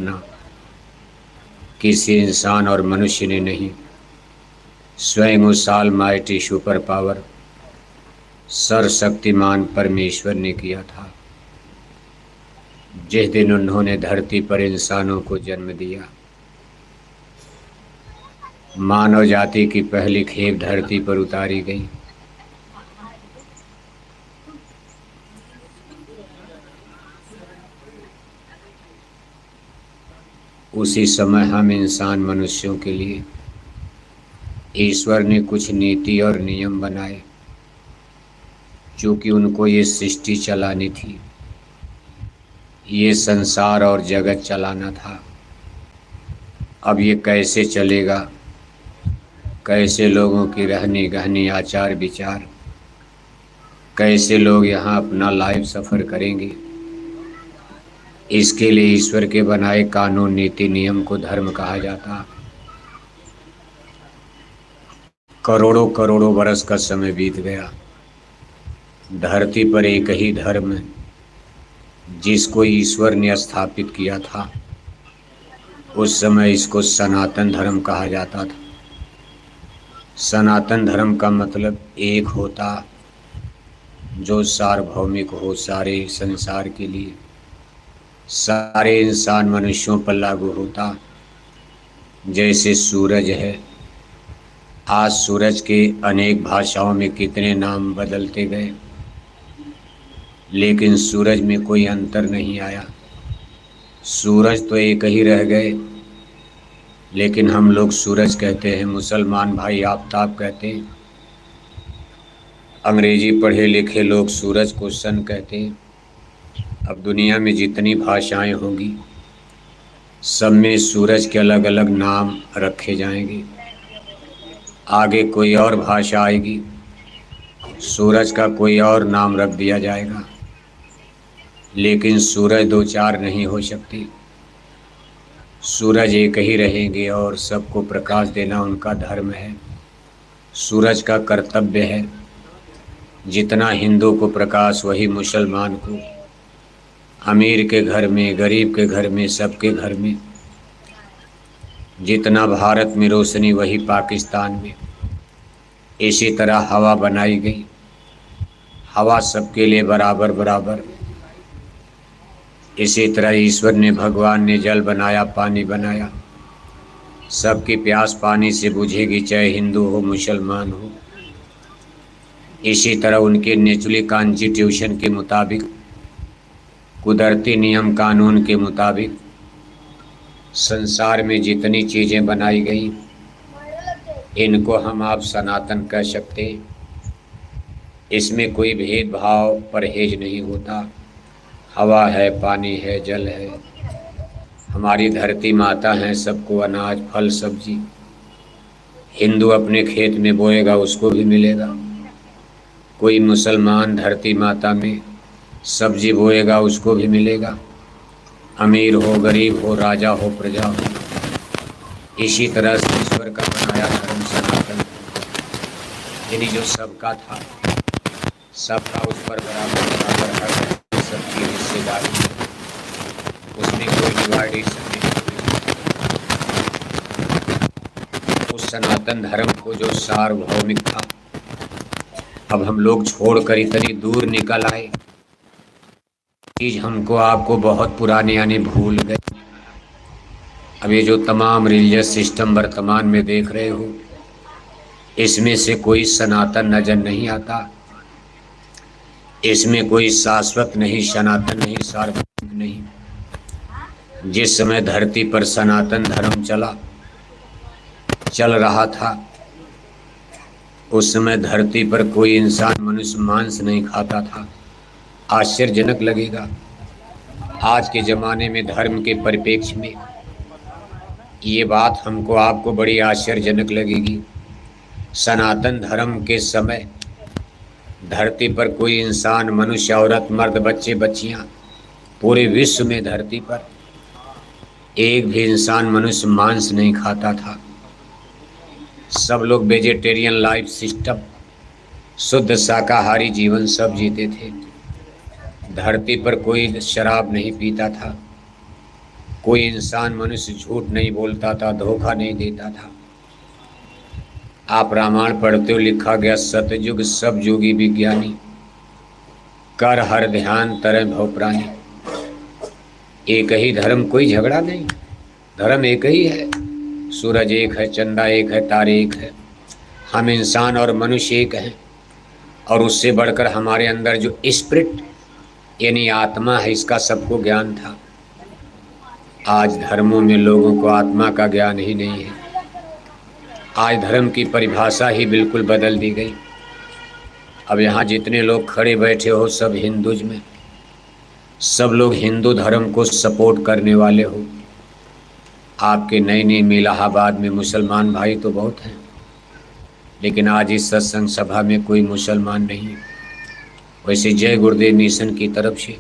घटना किसी इंसान और मनुष्य ने नहीं, स्वयं उस ऑलमाइटी सुपर पावर सर्वशक्तिमान परमेश्वर ने किया था। जिस दिन उन्होंने धरती पर इंसानों को जन्म दिया, मानव जाति की पहली खेप धरती पर उतारी गई। उसी समय हम इंसान मनुष्यों के लिए ईश्वर ने कुछ नीति और नियम बनाए, क्योंकि उनको ये सृष्टि चलानी थी, ये संसार और जगत चलाना था। अब ये कैसे चलेगा, कैसे लोगों की रहनी गहनी आचार विचार, कैसे लोग यहाँ अपना लाइफ सफ़र करेंगे, इसके लिए ईश्वर के बनाए कानून नीति नियम को धर्म कहा जाता। करोड़ों करोड़ों वर्ष का समय बीत गया, धरती पर एक ही धर्म है जिसको ईश्वर ने स्थापित किया था। उस समय इसको सनातन धर्म कहा जाता था। सनातन धर्म का मतलब एक होता जो सार्वभौमिक हो, सारे संसार के लिए, सारे इंसान मनुष्यों पर लागू होता। जैसे सूरज है, आज सूरज के अनेक भाषाओं में कितने नाम बदलते गए, लेकिन सूरज में कोई अंतर नहीं आया। सूरज तो एक ही रह गए, लेकिन हम लोग सूरज कहते हैं, मुसलमान भाई आफताब कहते हैं, अंग्रेजी पढ़े लिखे लोग सूरज को सन कहते हैं। अब दुनिया में जितनी भाषाएं होंगी, सब में सूरज के अलग अलग नाम रखे जाएंगे। आगे कोई और भाषा आएगी, सूरज का कोई और नाम रख दिया जाएगा, लेकिन सूरज दो चार नहीं हो सकती। सूरज एक ही रहेंगे और सबको प्रकाश देना उनका धर्म है, सूरज का कर्तव्य है। जितना हिंदू को प्रकाश वही मुसलमान को, अमीर के घर में, गरीब के घर में, सबके घर में। जितना भारत में रोशनी वही पाकिस्तान में। इसी तरह हवा बनाई गई, हवा सबके लिए बराबर बराबर। इसी तरह ईश्वर ने, भगवान ने जल बनाया, पानी बनाया, सबकी प्यास पानी से बुझेगी, चाहे हिंदू हो मुसलमान हो। इसी तरह उनके नेचुरली कॉन्स्टिट्यूशन के मुताबिक, कुदरती नियम कानून के मुताबिक संसार में जितनी चीज़ें बनाई गई, इनको हम आप सनातन कह सकते हैं। इसमें कोई भेदभाव परहेज नहीं होता। हवा है, पानी है, जल है, हमारी धरती माता है, सबको अनाज फल सब्जी। हिंदू अपने खेत में बोएगा उसको भी मिलेगा, कोई मुसलमान धरती माता में सब्जी बोएगा उसको भी मिलेगा। अमीर हो, गरीब हो, राजा हो, प्रजा हो। इसी तरह से ईश्वर का बनाया धर्म सनातन, यानी जो सबका था, सबका उस पर बराबर बराबर हक, सबकी हिस्सेदारी, उसमें कोई डिवाइडेशन नहीं। उस सनातन धर्म को जो सार्वभौमिक था, अब हम लोग छोड़कर इतनी दूर निकल आए, चीज हमको आपको बहुत पुराने यानी भूल गए। अब ये जो तमाम रिलीजियस सिस्टम वर्तमान में देख रहे हो, इसमें से कोई सनातन नजर नहीं आता। इसमें कोई शाश्वत नहीं, सनातन नहीं, सार्वभौमिक नहीं। जिस समय धरती पर सनातन धर्म चल रहा था, उस समय धरती पर कोई इंसान मनुष्य मांस नहीं खाता था। आश्चर्यजनक लगेगा। आज के ज़माने में धर्म के परिप्रेक्ष्य में ये बात हमको आपको बड़ी आश्चर्यजनक लगेगी। सनातन धर्म के समय धरती पर कोई इंसान, मनुष्य, औरत, मर्द, बच्चे, बच्चियाँ, पूरे विश्व में धरती पर एक भी इंसान मनुष्य मांस नहीं खाता था। सब लोग वेजिटेरियन लाइफ सिस्टम, शुद्ध शाकाहारी जीवन सब जीते थे। धरती पर कोई शराब नहीं पीता था, कोई इंसान मनुष्य झूठ नहीं बोलता था, धोखा नहीं देता था। आप रामायण पढ़ते हो, लिखा गया सतयुग सब जोगी विज्ञानी, कर हर ध्यान तरह भव प्राणी। एक ही धर्म, कोई झगड़ा नहीं, धर्म एक ही है। सूरज एक है, चंदा एक है, तारे एक है, हम इंसान और मनुष्य एक हैं। और उससे बढ़कर हमारे अंदर जो स्पिरिट यानी आत्मा है, इसका सबको ज्ञान था। आज धर्मों में लोगों को आत्मा का ज्ञान ही नहीं है। आज धर्म की परिभाषा ही बिल्कुल बदल दी गई। अब यहाँ जितने लोग खड़े बैठे हो सब हिंदूज में, सब लोग हिंदू धर्म को सपोर्ट करने वाले हो। आपके नई नई इलाहाबाद में मुसलमान भाई तो बहुत हैं, लेकिन आज इस सत्संग सभा में कोई मुसलमान नहीं। वैसे जय गुरुदेव मिशन की तरफ से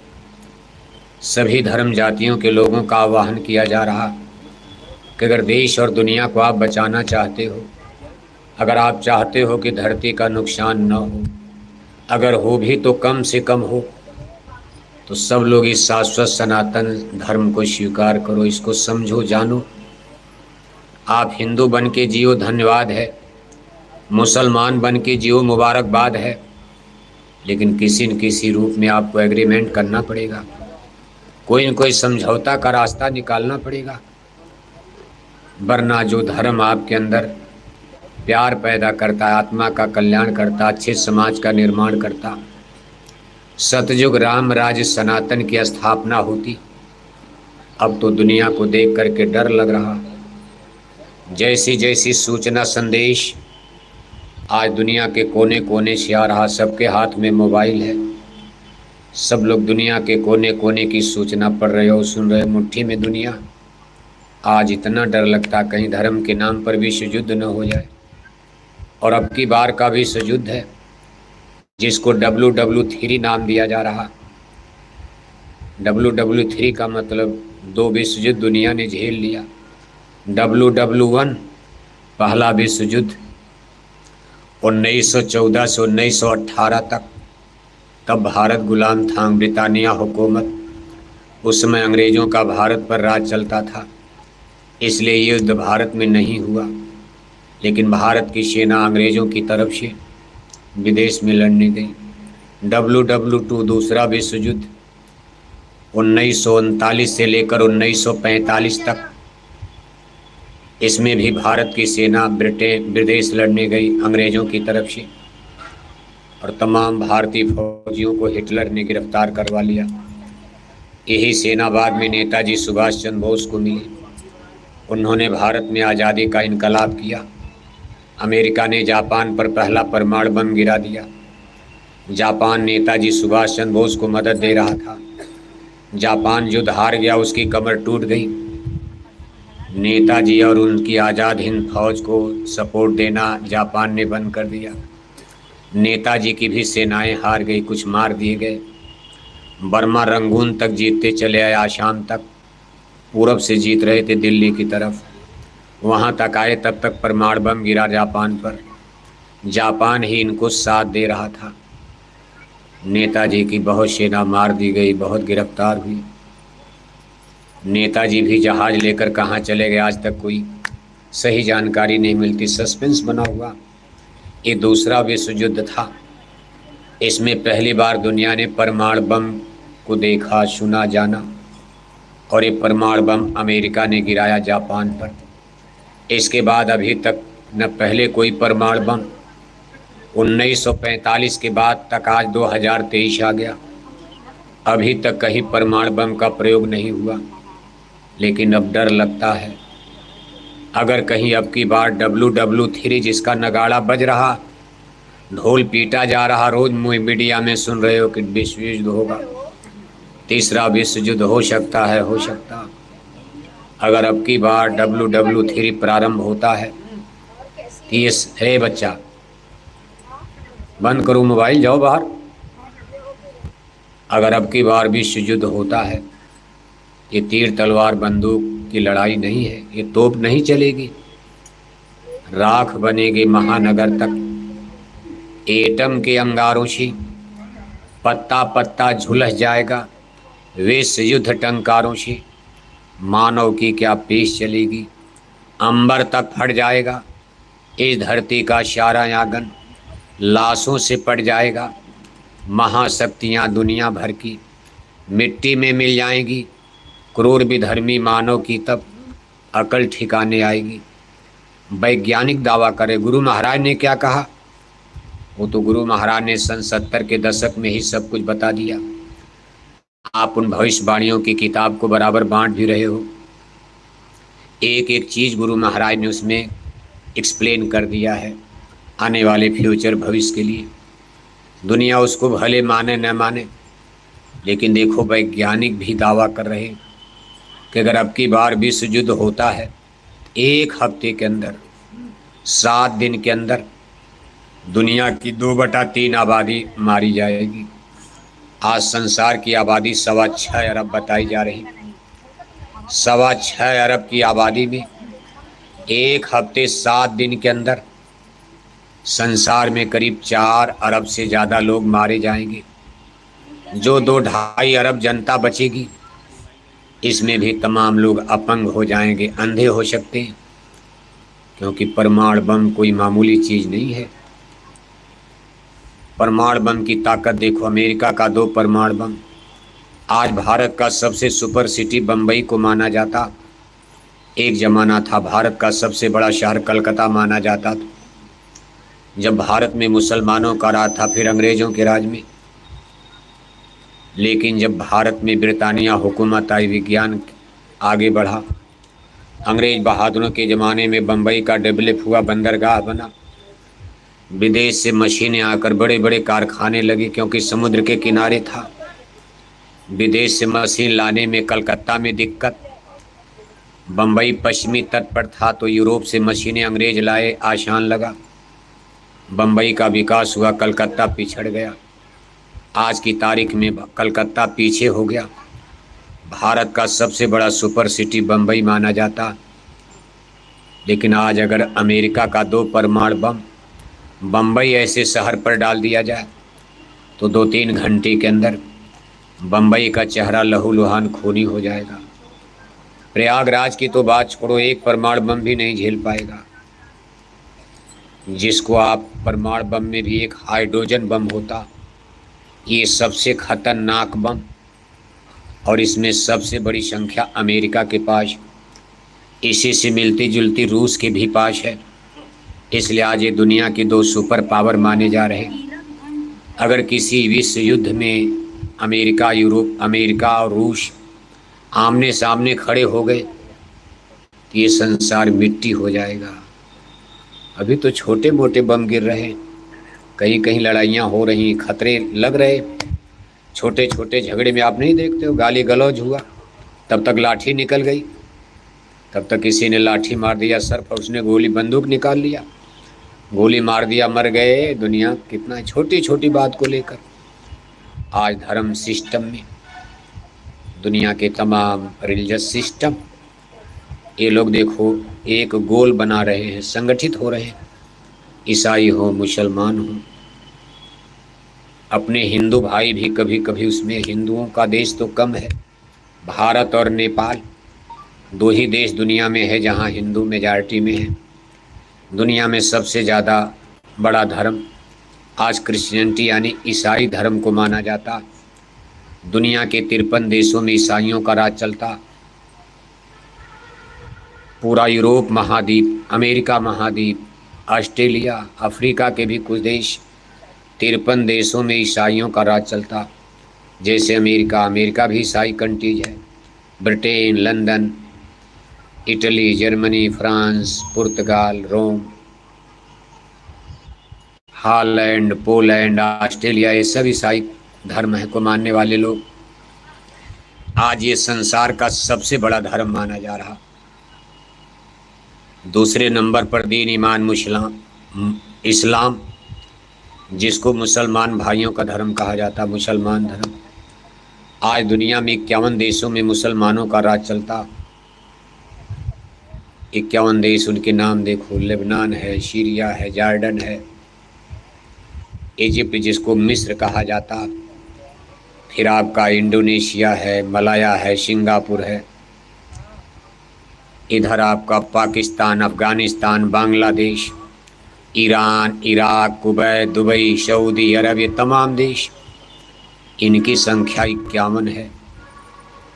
सभी धर्म जातियों के लोगों का आह्वान किया जा रहा कि अगर देश और दुनिया को आप बचाना चाहते हो, अगर आप चाहते हो कि धरती का नुकसान न हो, अगर हो भी तो कम से कम हो, तो सब लोग इस शाश्वत सनातन धर्म को स्वीकार करो, इसको समझो, जानो। आप हिंदू बन के जियो, धन्यवाद है। मुसलमान बन के जियो, मुबारकबाद है। लेकिन किसी न किसी रूप में आपको एग्रीमेंट करना पड़ेगा, कोई न कोई समझौता का रास्ता निकालना पड़ेगा। वरना जो धर्म आपके अंदर प्यार पैदा करता है, आत्मा का कल्याण करता, अच्छे समाज का निर्माण करता, सतयुग राम राज्य सनातन की स्थापना होती। अब तो दुनिया को देख करके डर लग रहा। जैसी जैसी सूचना संदेश आज दुनिया के कोने कोने से आ रहा, सबके हाथ में मोबाइल है, सब लोग दुनिया के कोने कोने की सूचना पढ़ रहे हो, सुन रहे हो, मुट्ठी में दुनिया। आज इतना डर लगता कहीं धर्म के नाम पर विश्व युद्ध न हो जाए। और अब की बार का विश्व युद्ध है जिसको WW3 नाम दिया जा रहा। WW3 का मतलब 2 विश्व युद्ध दुनिया ने झेल लिया। WW1 पहला विश्व युद्ध 1914 से 1918 तक, तब भारत गुलाम था, ब्रिटानिया हुकूमत, उस समय अंग्रेज़ों का भारत पर राज चलता था, इसलिए युद्ध भारत में नहीं हुआ। लेकिन भारत की सेना अंग्रेज़ों की तरफ से विदेश में लड़ने गई। WW2 दूसरा विश्व युद्ध 1939 से लेकर 1945 तक, इसमें भी भारत की सेना विदेश लड़ने गई अंग्रेज़ों की तरफ से, और तमाम भारतीय फौजियों को हिटलर ने गिरफ्तार करवा लिया। यही सेना बाद में नेताजी सुभाष चंद्र बोस को मिली। उन्होंने भारत में आज़ादी का इनकलाब किया। अमेरिका ने जापान पर पहला परमाणु बम गिरा दिया। जापान नेताजी सुभाष चंद्र बोस को मदद दे रहा था। जापान युद्ध हार गया, उसकी कमर टूट गई। नेताजी और उनकी आज़ाद हिंद फौज को सपोर्ट देना जापान ने बंद कर दिया। नेताजी की भी सेनाएं हार गई, कुछ मार दिए गए। बर्मा रंगून तक जीतते चले आए, आसाम तक, पूरब से जीत रहे थे दिल्ली की तरफ, वहाँ तक आए, तब तक परमाणु बम गिरा जापान पर। जापान ही इनको साथ दे रहा था। नेताजी की बहुत सेना मार दी गई, बहुत गिरफ्तार हुई। नेताजी भी जहाज़ लेकर कहाँ चले गए आज तक कोई सही जानकारी नहीं मिलती, सस्पेंस बना हुआ। ये दूसरा विश्व युद्ध था। इसमें पहली बार दुनिया ने परमाणु बम को देखा, सुना, जाना, और ये परमाणु बम अमेरिका ने गिराया जापान पर। इसके बाद अभी तक न पहले कोई परमाणु बम, 1945 के बाद तक आज 2023 आ गया, अभी तक कहीं परमाणु बम का प्रयोग नहीं हुआ। लेकिन अब डर लगता है, अगर कहीं अब की बार WW3 जिसका नगाड़ा बज रहा, ढोल पीटा जा रहा, रोज मीडिया में सुन रहे हो कि विश्व युद्ध होगा, तीसरा विश्व युद्ध हो सकता है, हो सकता। अगर अब की बार WW3 प्रारंभ होता है तो ये है, बच्चा बंद करो मोबाइल, जाओ बाहर। अगर अब की बार विश्व युद्ध होता है, ये तीर तलवार बंदूक की लड़ाई नहीं है, ये तोप नहीं चलेगी, राख बनेगी महानगर तक, एटम के अंगारों से पत्ता पत्ता झुलस जाएगा, विश्व युद्ध टंकारों से। मानव की क्या पेश चलेगी। अंबर तक फट जाएगा इस धरती का सारा आंगन, लाशों से पट जाएगा। महाशक्तियाँ दुनिया भर की मिट्टी में मिल जाएंगी। क्रूर विधर्मी मानव की तब अकल ठिकाने आएगी। वैज्ञानिक दावा करे। गुरु महाराज ने क्या कहा? वो तो गुरु महाराज ने सन 70 के दशक में ही सब कुछ बता दिया। आप उन भविष्यवाणियों की किताब को बराबर बांट भी रहे हो। एक एक चीज़ गुरु महाराज ने उसमें एक्सप्लेन कर दिया है आने वाले फ्यूचर भविष्य के लिए। दुनिया उसको भले माने न माने, लेकिन देखो वैज्ञानिक भी दावा कर रहे हैं कि अगर अब की बार विश्व युद्ध होता है, 1 हफ्ते के अंदर, 7 दिन के अंदर दुनिया की 2/3 आबादी मारी जाएगी। आज संसार की आबादी 6.25 अरब बताई जा रही। 6.25 अरब की आबादी में 1 हफ्ते 7 दिन के अंदर संसार में करीब 4 अरब से ज़्यादा लोग मारे जाएंगे। जो 2-2.5 अरब जनता बचेगी, इसमें भी तमाम लोग अपंग हो जाएंगे, अंधे हो सकते हैं, क्योंकि परमाणु बम कोई मामूली चीज़ नहीं है। परमाणु बम की ताकत देखो, अमेरिका का 2 परमाणु बम। आज भारत का सबसे सुपर सिटी बम्बई को माना जाता। एक ज़माना था भारत का सबसे बड़ा शहर कलकत्ता माना जाता था, जब भारत में मुसलमानों का राज था, फिर अंग्रेज़ों के राज में। लेकिन जब भारत में ब्रिटानिया हुकूमत आई, विज्ञान आगे बढ़ा, अंग्रेज बहादुरों के ज़माने में बम्बई का डेवलप हुआ, बंदरगाह बना, विदेश से मशीनें आकर बड़े बड़े कारखाने लगे, क्योंकि समुद्र के किनारे था। विदेश से मशीन लाने में कलकत्ता में दिक्कत, बम्बई पश्चिमी तट पर था, तो यूरोप से मशीनें अंग्रेज लाए, आसान लगा। बम्बई का विकास हुआ, कलकत्ता पिछड़ गया। आज की तारीख में कलकत्ता पीछे हो गया। भारत का सबसे बड़ा सुपर सिटी बम्बई माना जाता। लेकिन आज अगर अमेरिका का 2 परमाणु बम बम्बई ऐसे शहर पर डाल दिया जाए, तो 2-3 घंटे के अंदर बम्बई का चेहरा लहूलुहान खूनी हो जाएगा। प्रयागराज की तो बात छोड़ो, 1 परमाणु बम भी नहीं झेल पाएगा, जिसको आप परमाणु बम में भी एक हाइड्रोजन बम होता। ये सबसे खतरनाक बम, और इसमें सबसे बड़ी संख्या अमेरिका के पास, इसी से मिलती जुलती रूस के भी पास है। इसलिए आज ये दुनिया के 2 सुपर पावर माने जा रहे। अगर किसी विश्व युद्ध में अमेरिका और रूस आमने सामने खड़े हो गए, तो ये संसार मिट्टी हो जाएगा। अभी तो छोटे मोटे बम गिर रहे हैं, कहीं कहीं लड़ाइयाँ हो रही, खतरे लग रहे। छोटे छोटे झगड़े में आप नहीं देखते हो, गाली गलौज हुआ, तब तक लाठी निकल गई, तब तक किसी ने लाठी मार दिया सर पर, उसने गोली बंदूक निकाल लिया, गोली मार दिया, मर गए। दुनिया कितना छोटी छोटी बात को लेकर। आज धर्म सिस्टम में दुनिया के तमाम रिलीजियस सिस्टम, ये लोग देखो एक गोल बना रहे हैं, संगठित हो रहे हैं। ईसाई हो, मुसलमान हो, अपने हिंदू भाई भी कभी कभी उसमें, हिंदुओं का देश तो कम है। भारत और नेपाल 2 ही देश दुनिया में है जहां हिंदू मेजॉरिटी में है। दुनिया में सबसे ज़्यादा बड़ा धर्म आज क्रिश्चियनिटी यानी ईसाई धर्म को माना जाता। दुनिया के 53 देशों में ईसाइयों का राज चलता। पूरा यूरोप महाद्वीप, अमेरिका महाद्वीप, ऑस्ट्रेलिया, अफ्रीका के भी कुछ देश, 53 देशों में ईसाइयों का राज चलता। जैसे अमेरिका भी ईसाई कंट्रीज है। Britain, London, Italy, Germany, France, Portugal, Rome, Holland, Poland, Australia, ये सब ईसाई धर्म है को मानने वाले लोग। आज ये संसार का सबसे बड़ा धर्म माना जा रहा। दूसरे नंबर पर दीन, ईमान, इस्लाम, जिसको मुसलमान भाइयों का धर्म कहा जाता, मुसलमान धर्म। आज दुनिया में 51 देशों में मुसलमानों का राज चलता। 51 देश, उनके नाम देखो, लेबनान है, सीरिया है, जॉर्डन है, इजिप्ट जिसको मिस्र कहा जाता, फिर आपका इंडोनेशिया है, मलाया है, सिंगापुर है, इधर आपका Pakistan, Afghanistan, Bangladesh, Iran, Iraq, Kuwait, Dubai, Saudi Arabia, ये तमाम देश, इनकी संख्या 51 है।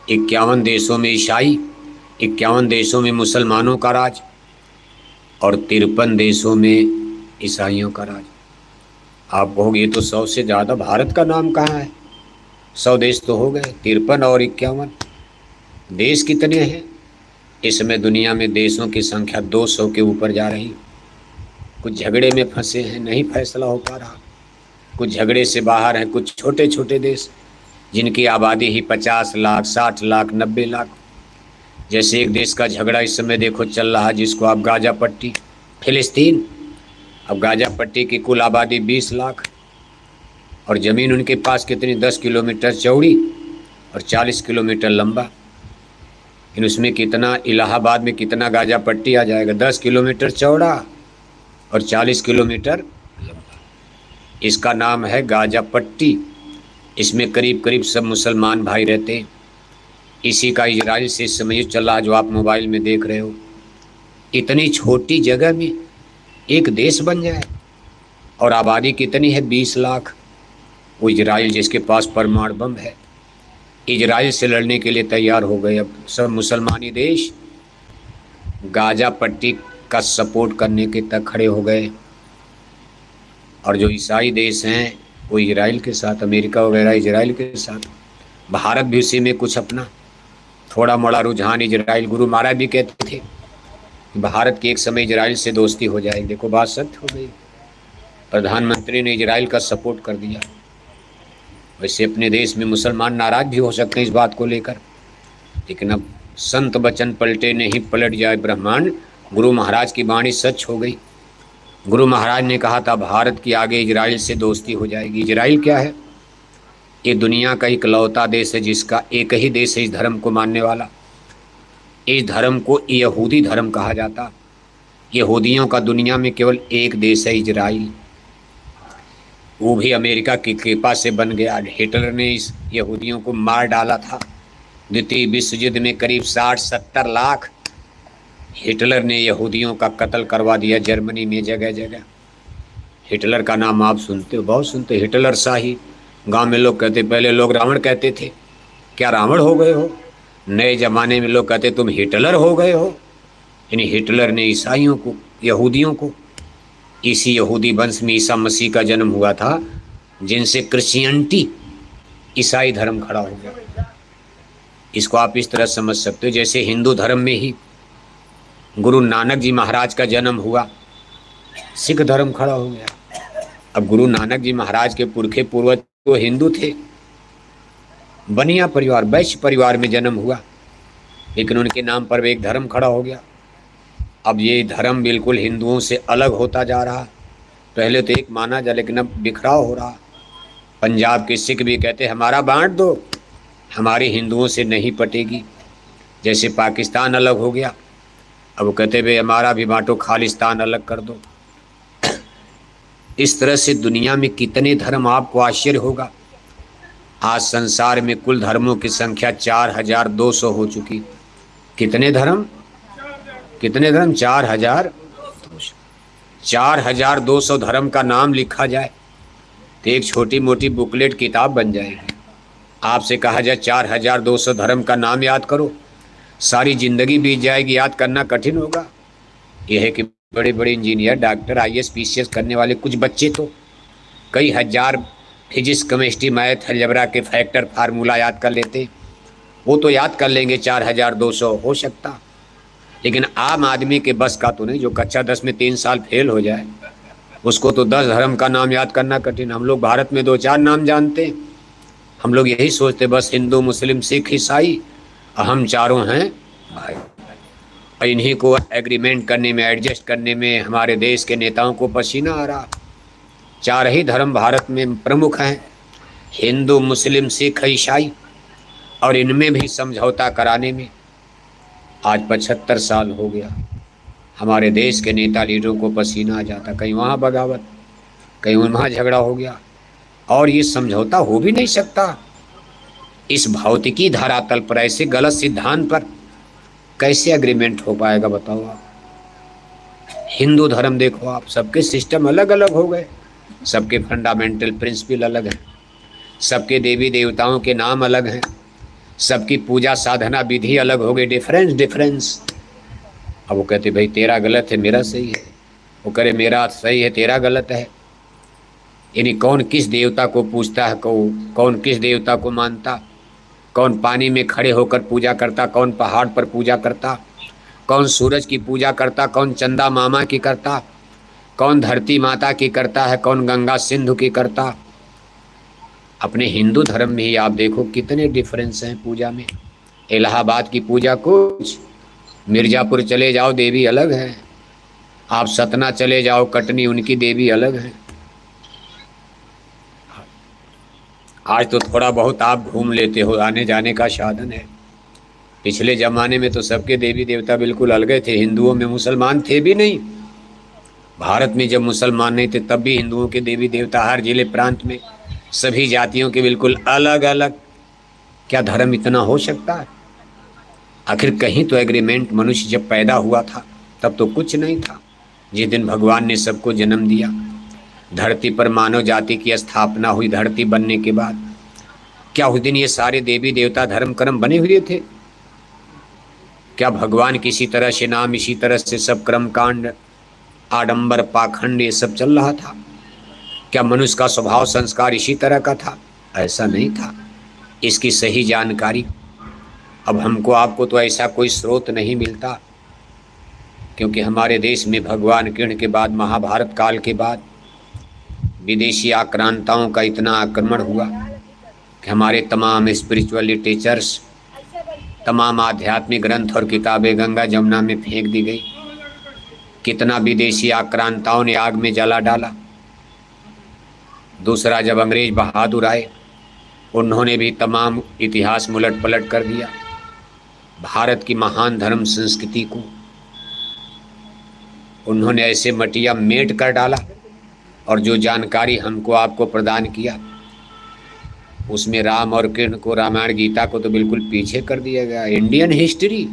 51 देशों में ईसाई, 51 देशों में मुसलमानों का राज और 53 देशों में ईसाइयों का राज। आप कहोगे ये तो 100 से ज़्यादा, भारत का नाम कहाँ है? 100 देश तो हो गए, 53 और 51 देश कितने हैं? इस समय दुनिया में देशों की संख्या 200 के ऊपर जा रही। कुछ झगड़े में फंसे हैं, नहीं फैसला हो पा रहा, कुछ झगड़े से बाहर हैं, कुछ छोटे छोटे देश जिनकी आबादी ही 50 लाख, 60 लाख, 90 लाख। जैसे एक देश का झगड़ा इस समय देखो चल रहा है, जिसको आप गाजा पट्टी, फिलिस्तीन। अब गाजा पट्टी की कुल आबादी 20 लाख और ज़मीन उनके पास कितनी, 10 किलोमीटर चौड़ी और 40 किलोमीटर लंबा। लेकिन उसमें कितना, इलाहाबाद में कितना गाजा पट्टी आ जाएगा, 10 किलोमीटर चौड़ा और 40 किलोमीटर लंबा। इसका नाम है गाजा पट्टी। इसमें करीब करीब सब मुसलमान भाई रहते हैं। इसी का इजराइल से इस समय चल रहा, जो आप मोबाइल में देख रहे हो। इतनी छोटी जगह में एक देश बन जाए और आबादी कितनी है, 20 लाख। वो इजराइल जिसके पास परमाणु बम है, इजराइल से लड़ने के लिए तैयार हो गए। अब सब मुसलमानी देश गाजा पट्टी का सपोर्ट करने के तक खड़े हो गए और जो ईसाई देश हैं वो इजराइल के साथ, अमेरिका वगैरह इजराइल के साथ। भारत भी उसी में कुछ अपना थोड़ा मोड़ा रुझान इजराइल। गुरु महाराज भी कहते थे कि भारत की एक समय इजराइल से दोस्ती हो जाएगी। देखो बात सत्य हो गई, प्रधानमंत्री ने इजराइल का सपोर्ट कर दिया। वैसे अपने देश में मुसलमान नाराज भी हो सकते हैं इस बात को लेकर, लेकिन अब संत बचन पलटे नहीं पलट जाए ब्रह्मांड। गुरु महाराज की वाणी सच हो गई। गुरु महाराज ने कहा था भारत की आगे इजराइल से दोस्ती हो जाएगी। इजराइल क्या है? ये दुनिया का इकलौता देश है जिसका एक ही देश है इस धर्म को मानने वाला। इस धर्म को यहूदी धर्म कहा जाता। यहूदियों का दुनिया में केवल एक देश है, इजराइल। वो भी अमेरिका की कृपा से बन गया। हिटलर ने इस यहूदियों को मार डाला था। द्वितीय विश्व युद्ध में करीब 60-70 लाख हिटलर ने यहूदियों का कत्ल करवा दिया जर्मनी में जगह जगह। हिटलर का नाम आप सुनते हो, बहुत सुनते। हिटलर शाही, गांव में लोग कहते, पहले लोग रावण कहते थे, क्या रावण हो गए हो? नए जमाने में लोग कहते तुम हिटलर हो गए हो। यानी हिटलर ने ईसाइयों को, यहूदियों को, इसी यहूदी वंश में ईसा मसीह का जन्म हुआ था, जिनसे क्रिश्चियनिटी, ईसाई धर्म खड़ा हो गया। इसको आप इस तरह समझ सकते हो जैसे हिंदू धर्म में ही गुरु नानक जी महाराज का जन्म हुआ, सिख धर्म खड़ा हो गया। अब गुरु नानक जी महाराज के पुरखे पूर्वज तो हिंदू थे, बनिया परिवार, वैश्य परिवार में जन्म हुआ, लेकिन उनके नाम पर एक धर्म खड़ा हो गया। अब ये धर्म बिल्कुल हिंदुओं से अलग होता जा रहा। पहले तो एक माना जा, लेकिन अब बिखराव हो रहा। पंजाब के सिख भी कहते हमारा बांट दो, हमारी हिंदुओं से नहीं पटेगी। जैसे पाकिस्तान अलग हो गया, अब वो कहते भाई हमारा भी बांटो, खालिस्तान अलग कर दो। इस तरह से दुनिया में कितने धर्म, आपको आश्चर्य होगा। आज संसार में कुल धर्मों की संख्या 4200 हो चुकी। कितने धर्म? कितने धर्म? 4200 धर्म का नाम लिखा जाए तो एक छोटी मोटी बुकलेट किताब बन जाएगी। आपसे कहा जाए 4200 धर्म का नाम याद करो, सारी जिंदगी बीत जाएगी, याद करना कठिन होगा। यह है कि बड़े बड़े इंजीनियर, डॉक्टर, IAS PCS करने वाले कुछ बच्चे तो कई हजार फिजिक्स, केमिस्ट्री, मैथ, अलजेब्रा के फैक्टर, फार्मूला याद कर लेते। वो तो याद कर लेंगे 4200 हो सकता, लेकिन आम आदमी के बस का तो नहीं। जो कक्षा 10 में 3 साल फेल हो जाए, उसको तो 10 धर्म का नाम याद करना कठिन। हम लोग भारत में 2-4 नाम जानते हैं। हम लोग यही सोचते बस हिंदू, मुस्लिम, सिख, ईसाई, हम चारों हैं भाई। और इन्हीं को एग्रीमेंट करने में, एडजस्ट करने में हमारे देश के नेताओं को पसीना आ रहा। 4 ही धर्म भारत में प्रमुख हैं, हिंदू, मुस्लिम, सिख, ईसाई, और इनमें भी समझौता कराने में आज 75 साल हो गया। हमारे देश के नेता लीडरों को पसीना आ जाता, कहीं वहाँ बगावत, कहीं वहाँ झगड़ा हो गया, और ये समझौता हो भी नहीं सकता। इस भौतिकी धरातल पर ऐसे गलत सिद्धांत पर कैसे एग्रीमेंट हो पाएगा बताओ आप। हिंदू धर्म देखो आप, सबके सिस्टम अलग अलग हो गए, सबके फंडामेंटल प्रिंसिपल अलग हैं, सबके देवी देवताओं के नाम अलग हैं, सबकी पूजा साधना विधि अलग हो गई, डिफरेंस डिफरेंस। अब वो कहते भाई तेरा गलत है मेरा सही है, वो करे मेरा सही है तेरा गलत है। यानी कौन किस देवता को पूजता है, कौन किस देवता को मानता, कौन पानी में खड़े होकर पूजा करता, कौन पहाड़ पर पूजा करता, कौन सूरज की पूजा करता, कौन चंदा मामा की करता, कौन धरती माता की करता है, कौन गंगा सिंधु की करता। अपने हिंदू धर्म में ही आप देखो कितने डिफरेंस हैं पूजा में। इलाहाबाद की पूजा कुछ, मिर्ज़ापुर चले जाओ देवी अलग है, आप सतना चले जाओ कटनी उनकी देवी अलग है। आज तो थोड़ा बहुत आप घूम लेते हो, आने जाने का साधन है। पिछले ज़माने में तो सबके देवी देवता बिल्कुल अलग थे, हिंदुओं में मुसलमान थे भी नहीं। भारत में जब मुसलमान नहीं थे तब भी हिंदुओं के देवी देवता हर जिले प्रांत में सभी जातियों के बिल्कुल अलग अलग। क्या धर्म इतना हो सकता है? आखिर कहीं तो एग्रीमेंट। मनुष्य जब पैदा हुआ था तब तो कुछ नहीं था। जिस दिन भगवान ने सबको जन्म दिया, धरती पर मानव जाति की स्थापना हुई, धरती बनने के बाद क्या उस दिन ये सारे देवी देवता धर्म कर्म बने हुए थे? क्या भगवान किसी तरह से नाम, इसी तरह से सब कर्म कांड, आडंबर, पाखंड ये सब चल रहा था? क्या मनुष्य का स्वभाव संस्कार इसी तरह का था? ऐसा नहीं था। इसकी सही जानकारी अब हमको आपको तो ऐसा कोई स्रोत नहीं मिलता, क्योंकि हमारे देश में भगवान कृष्ण के बाद, महाभारत काल के बाद विदेशी आक्रांताओं का इतना आक्रमण हुआ कि हमारे तमाम स्पिरिचुअल लिटरेचर्स, तमाम आध्यात्मिक ग्रंथ और किताबें गंगा जमुना में फेंक दी गई। कितना विदेशी आक्रांताओं ने आग में जला डाला। दूसरा, जब अंग्रेज बहादुर आए उन्होंने भी तमाम इतिहास मुलट पलट कर दिया। भारत की महान धर्म संस्कृति को उन्होंने ऐसे मटिया मेट कर डाला, और जो जानकारी हमको आपको प्रदान किया उसमें राम और कृष्ण को, रामायण गीता को तो बिल्कुल पीछे कर दिया गया। Indian history,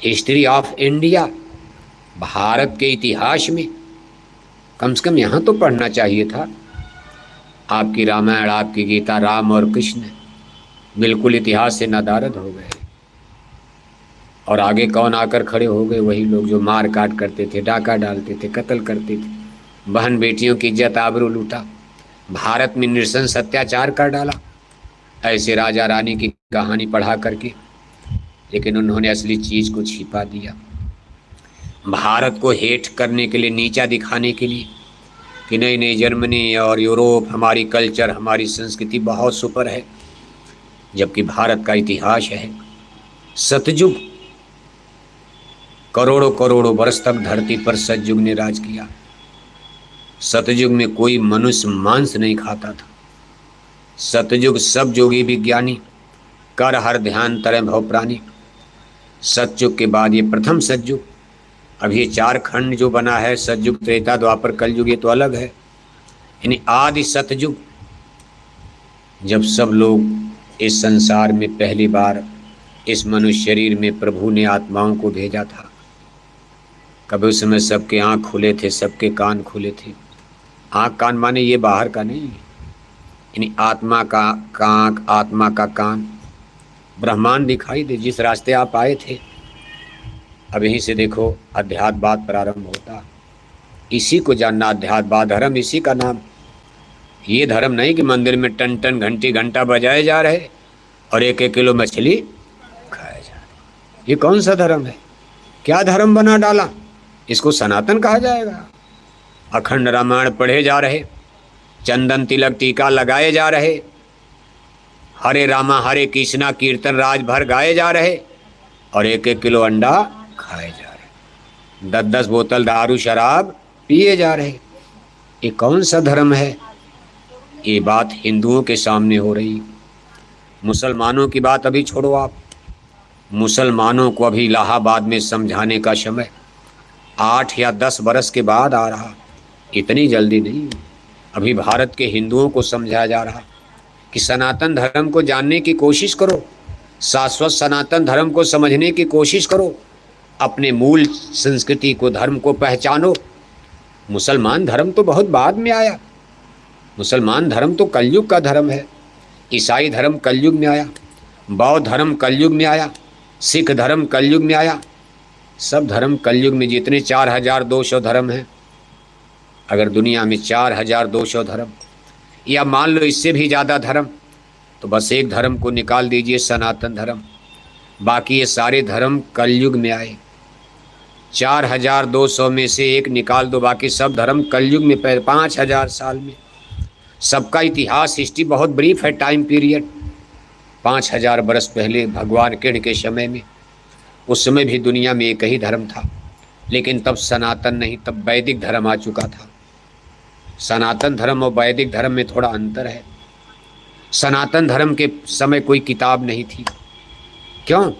history of India, Bharat के इतिहास में कम से कम यहाँ तो पढ़ना चाहिए था। आपकी रामायण, आपकी गीता, राम और कृष्ण बिल्कुल इतिहास से नादारद हो गए। और आगे कौन आकर खड़े हो गए? वही लोग जो मार काट करते थे, डाका डालते थे, कत्ल करते थे, बहन बेटियों की इज्जत आबरू लूटा, भारत में नृशंस अत्याचार कर डाला, ऐसे राजा रानी की कहानी पढ़ा करके। लेकिन उन्होंने असली चीज़ को छिपा दिया, भारत को हेट करने के लिए, नीचा दिखाने के लिए कि नहीं नहीं जर्मनी और यूरोप, हमारी कल्चर, हमारी संस्कृति बहुत सुपर है। जबकि भारत का इतिहास है सतयुग, करोड़ों करोड़ों वर्ष तक धरती पर सतयुग ने राज किया। सतयुग में कोई मनुष्य मांस नहीं खाता था। सतयुग सब जोगी विज्ञानी, कर हर ध्यान तरह भव प्राणी। सतयुग के बाद ये प्रथम सतयुग। अब ये 4 खंड जो बना है, सतयुग, त्रेता, द्वापर, कलयुग, ये तो अलग है। यानी आदि सतयुग, जब सब लोग इस संसार में पहली बार इस मनुष्य शरीर में प्रभु ने आत्माओं को भेजा था, कभी उस समय सबके आँख खुले थे, सबके कान खुले थे। आँख कान माने ये बाहर का नहीं, यानी आत्मा का आँख, आत्मा का कान, ब्रह्मांड दिखाई दे। जिस रास्ते आप आए थे, अब यहीं से देखो अध्यात्मवाद प्रारंभ होता। इसी को जानना अध्यात्मवाद, धर्म इसी का नाम। ये धर्म नहीं कि मंदिर में टन टन घंटी घंटा बजाए जा रहे और 1-1 किलो मछली खाए जा रहे। ये कौन सा धर्म है? क्या धर्म बना डाला? इसको सनातन कहा जाएगा? अखंड रामायण पढ़े जा रहे, चंदन तिलक टीका लगाए जा रहे, हरे रामा हरे कृष्णा कीर्तन राज भर गाए जा रहे, और 1-1 किलो अंडा खाए जा रहे, 10-10 बोतल दारू शराब पिए जा रहे। ये कौन सा धर्म है? ये बात हिंदुओं के सामने हो रही। मुसलमानों की बात अभी छोड़ो आप, मुसलमानों को अभी इलाहाबाद में समझाने का समय 8 या 10 बरस के बाद आ रहा, इतनी जल्दी नहीं। अभी भारत के हिंदुओं को समझाया जा रहा कि सनातन धर्म को जानने की कोशिश करो, शाश्वत सनातन धर्म को समझने की कोशिश करो, अपने मूल संस्कृति को, धर्म को पहचानो। मुसलमान धर्म तो बहुत बाद में आया, मुसलमान धर्म तो कलयुग का धर्म है। ईसाई धर्म कलयुग में आया, बौद्ध धर्म कलयुग में आया, सिख धर्म कलयुग में आया। सब धर्म कलयुग में, जितने 4200 धर्म हैं, अगर दुनिया में 4200 धर्म या मान लो इससे भी ज़्यादा धर्म, तो बस एक धर्म को निकाल दीजिए, सनातन धर्म। बाकी ये सारे धर्म कलयुग में आए। 4200 में से एक निकाल दो, बाकी सब धर्म कलयुग में, 5000 साल में। सबका इतिहास, हिस्ट्री बहुत ब्रीफ है, टाइम पीरियड। 5000 बरस पहले भगवान कृष्ण के समय में, उस समय भी दुनिया में एक ही धर्म था, लेकिन तब सनातन नहीं, तब वैदिक धर्म आ चुका था। सनातन धर्म और वैदिक धर्म में थोड़ा अंतर है। सनातन धर्म के समय कोई किताब नहीं थी। क्यों?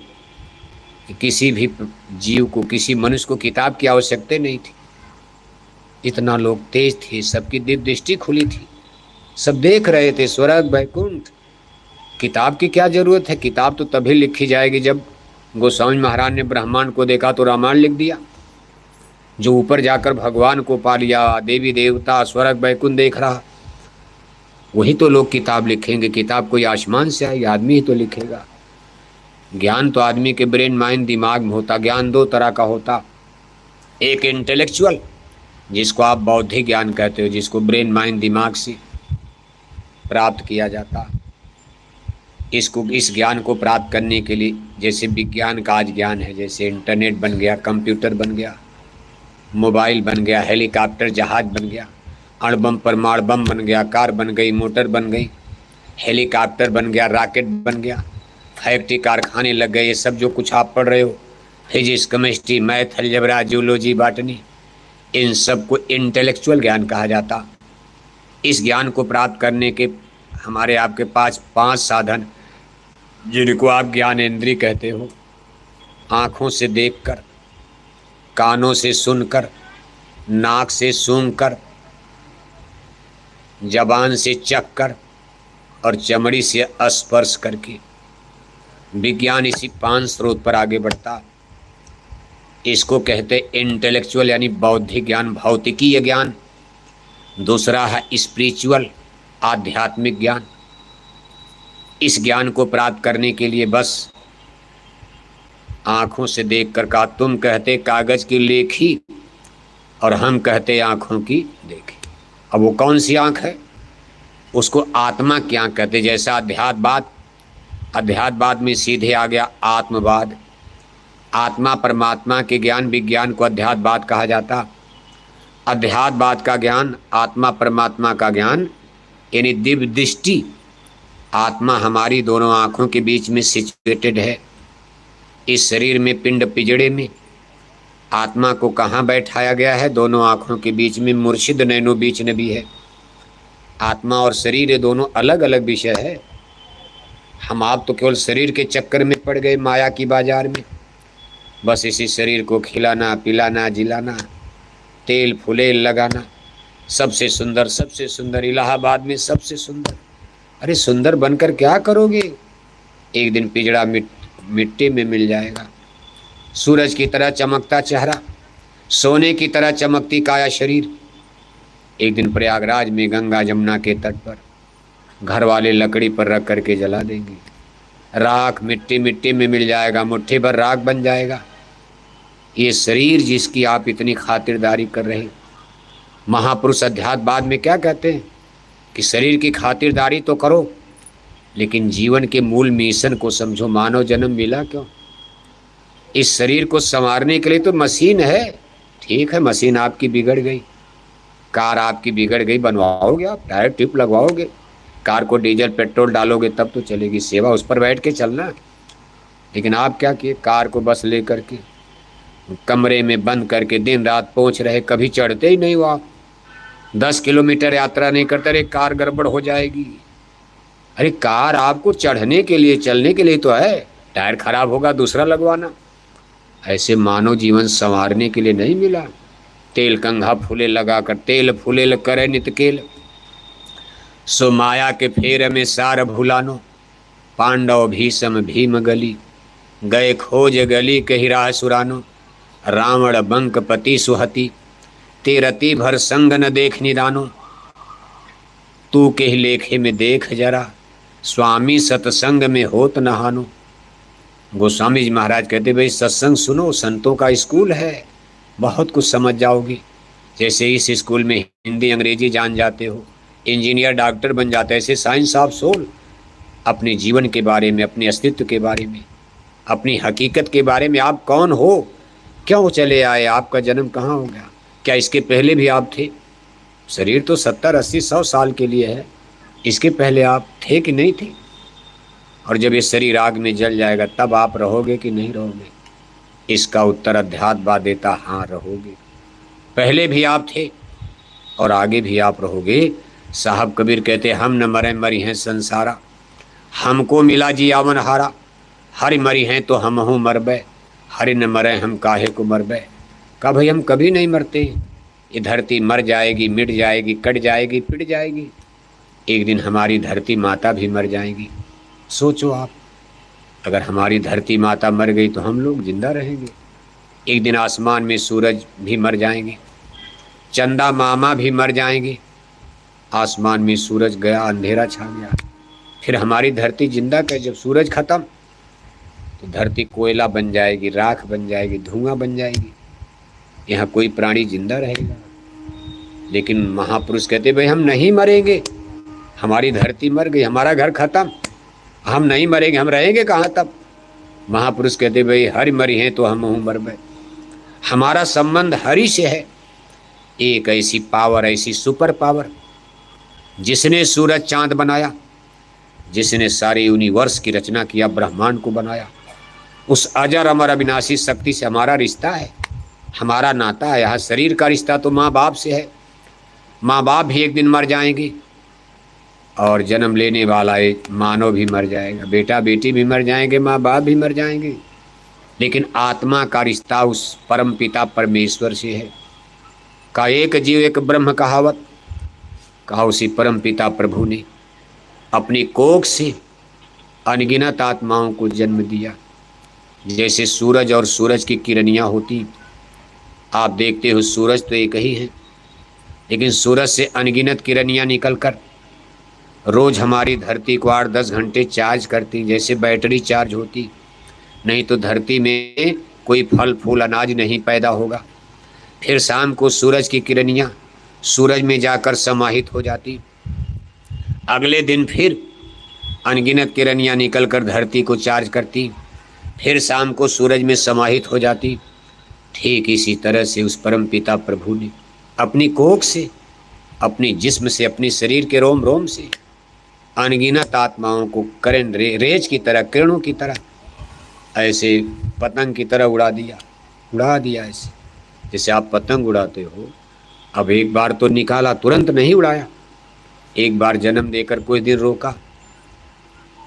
किसी भी जीव को, किसी मनुष्य को किताब की आवश्यकता नहीं थी। इतना लोग तेज थे, सबकी दिव्य दृष्टि खुली थी, सब देख रहे थे स्वर्ग वैकुंठ। किताब की क्या जरूरत है? किताब तो तभी लिखी जाएगी जब गोस्वामी महाराज ने ब्रह्मांड को देखा तो रामायण लिख दिया। जो ऊपर जाकर भगवान को पा लिया, देवी देवता स्वर्ग वैकुंठ देख रहा, वही तो लोग किताब लिखेंगे। किताब कोई आसमान से आई, आदमी ही तो लिखेगा। ज्ञान तो आदमी के ब्रेन माइंड दिमाग में होता। ज्ञान दो तरह का होता, एक इंटेलेक्चुअल, जिसको आप बौद्धिक ज्ञान कहते हो, जिसको ब्रेन माइंड दिमाग से प्राप्त किया जाता। इस ज्ञान को प्राप्त करने के लिए, जैसे विज्ञान का आज ज्ञान है, जैसे इंटरनेट बन गया, कंप्यूटर बन गया, मोबाइल बन गया, हेलीकॉप्टर जहाज बन गया, अणुबम परमाणु बम बन गया, कार बन गई, मोटर बन गई, हेलीकॉप्टर बन गया, रॉकेट बन गया, फैक्ट्री कारखाने लग गए। ये सब जो कुछ आप पढ़ रहे हो, physics, chemistry, math, algebra, zoology, botany, इन सब को इंटेलेक्चुअल ज्ञान कहा जाता। इस ज्ञान को प्राप्त करने के हमारे आपके पास 5 साधन, जिनको आप ज्ञानेंद्रिय कहते हो। आँखों से देखकर, कानों से सुनकर, नाक से सूंघकर, जबान से चखकर और चमड़ी से स्पर्श करके विज्ञान इसी 5 स्रोत पर आगे बढ़ता। इसको कहते इंटेलेक्चुअल यानी बौद्धिक ज्ञान, भौतिकीय ज्ञान। दूसरा है स्पिरिचुअल, आध्यात्मिक ज्ञान। इस ज्ञान को प्राप्त करने के लिए बस आँखों से देखकर का, तुम कहते कागज की लेखी और हम कहते आँखों की देखी। अब वो कौन सी आँख है? उसको आत्मा की आँख कहते। जैसा अध्यात्मवाद में सीधे आ गया आत्मवाद। आत्मा परमात्मा के ज्ञान, विज्ञान को अध्यात्मवाद कहा जाता। अध्यात्मवाद का ज्ञान, आत्मा परमात्मा का ज्ञान यानी दिव्य दृष्टि। आत्मा हमारी दोनों आँखों के बीच में सिचुएटेड है। इस शरीर में, पिंड पिजड़े में आत्मा को कहाँ बैठाया गया है? दोनों आँखों के बीच में। मुर्शिद नैनो बीच ने भी है। आत्मा और शरीर ये दोनों अलग अलग विषय है। हम आप तो केवल शरीर के चक्कर में पड़ गए माया की बाजार में। बस इसी शरीर को खिलाना, पिलाना, जिलाना, तेल फुलेल लगाना। सबसे सुंदर इलाहाबाद में सबसे सुंदर। अरे सुंदर बनकर क्या करोगे? एक दिन पिजड़ा मिट्टी में मिल जाएगा। सूरज की तरह चमकता चेहरा, सोने की तरह चमकती काया शरीर, एक दिन प्रयागराज में गंगा जमुना के तट पर घर वाले लकड़ी पर रख करके जला देंगे। राख मिट्टी में मिल जाएगा, मुट्ठी भर राख बन जाएगा। ये शरीर जिसकी आप इतनी खातिरदारी कर रहे हैं, महापुरुष अध्यात्मवाद में क्या कहते हैं कि शरीर की खातिरदारी तो करो, लेकिन जीवन के मूल मिशन को समझो। मानव जन्म मिला क्यों? इस शरीर को संवारने के लिए तो मशीन है। ठीक है, मशीन आपकी बिगड़ गई, कार आपकी बिगड़ गई, बनवाओगे आप, टायर ट्यूब लगवाओगे, कार को डीजल पेट्रोल डालोगे तब तो चलेगी, सेवा उस पर बैठ के चलना। लेकिन आप क्या किए? कार को बस ले करके कमरे में बंद करके दिन रात पहुँच रहे, कभी चढ़ते ही नहीं हो आप। 10 किलोमीटर यात्रा नहीं करते, अरे कार गड़बड़ हो जाएगी। अरे कार आपको चढ़ने के लिए, चलने के लिए तो है, टायर खराब होगा दूसरा लगवाना। ऐसे मानव जीवन संवारने के लिए नहीं मिला। तेल कंघा फूले लगा कर, तेल फूले करे नित केल, सो माया के फेर में सार भुलानो। पांडव भीषम भीम गली, गए खोज गली कही राह सुरानो, रावण बंक पति सुहति, ते रति भर संग न देख निदानो, तू के लेखे में देख जरा, स्वामी सत्संग में होत नहानो। गोस्वामी जी महाराज कहते भाई सत्संग सुनो, संतों का स्कूल है, बहुत कुछ समझ जाओगे। जैसे इस स्कूल में हिंदी अंग्रेजी जान जाते हो, इंजीनियर डॉक्टर बन जाते, ऐसे साइंस ऑफ सोल, अपने जीवन के बारे में, अपने अस्तित्व के बारे में, अपनी हकीकत के बारे में, आप कौन हो, क्यों चले आए, आपका जन्म कहाँ हो गया, क्या इसके पहले भी आप थे। शरीर तो 70, 80, 100 साल के लिए है, इसके पहले आप थे कि नहीं थे। और जब ये शरीर आग में जल जाएगा तब आप रहोगे कि नहीं रहोगे। इसका उत्तर अध्यात्म देता, हाँ रहोगे। पहले भी आप थे और आगे भी आप रहोगे। साहब कबीर कहते हम न मरे मरी हैं संसारा, हमको मिला जीवन हारा, हरि मरी हैं तो हम हूँ मरबे, हरि न मरे हम काहे को मरबे। कहा भाई हम कभी नहीं मरते, ये धरती मर जाएगी, मिट जाएगी, कट जाएगी, पिट जाएगी, एक दिन हमारी धरती माता भी मर जाएगी। सोचो आप, अगर हमारी धरती माता मर गई तो हम लोग जिंदा रहेंगे। एक दिन आसमान में सूरज भी मर जाएंगे, चंदा मामा भी मर जाएंगे, आसमान में सूरज गया, अंधेरा छा गया, फिर हमारी धरती जिंदा कर, जब सूरज खत्म तो धरती कोयला बन जाएगी, राख बन जाएगी, धुआं बन जाएगी, यहाँ कोई प्राणी जिंदा रहेगा। लेकिन महापुरुष कहते भाई हम नहीं मरेंगे, हमारी धरती मर गई, हमारा घर खत्म, हम नहीं मरेंगे, हम रहेंगे कहाँ तब। महापुरुष कहते भाई हरि मरी हैं तो हम हूँ मरबे, हमारा संबंध हरि से है। एक ऐसी पावर, ऐसी सुपर पावर जिसने सूरज चांद बनाया, जिसने सारे यूनिवर्स की रचना किया, ब्रह्मांड को बनाया, उस अजर अमर अविनाशी शक्ति से हमारा रिश्ता है, हमारा नाता है। यहाँ शरीर का रिश्ता तो माँ बाप से है, माँ बाप भी एक दिन मर जाएंगे और जन्म लेने वाला एक मानव भी मर जाएगा, बेटा बेटी भी मर जाएंगे, माँ बाप भी मर जाएंगे, लेकिन आत्मा का रिश्ता उस परम पिता परमेश्वर से है। का एक जीव एक ब्रह्म कहावत, कहा उसी परम पिता प्रभु ने अपनी कोख से अनगिनत आत्माओं को जन्म दिया। जैसे सूरज और सूरज की किरणियाँ होती, आप देखते हो सूरज तो एक ही है, लेकिन सूरज से अनगिनत किरणियाँ निकलकर रोज हमारी धरती को 8-10 घंटे चार्ज करती, जैसे बैटरी चार्ज होती, नहीं तो धरती में कोई फल फूल अनाज नहीं पैदा होगा। फिर शाम को सूरज की किरणियाँ सूरज में जाकर समाहित हो जाती, अगले दिन फिर अनगिनत किरणियाँ निकलकर धरती को चार्ज करती, फिर शाम को सूरज में समाहित हो जाती। ठीक इसी तरह से उस परम पिता प्रभु ने अपनी कोख से, अपनी जिस्म से, अपनी शरीर के रोम रोम से अनगिनत आत्माओं को करंट रेज की तरह, किरणों की तरह, ऐसे पतंग की तरह उड़ा दिया ऐसे जैसे आप पतंग उड़ाते हो। अब एक बार तो निकाला, तुरंत नहीं उड़ाया, एक बार जन्म देकर कुछ दिन रोका,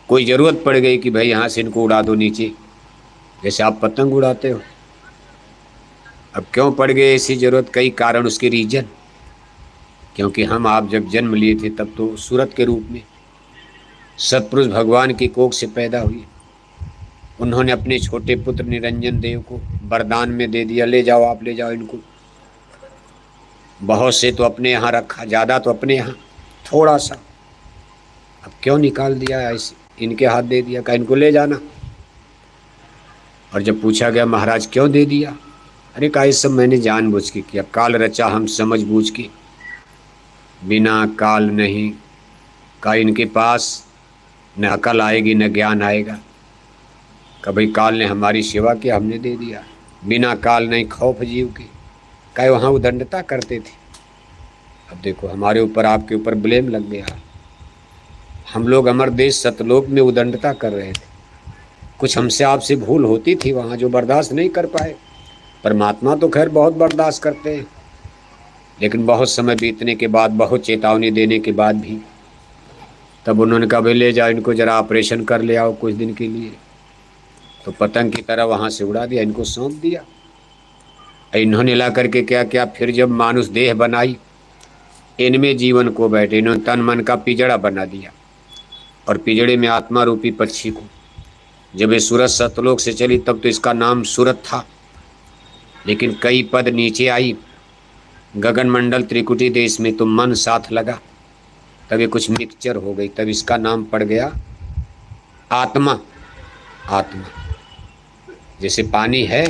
कोई ज़रूरत पड़ गई कि भाई यहाँ से इनको उड़ा दो नीचे, जैसे आप पतंग उड़ाते हो। अब क्यों पड़ गए ऐसी ज़रूरत, कई कारण, उसके रीजन, क्योंकि हम आप जब जन्म लिए थे तब तो सूरत के रूप में सतपुरुष भगवान की कोख से पैदा हुई। उन्होंने अपने छोटे पुत्र निरंजन देव को वरदान में दे दिया, ले जाओ, आप ले जाओ इनको। बहुत से तो अपने यहाँ रखा, ज़्यादा तो अपने यहाँ, थोड़ा सा। अब क्यों निकाल दिया ऐसे, इनके हाथ दे दिया, कहा इनको ले जाना। और जब पूछा गया महाराज क्यों दे दिया, अरे कहा ये सब मैंने जानबूझ के किया, काल रचा हम समझ बूझ के, बिना काल नहीं। कहा इनके पास न अकल आएगी न ज्ञान आएगा। कहा भाई काल ने हमारी सेवा की, हमने दे दिया, बिना काल नहीं खौफ जीव के। कहा वहाँ उदंडता करते थे। अब देखो हमारे ऊपर, आपके ऊपर ब्लेम लग गया। हम लोग अमर देश सतलोक में उदंडता कर रहे थे, कुछ हमसे आपसे भूल होती थी वहाँ जो बर्दाश्त नहीं कर पाए। परमात्मा तो खैर बहुत बर्दाश्त करते हैं, लेकिन बहुत समय बीतने के बाद, बहुत चेतावनी देने के बाद भी, तब उन्होंने कहा भाई ले जाओ इनको, जरा ऑपरेशन कर ले आओ कुछ दिन के लिए। तो पतंग की तरह वहाँ से उड़ा दिया, इनको सौंप दिया। इन्होंने ला करके क्या किया, फिर जब मानुष देह बनाई, इनमें जीवन को बैठे, इन्होंने तन मन का पिजड़ा बना दिया। और पिंजड़े में आत्मा रूपी पक्षी को। जब ये सूरत सतलोक से चली तब तो इसका नाम सूरत था, लेकिन कई पद नीचे आई गगन मंडल त्रिकुटी देश में तो मन साथ लगा, तब ये कुछ मिक्सचर हो गई, तब इसका नाम पड़ गया आत्मा। आत्मा जैसे पानी है,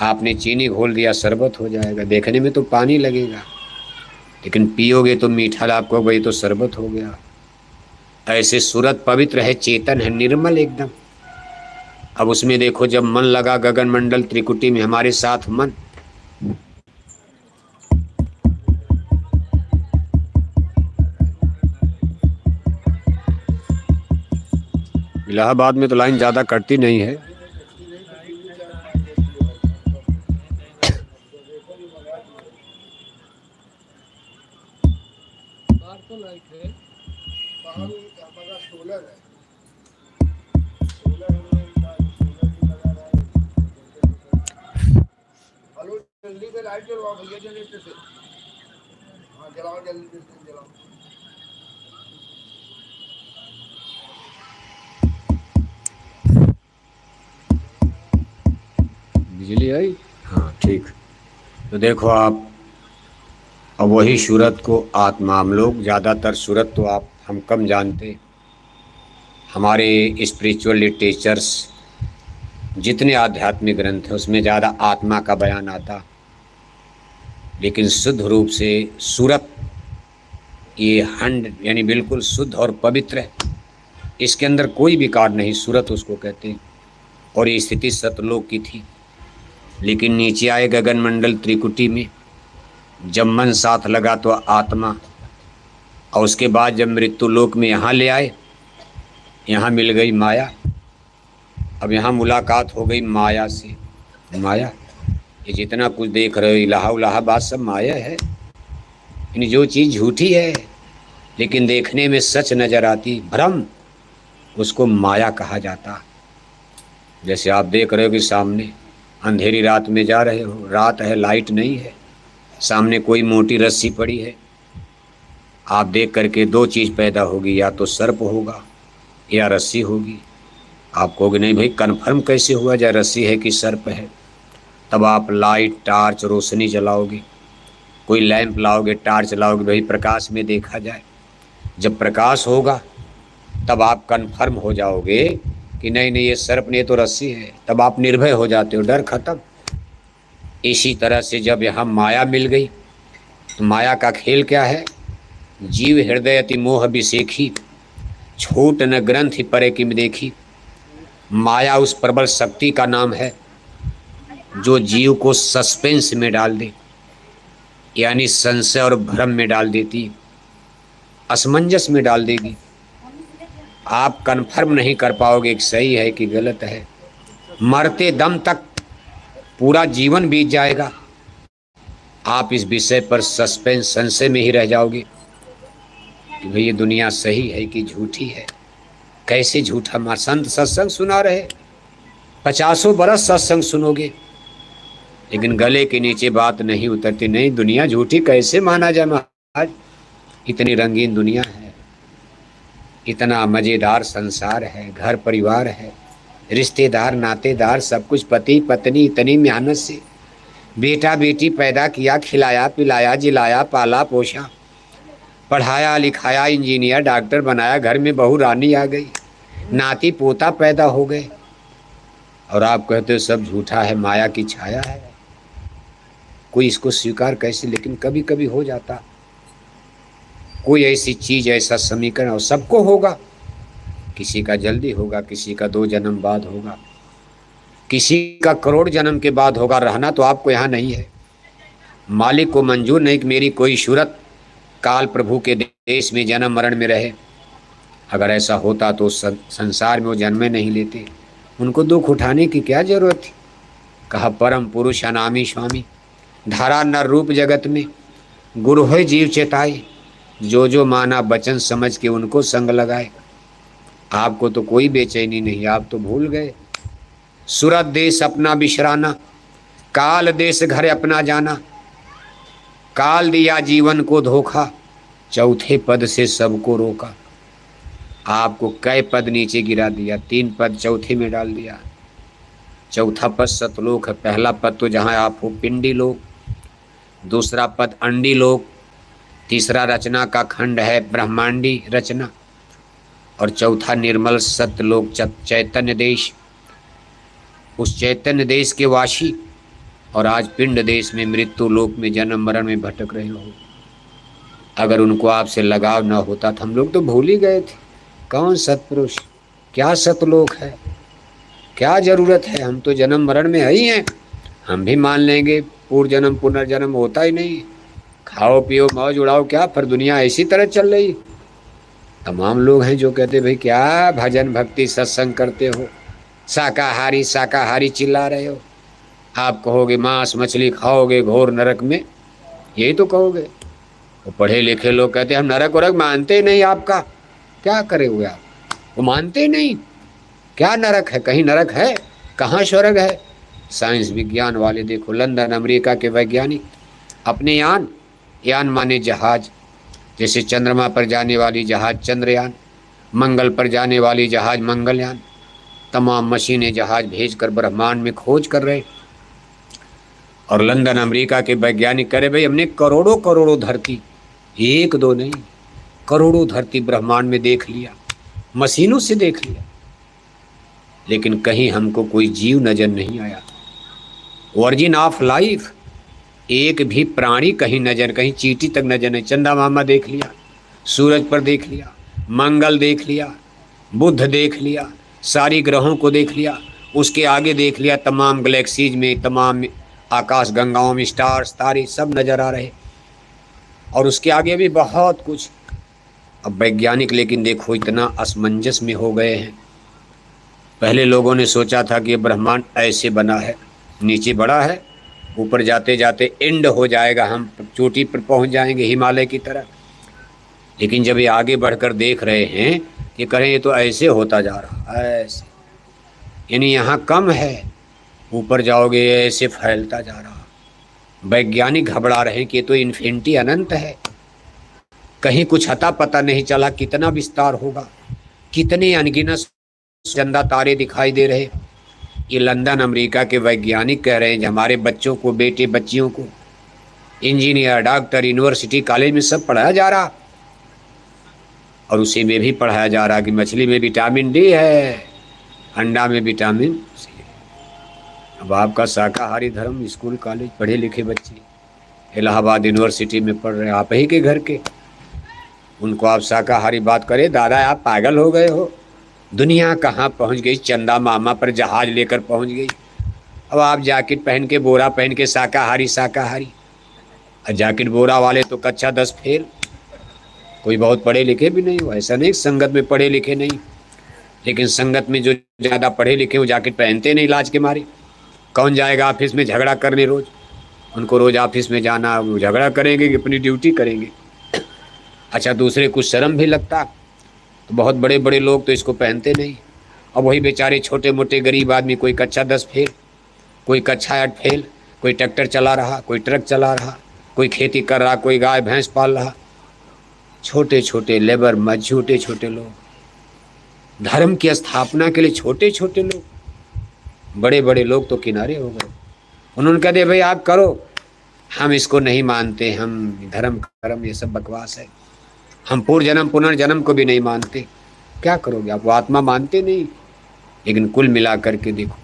आपने चीनी घोल दिया शरबत हो जाएगा, देखने में तो पानी लगेगा लेकिन पियोगे तो मीठा आपको, भाई तो शरबत हो गया। ऐसे सूरत पवित्र है, चेतन है, निर्मल एकदम। अब उसमें देखो जब मन लगा गगन मंडल त्रिकुटी में, हमारे साथ मन, इलाहाबाद में तो लाइन ज़्यादा कटती नहीं है। जल्दी से लाइट जलवाओ भैया, जनरेटर से। हाँ जलाओ, जल्दी से जलाओ। बिजली आई, हाँ ठीक। तो देखो आप, अब वही सूरत को आत्मा, हम लोग ज़्यादातर सूरत तो आप हम कम जानते। हमारे स्पिरिचुअल लिटरेचर्स जितने आध्यात्मिक ग्रंथ है उसमें ज़्यादा आत्मा का बयान आता, लेकिन शुद्ध रूप से सूरत ये 100 यानी बिल्कुल शुद्ध और पवित्र है, इसके अंदर कोई विकार नहीं, सूरत उसको कहते हैं। और ये स्थिति सतलोक की थी, लेकिन नीचे आए गगन मंडल त्रिकुटी में, जब मन साथ लगा तो आत्मा, और उसके बाद जब मृत्यु लोक में यहाँ ले आए, यहाँ मिल गई माया। अब यहाँ मुलाकात हो गई माया से। माया, ये जितना कुछ देख रहे हो इलाहाबाद सब माया है, यानी जो चीज़ झूठी है लेकिन देखने में सच नज़र आती, भ्रम, उसको माया कहा जाता। जैसे आप देख रहे हो कि सामने अंधेरी रात में जा रहे हो, रात है, लाइट नहीं है, सामने कोई मोटी रस्सी पड़ी है, आप देख करके दो चीज़ पैदा होगी, या तो सर्प होगा या रस्सी होगी। आप कहोगे नहीं भाई कन्फर्म कैसे हुआ जाए रस्सी है कि सर्प है? तब आप लाइट, टार्च, रोशनी जलाओगे, कोई लैंप लाओगे, टार्च लाओगे, भाई प्रकाश में देखा जाए। जब प्रकाश होगा तब आप कन्फर्म हो जाओगे कि नहीं नहीं ये सर्प नहीं तो रस्सी है, तब आप निर्भय हो जाते हो, डर खत्म। इसी तरह से जब यहाँ माया मिल गई तो माया का खेल क्या है? जीव हृदय अति मोह अभिषेखी, छूट न ग्रंथि परे किम देखी। माया उस प्रबल शक्ति का नाम है जो जीव को सस्पेंस में डाल दे, यानी संशय और भ्रम में डाल देती, असमंजस में डाल देगी। आप कन्फर्म नहीं कर पाओगे कि सही है कि गलत है, मरते दम तक पूरा जीवन बीत जाएगा, आप इस विषय पर सस्पेंस, संशय में ही रह जाओगे कि भाई ये दुनिया सही है कि झूठी है। कैसे झूठा? मां संत सत्संग सुना रहे, 50 बरस सत्संग सुनोगे, लेकिन गले के नीचे बात नहीं उतरती। नहीं, दुनिया झूठी कैसे माना जाए महाराज? इतनी रंगीन दुनिया है, इतना मज़ेदार संसार है, घर परिवार है, रिश्तेदार नातेदार सब कुछ, पति पत्नी, इतनी मेहनत से बेटा बेटी पैदा किया, खिलाया पिलाया, जिलाया पाला पोषा, पढ़ाया लिखाया, इंजीनियर डॉक्टर बनाया, घर में बहू रानी आ गई, नाती पोता पैदा हो गए, और आप कहते हो सब झूठा है, माया की छाया है। कोई इसको स्वीकार कैसे? लेकिन कभी कभी हो जाता। कोई ऐसी चीज़, ऐसा समीकरण, और सबको होगा, किसी का जल्दी होगा, किसी का 2 जन्म बाद होगा, किसी का करोड़ जन्म के बाद होगा। रहना तो आपको यहाँ नहीं है, मालिक को मंजूर नहीं कि मेरी कोई सूरत काल प्रभु के देश में जन्म मरण में रहे। अगर ऐसा होता तो संसार में वो जन्मे नहीं लेते, उनको दुख उठाने की क्या जरूरत थी? कहा परम पुरुष अनामी स्वामी, धारा नर रूप जगत में, गुरु है जीव चेताए, जो माना बचन समझ के उनको संग लगाए। आपको तो कोई बेचैनी नहीं, आप तो भूल गए। सूरत देश अपना बिशराना, काल देश घर अपना जाना, काल दिया जीवन को धोखा, चौथे पद से सबको रोका। आपको कई पद नीचे गिरा दिया, 3 पद चौथे में डाल दिया। चौथा पद सतलोक है। पहला पद तो जहाँ आप हो पिंडी लोक, दूसरा पद अंडी लोक, तीसरा रचना का खंड है ब्रह्मांडी रचना, और चौथा निर्मल सतलोक चैतन्य देश। उस चैतन्य देश के वासी और आज पिंड देश में मृत्यु लोक में जन्म मरण में भटक रहे हो। अगर उनको आपसे लगाव न होता तो हम लोग तो भूल ही गए थे। कौन सतपुरुष, क्या सतलोक है, क्या जरूरत है, हम तो जन्म मरण में ही हैं। हम भी मान लेंगे पूर्व जन्म पुनर्जन्म होता ही नहीं, खाओ पियो मौज उड़ाओ, क्या पर दुनिया ऐसी तरह चल रही। तमाम लोग हैं जो कहते भाई क्या भजन भक्ति सत्संग करते हो, शाकाहारी शाकाहारी चिल्ला रहे हो। आप कहोगे मांस मछली खाओगे घोर नरक में, यही तो कहोगे। वो पढ़े लिखे लोग कहते हम नरक वरक मानते ही नहीं। आपका क्या करे हुए आप, वो मानते ही नहीं। क्या नरक है, कहीं नरक है, कहाँ स्वर्ग है। साइंस विज्ञान वाले देखो, लंदन अमेरिका के वैज्ञानिक अपने यान माने जहाज, जैसे चंद्रमा पर जाने वाली जहाज चंद्रयान, मंगल पर जाने वाली जहाज मंगलयान, तमाम मशीनें जहाज भेजकर ब्रह्मांड में खोज कर रहे। और लंदन अमेरिका के वैज्ञानिक करे भाई हमने करोड़ों करोड़ों धरती, एक दो नहीं करोड़ों धरती ब्रह्मांड में देख लिया, मशीनों से देख लिया, लेकिन कहीं हमको कोई जीव नजर नहीं आया। ओरिजिन ऑफ लाइफ, एक भी प्राणी कहीं नजर, कहीं चींटी तक नजर नहीं। चंदा मामा देख लिया, सूरज पर देख लिया, मंगल देख लिया, बुध देख लिया, सारी ग्रहों को देख लिया, उसके आगे देख लिया तमाम गैलेक्सीज में, तमाम आकाश गंगाओं में स्टार्स तारे सब नजर आ रहे, और उसके आगे भी बहुत कुछ। अब वैज्ञानिक लेकिन देखो इतना असमंजस में हो गए हैं। पहले लोगों ने सोचा था कि ये ब्रह्मांड ऐसे बना है, नीचे बड़ा है, ऊपर जाते जाते एंड हो जाएगा, हम चोटी पर पहुंच जाएंगे हिमालय की तरह। लेकिन जब ये आगे बढ़कर देख रहे हैं कि करें ये तो ऐसे होता जा रहा, ऐसे, यानी यहाँ कम है, ऊपर जाओगे ऐसे फैलता जा रहा। वैज्ञानिक घबरा रहे हैं कि ये तो इन्फिनिटी अनंत है, कहीं कुछ अता पता नहीं चला कितना विस्तार होगा, कितने अनगिनत चंदा तारे दिखाई दे रहे। ये लंदन अमेरिका के वैज्ञानिक कह रहे हैं कि हमारे बच्चों को, बेटे बच्चियों को इंजीनियर डॉक्टर यूनिवर्सिटी कॉलेज में सब पढ़ाया जा रहा, और उसी में भी पढ़ाया जा रहा कि मछली में विटामिन डी है, अंडा में विटामिन सी है। अब आपका शाकाहारी धर्म स्कूल कॉलेज पढ़े लिखे बच्चे इलाहाबाद यूनिवर्सिटी में पढ़ रहे, आप ही के घर के, उनको आप शाकाहारी बात करें, दादा आप पागल हो गए हो, दुनिया कहाँ पहुँच गई, चंदा मामा पर जहाज लेकर पहुँच गई। अब आप जैकेट पहन के, बोरा पहन के शाकाहारी शाकाहारी, और जैकेट बोरा वाले तो कक्षा 10 फेल, कोई बहुत पढ़े लिखे भी नहीं हो। ऐसा नहीं संगत में पढ़े लिखे नहीं, लेकिन संगत में जो ज़्यादा पढ़े लिखे वो जैकेट पहनते नहीं लाज के मारे। कौन जाएगा ऑफिस में झगड़ा करने रोज़, उनको रोज़ ऑफिस में जाना, वो झगड़ा करेंगे कि अपनी ड्यूटी करेंगे। अच्छा दूसरे कुछ शर्म भी लगता, तो बहुत बड़े बड़े लोग तो इसको पहनते नहीं। अब वही बेचारे छोटे मोटे गरीब आदमी, कोई कक्षा 10 फेल, कोई कक्षा 8 फेल, कोई ट्रैक्टर चला रहा, कोई ट्रक चला रहा, कोई खेती कर रहा, कोई गाय भैंस पाल रहा, छोटे छोटे लेबर मज, छोटे छोटे लोग धर्म की स्थापना के लिए, छोटे छोटे लोग, बड़े बड़े लोग तो किनारे हो गए। उन्होंने कह दिया भाई आप करो, हम इसको नहीं मानते, हम धर्म कर्म ये सब बकवास है, हम पूर्व जन्म पुनर्जन्म को भी नहीं मानते। क्या करोगे आप, वो आत्मा मानते नहीं। लेकिन कुल मिला करके देखो,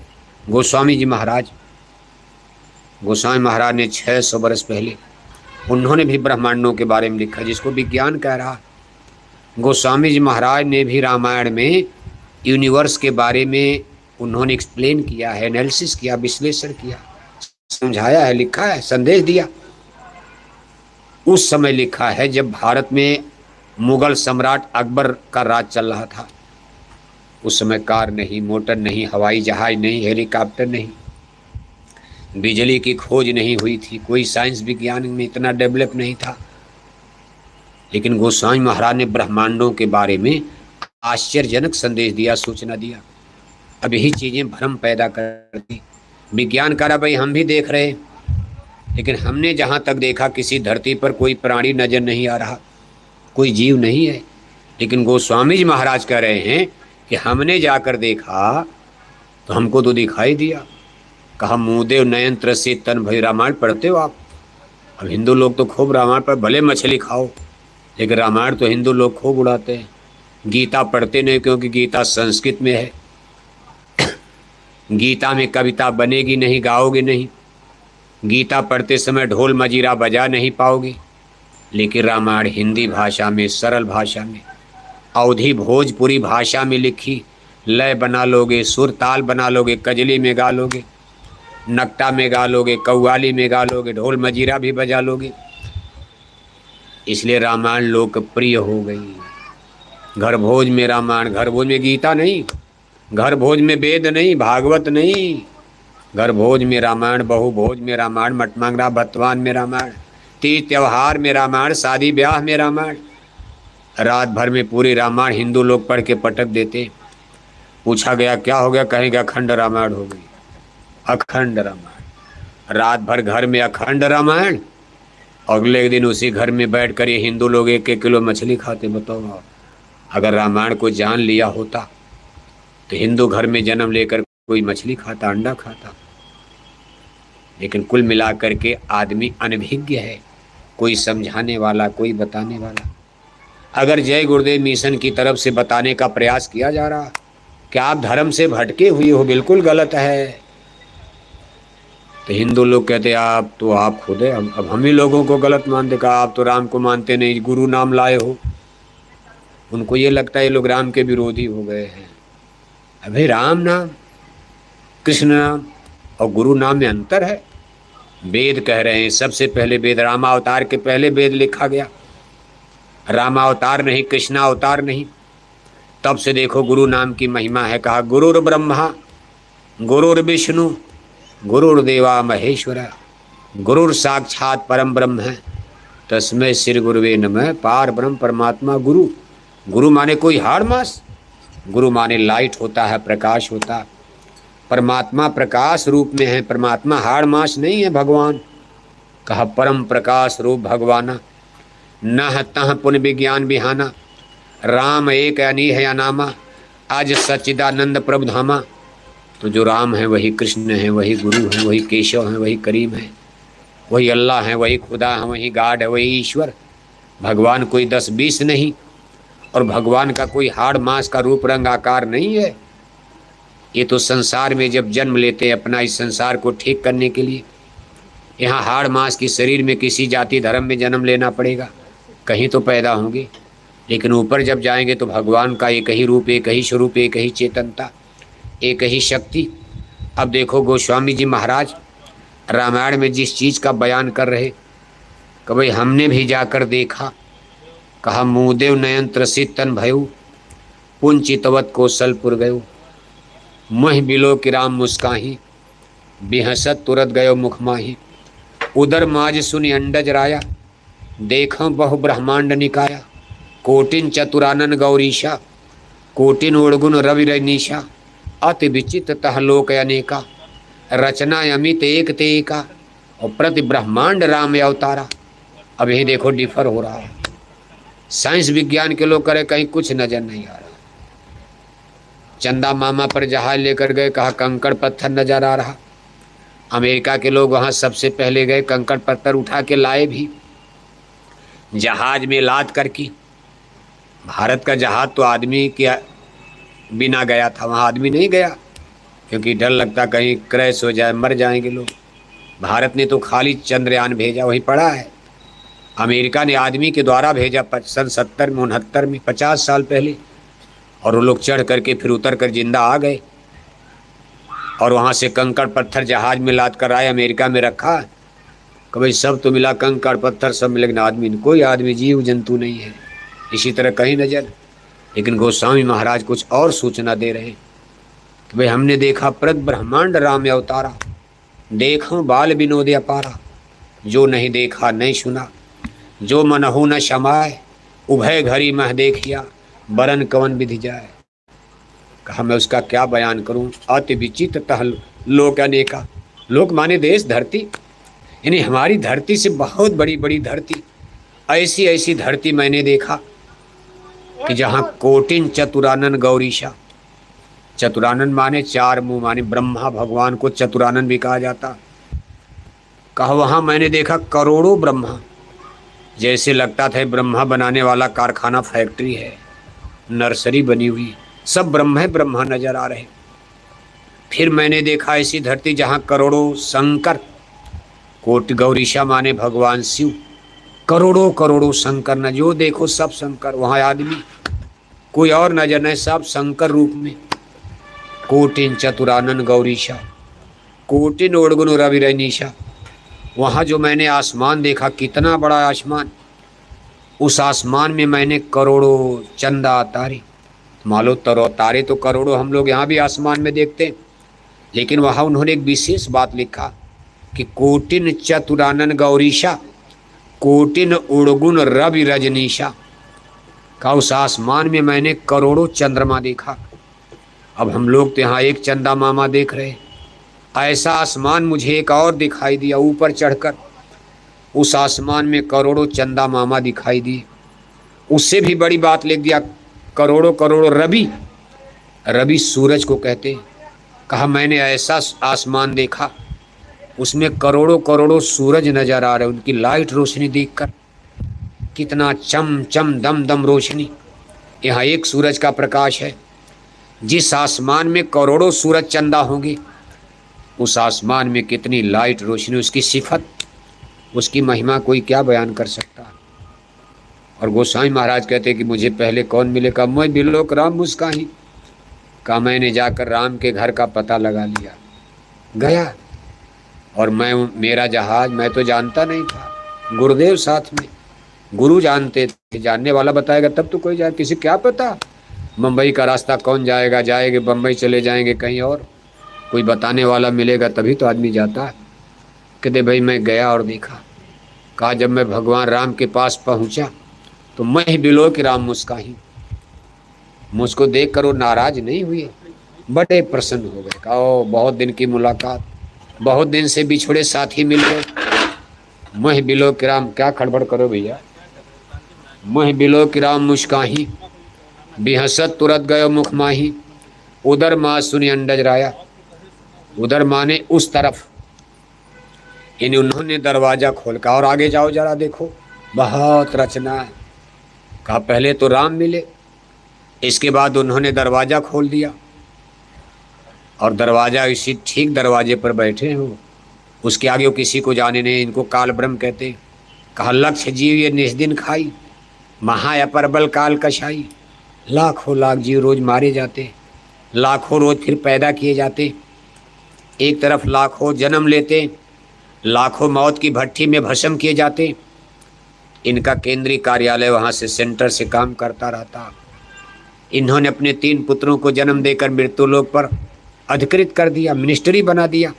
गोस्वामी जी महाराज, गोस्वामी महाराज ने 600 वर्ष पहले उन्होंने भी ब्रह्मांडों के बारे में लिखा, जिसको विज्ञान कह रहा। गोस्वामी जी महाराज ने भी रामायण में यूनिवर्स के बारे में उन्होंने एक्सप्लेन किया है, एनालिसिस किया, विश्लेषण किया, समझाया है, लिखा है, संदेश दिया। उस समय लिखा है जब भारत में मुगल सम्राट अकबर का राज चल रहा था। उस समय कार नहीं, मोटर नहीं, हवाई जहाज नहीं, हेलीकॉप्टर नहीं, बिजली की खोज नहीं हुई थी, कोई साइंस विज्ञान में इतना डेवलप नहीं था। लेकिन गोस्वामी महाराज ने ब्रह्मांडों के बारे में आश्चर्यजनक संदेश दिया, सूचना दिया। अब यही चीज़ें भ्रम पैदा करती। विज्ञान करा भाई हम भी देख रहे, लेकिन हमने जहाँ तक देखा किसी धरती पर कोई प्राणी नजर नहीं आ रहा, कोई जीव नहीं है। लेकिन गोस्वामी जी महाराज कह रहे हैं कि हमने जाकर देखा तो हमको तो दिखाई दिया। कहा मुँहदेव नयन त्रसित तन भई। रामायण पढ़ते हो आप? अब हिंदू लोग तो खूब रामायण पर, भले मछली खाओ लेकिन रामायण तो हिंदू लोग खूब उड़ाते हैं। गीता पढ़ते नहीं क्योंकि गीता संस्कृत में है। गीता में कविता बनेगी नहीं, गाओगे नहीं। गीता पढ़ते समय ढोल मजीरा बजा नहीं पाओगे। लेकिन रामायण हिंदी भाषा में, सरल भाषा में, अवधी भोजपुरी भाषा में लिखी, लय बना लोगे, सुर ताल बना लोगे, कजली में गा लोगे, नकटा में गा लोगे, कव्वाली में गा लोगे, ढोल मजीरा भी बजा लोगे। इसलिए रामायण लोकप्रिय हो गई। घर भोज में रामायण, घर भोज में गीता नहीं, घर भोज में वेद नहीं, भागवत नहीं, घर भोज में रामायण, बहु भोज में रामायण, मटमंगरा भतवान में रामायण, तीज त्योहार में रामायण, शादी ब्याह में रामायण। रात भर में पूरी रामायण हिंदू लोग पढ़ के पटक देते। पूछा गया क्या हो गया, कहेंगे अखंड रामायण हो गई। अखंड रामायण, रात भर घर में अखंड रामायण, अगले दिन उसी घर में बैठ कर ये हिंदू लोग 1-1 किलो मछली खाते। बताओ आप, अगर रामायण को जान लिया होता तो हिंदू घर में जन्म लेकर कोई मछली खाता, अंडा खाता। लेकिन कुल मिलाकर के आदमी अनभिज्ञ है, कोई समझाने वाला, कोई बताने वाला। अगर जय गुरुदेव मिशन की तरफ से बताने का प्रयास किया जा रहा कि आप धर्म से भटके हुए हो, बिल्कुल गलत है, तो हिंदू लोग कहते आप खुद है। अब हम ही लोगों को गलत मानते, कहा आप तो राम को मानते नहीं, गुरु नाम लाए हो। उनको ये लगता है ये लोग राम के विरोधी हो गए हैं। अभी राम नाम, कृष्ण नाम और गुरु नाम में अंतर है। वेद कह रहे हैं, सबसे पहले वेद, रामावतार के पहले वेद लिखा गया। रामावतार नहीं, कृष्णावतार नहीं। तब से देखो गुरु नाम की महिमा है। कहा गुरुर ब्रह्मा गुरुर विष्णु गुरुर्देवा महेश्वरा गुरुर साक्षात परम ब्रह्म है तस्मै श्री गुरुवे नमः। पार ब्रह्म परमात्मा गुरु। गुरु माने कोई हाड़ मास, गुरु माने लाइट होता है, प्रकाश होता है। परमात्मा प्रकाश रूप में है, परमात्मा हाड़ मास नहीं है भगवान। कहा परम प्रकाश रूप भगवाना, नह तह पुन विज्ञान बिहाना, राम एक अनी है अनामा, आज सच्चिदानंद प्रभु धामा। तो जो राम है वही कृष्ण है, वही गुरु है, वही केशव है, वही करीम है, वही अल्लाह है, वही खुदा है, वही गाड है, वही ईश्वर। भगवान कोई 10-20 नहीं, और भगवान का कोई हाड़ मांस का रूप रंग आकार नहीं है। ये तो संसार में जब जन्म लेते हैं अपना इस संसार को ठीक करने के लिए, यहाँ हाड़ मांस की शरीर में किसी जाति धर्म में जन्म लेना पड़ेगा, कहीं तो पैदा होंगे। लेकिन ऊपर जब जाएंगे तो भगवान का एक ही रूप, एक ही स्वरूप, एक ही चेतनता, एक ही शक्ति। अब देखो गोस्वामी जी महाराज रामायण में जिस चीज़ का बयान कर रहे कि भाई हमने भी जाकर देखा। कहा मुँहदेव नयन त्रसित तन भयु, पुंचितवत कौशलपुर गयो, मह बिलो कि राम मुस्काही, बिहसत तुरत गयो मुख माही, उदर माज सुनि अंडज राया, देखा बहु ब्रह्मांड निकाया, कोटिन चतुरानन गौरीशा, कोटिन उड़गुन रवि रनीशा, अति विचित्र तह लोक अनेका, रचना अमित एक ते एका, और प्रति ब्रह्मांड राम अवतारा। अब यही देखो डिफर हो रहा है। साइंस विज्ञान के लोग करे कहीं कुछ नजर नहीं आ रहा। चंदा मामा पर जहाज लेकर गए, कहा कंकड़ पत्थर नजर आ रहा। अमेरिका के लोग वहाँ सबसे पहले गए, कंकड़ पत्थर उठा के लाए भी, जहाज में लाद करके। भारत का जहाज तो आदमी के बिना गया था, वहाँ आदमी नहीं गया क्योंकि डर लगता कहीं क्रैश हो जाए, मर जाएंगे लोग। भारत ने तो खाली चंद्रयान भेजा, वहीं पड़ा है। अमेरिका ने आदमी के द्वारा भेजा सन 70 में 69 में, 50 साल पहले, और वो लोग चढ़ करके फिर उतर कर जिंदा आ गए, और वहाँ से कंकड़ पत्थर जहाज में लाद कर आए, अमेरिका में रखा। कि भाई सब तो मिला, कंकड़ पत्थर सब मिले, लेकिन आदमी, कोई आदमी जीव जंतु नहीं है। इसी तरह कहीं नजर। लेकिन गोस्वामी महाराज कुछ और सूचना दे रहे हैं कि भाई हमने देखा प्रत ब्रह्मांड राम अवतारा, देखो बाल विनोद अपारा, जो नहीं देखा नहीं सुना, जो मनहु न शमाए, उभय घड़ी मह देखिया, बरन कवन विधि जाए। कहा मैं उसका क्या बयान करूं। अति विचित्र तह लोक अनेका, लोक माने देश धरती, यानी हमारी धरती से बहुत बड़ी बड़ी धरती, ऐसी ऐसी धरती मैंने देखा। कि जहाँ कोटिन चतुरानन गौरीशा, चतुरानन माने चार मुंह, माने ब्रह्मा भगवान को चतुरानन भी कहा जाता। कहा वहाँ मैंने देखा करोड़ों ब्रह्मा, जैसे लगता था ब्रह्मा बनाने वाला कारखाना फैक्ट्री है, नर्सरी बनी हुई, सब ब्रह्मा ब्रह्मा नजर आ रहे। फिर मैंने देखा ऐसी धरती जहाँ करोड़ों शंकर, कोटि गौरीशा माने भगवान शिव, करोड़ों करोड़ों शंकर न, जो देखो सब शंकर। वहाँ आदमी कोई और नजर नहीं, सब शंकर रूप में। कोटिन चतुरानन गौरीशा, कोटिन ओडगुन रविरनीशा। वहाँ जो मैंने आसमान देखा, कितना बड़ा आसमान, उस आसमान में मैंने करोड़ों चंदा तारे, मालो तारे तो करोड़ों हम लोग यहाँ भी आसमान में देखते हैं, लेकिन वहाँ उन्होंने एक विशेष बात लिखा कि कोटिन चतुरानन गौरीशा, कोटिन उड़गुन रवि रजनीशा। का उस आसमान में मैंने करोड़ों चंद्रमा देखा। अब हम लोग तो यहाँ एक चंदा मामा देख रहे, ऐसा आसमान मुझे एक और दिखाई दिया। ऊपर चढ़कर उस आसमान में करोड़ों चंदा मामा दिखाई दिए। उससे भी बड़ी बात लिख दिया, करोड़ों करोड़ों रवि, रवि सूरज को कहते। कहा मैंने ऐसा आसमान देखा, उसमें करोड़ों करोड़ों सूरज नजर आ रहे, उनकी लाइट रोशनी देखकर कितना चम चम दम दम रोशनी। यहाँ एक सूरज का प्रकाश है, जिस आसमान में करोड़ों सूरज चंदा होंगे, उस आसमान में कितनी लाइट रोशनी, उसकी सिफत, उसकी महिमा कोई क्या बयान कर सकता है। और गोसाई महाराज कहते कि मुझे पहले कौन मिले, का मैं बिलोक राम मुस्काही। का मैंने जाकर राम के घर का पता लगा लिया, गया, और मेरा जहाज मैं तो जानता नहीं था, गुरुदेव साथ में, गुरु जानते थे, जानने वाला बताएगा तब तो कोई जाए, किसी क्या पता मुंबई का रास्ता कौन जाएगा, जाएंगे बम्बई चले जाएंगे कहीं और, कोई बताने वाला मिलेगा तभी तो आदमी जाता है। कहते भाई मैं गया और देखा। कहा जब मैं भगवान राम के पास पहुंचा तो मैं ही बिलोक राम मुस्काही। मुझको देख कर वो नाराज नहीं हुए, बड़े प्रसन्न हो गए। कहा ओ बहुत दिन की मुलाकात, बहुत दिन से बिछड़े साथी मिल गए। मैं बिलोक राम, क्या खड़बड़ करो भैया, मैं बिलोक राम मुस्काही, बिहसत तुरत गयो मुख माही, उधर माँ सुनी अंडज राया। उधर माने उस तरफ, इन उन्होंने दरवाजा खोल का, और आगे जाओ जरा देखो, बहुत रचना है। कहा पहले तो राम मिले, इसके बाद उन्होंने दरवाजा खोल दिया, और दरवाजा इसी ठीक दरवाजे पर बैठे हो, उसके आगे वो किसी को जाने नहीं। इनको काल ब्रह्म कहते। कहा लक्ष्य जीव ये निस्दिन खाई, महा अपरबल काल कशाई। लाखों लाख जीव रोज मारे जाते, लाखों रोज फिर पैदा किए जाते, एक तरफ लाखों जन्म लेते, लाखों मौत की भट्टी में भस्म किए जाते। इनका केंद्रीय कार्यालय वहाँ से सेंटर से काम करता रहता। इन्होंने अपने 3 पुत्रों को जन्म देकर मृत्युलोक पर अधिकृत कर दिया, मिनिस्ट्री बना दिया।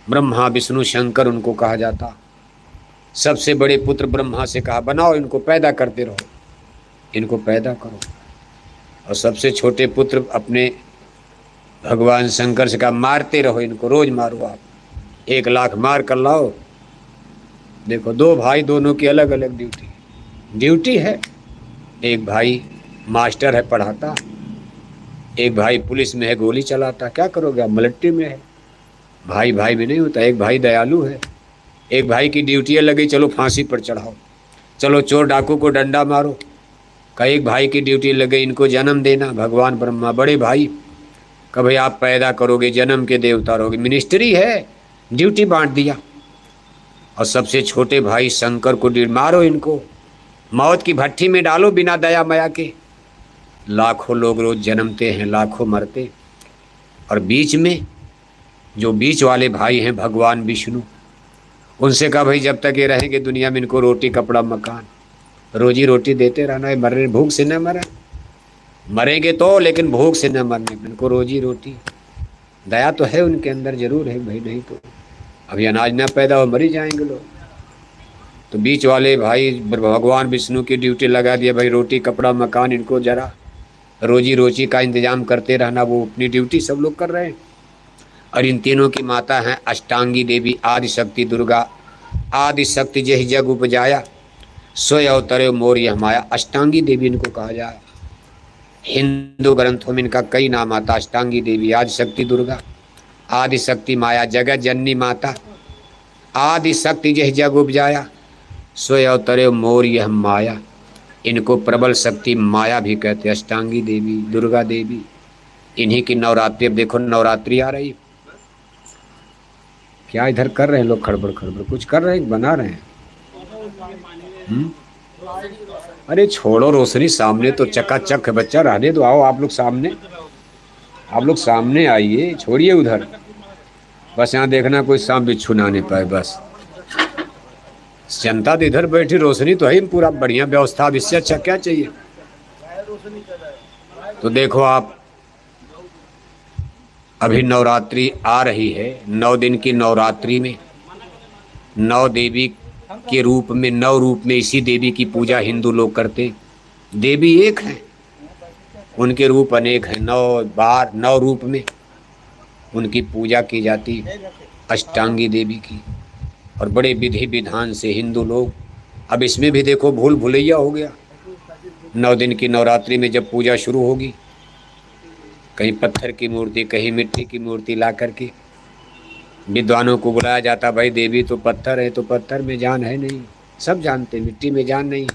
ब्रह्मा विष्णु शंकर उनको कहा जाता। सबसे बड़े पुत्र ब्रह्मा से कहा बनाओ इनको, पैदा करते रहो, इनको पैदा करो। और सबसे छोटे पुत्र अपने भगवान शंकर से कहा मारते रहो इनको, रोज मारो आप, 1 लाख मार कर लाओ। देखो 2 भाई, दोनों की अलग अलग ड्यूटी है। एक भाई मास्टर है, पढ़ाता, एक भाई पुलिस में है, गोली चलाता। क्या करोगे आप, मिलिट्री में है। भाई भाई में नहीं होता। एक भाई दयालु है, एक भाई की ड्यूटी है लगी, चलो फांसी पर चढ़ाओ, चलो चोर डाकू को डंडा मारो। कई एक भाई की ड्यूटी लगे इनको जन्म देना। भगवान ब्रह्मा बड़े भाई, कभी आप पैदा करोगे, जन्म के देवता रहोगे, मिनिस्ट्री है, ड्यूटी बांट दिया। और सबसे छोटे भाई शंकर को मारो इनको, मौत की भट्टी में डालो बिना दया माया के। लाखों लोग रोज जन्मते हैं, लाखों मरते। और बीच में जो बीच वाले भाई हैं भगवान विष्णु, उनसे कहा भाई जब तक ये रहेंगे दुनिया में इनको रोटी कपड़ा मकान रोजी रोटी देते रहना है, मरने भूख से न मरे, मरेंगे तो लेकिन भूख से न मरने, इनको रोजी रोटी। दया तो है उनके अंदर जरूर है भाई, नहीं तो अभी अनाज न पैदा हो मरी जाएंगे लोग। तो बीच वाले भाई भगवान विष्णु की ड्यूटी लगा दिया, भाई रोटी कपड़ा मकान इनको जरा रोजी रोटी का इंतजाम करते रहना। वो अपनी ड्यूटी सब लोग कर रहे हैं। और इन तीनों की माता हैं अष्टांगी देवी, आदि शक्ति दुर्गा। आदि शक्ति जय जग उपजाया, सोय अवतरे मोर यह माया, अष्टांगी देवी इनको कहा जाए। हिंदू ग्रंथों में इनका कई नाम आता। अष्टांगी देवी, आदि शक्ति दुर्गा, आदि शक्ति माया, जगत जननी माता, आदि शक्ति जह जग उपजाया, सोय अवतरे मोर यह माया। इनको प्रबल शक्ति माया भी कहते। अष्टांगी देवी, दुर्गा देवी, इन्हीं की नवरात्रि। अब देखो नवरात्रि आ रही, क्या इधर कर रहे हैं लोग? खड़बड़ खड़बड़ कुछ कर रहे हैं, बना रहे हैं। अरे छोड़ो रोशनी, सामने तो चकाचक है बच्चा, रहने दो। आओ आप लोग सामने, आप लोग सामने आइए, छोड़िए उधर। बस यहाँ देखना कोई सांप बिच्छू ना आने पाए बस। जनता तो इधर बैठी, रोशनी तो है पूरा बढ़िया व्यवस्था। अब इससे अच्छा क्या चाहिए? तो देखो आप, अभी नवरात्रि आ रही है। 9 दिन की नवरात्रि में 9 देवी के रूप में, 9 रूप में इसी देवी की पूजा हिंदू लोग करते। देवी एक है, उनके रूप अनेक हैं। 9 बार 9 रूप में उनकी पूजा की जाती, अष्टांगी देवी की। और बड़े विधि विधान से हिंदू लोग, अब इसमें भी देखो भूल भुलैया हो गया। 9 दिन की नवरात्रि में जब पूजा शुरू होगी, कहीं पत्थर की मूर्ति, कहीं मिट्टी की मूर्ति ला करके विद्वानों को बुलाया जाता। भाई देवी तो पत्थर है, तो पत्थर में जान है नहीं, सब जानते। मिट्टी में जान नहीं,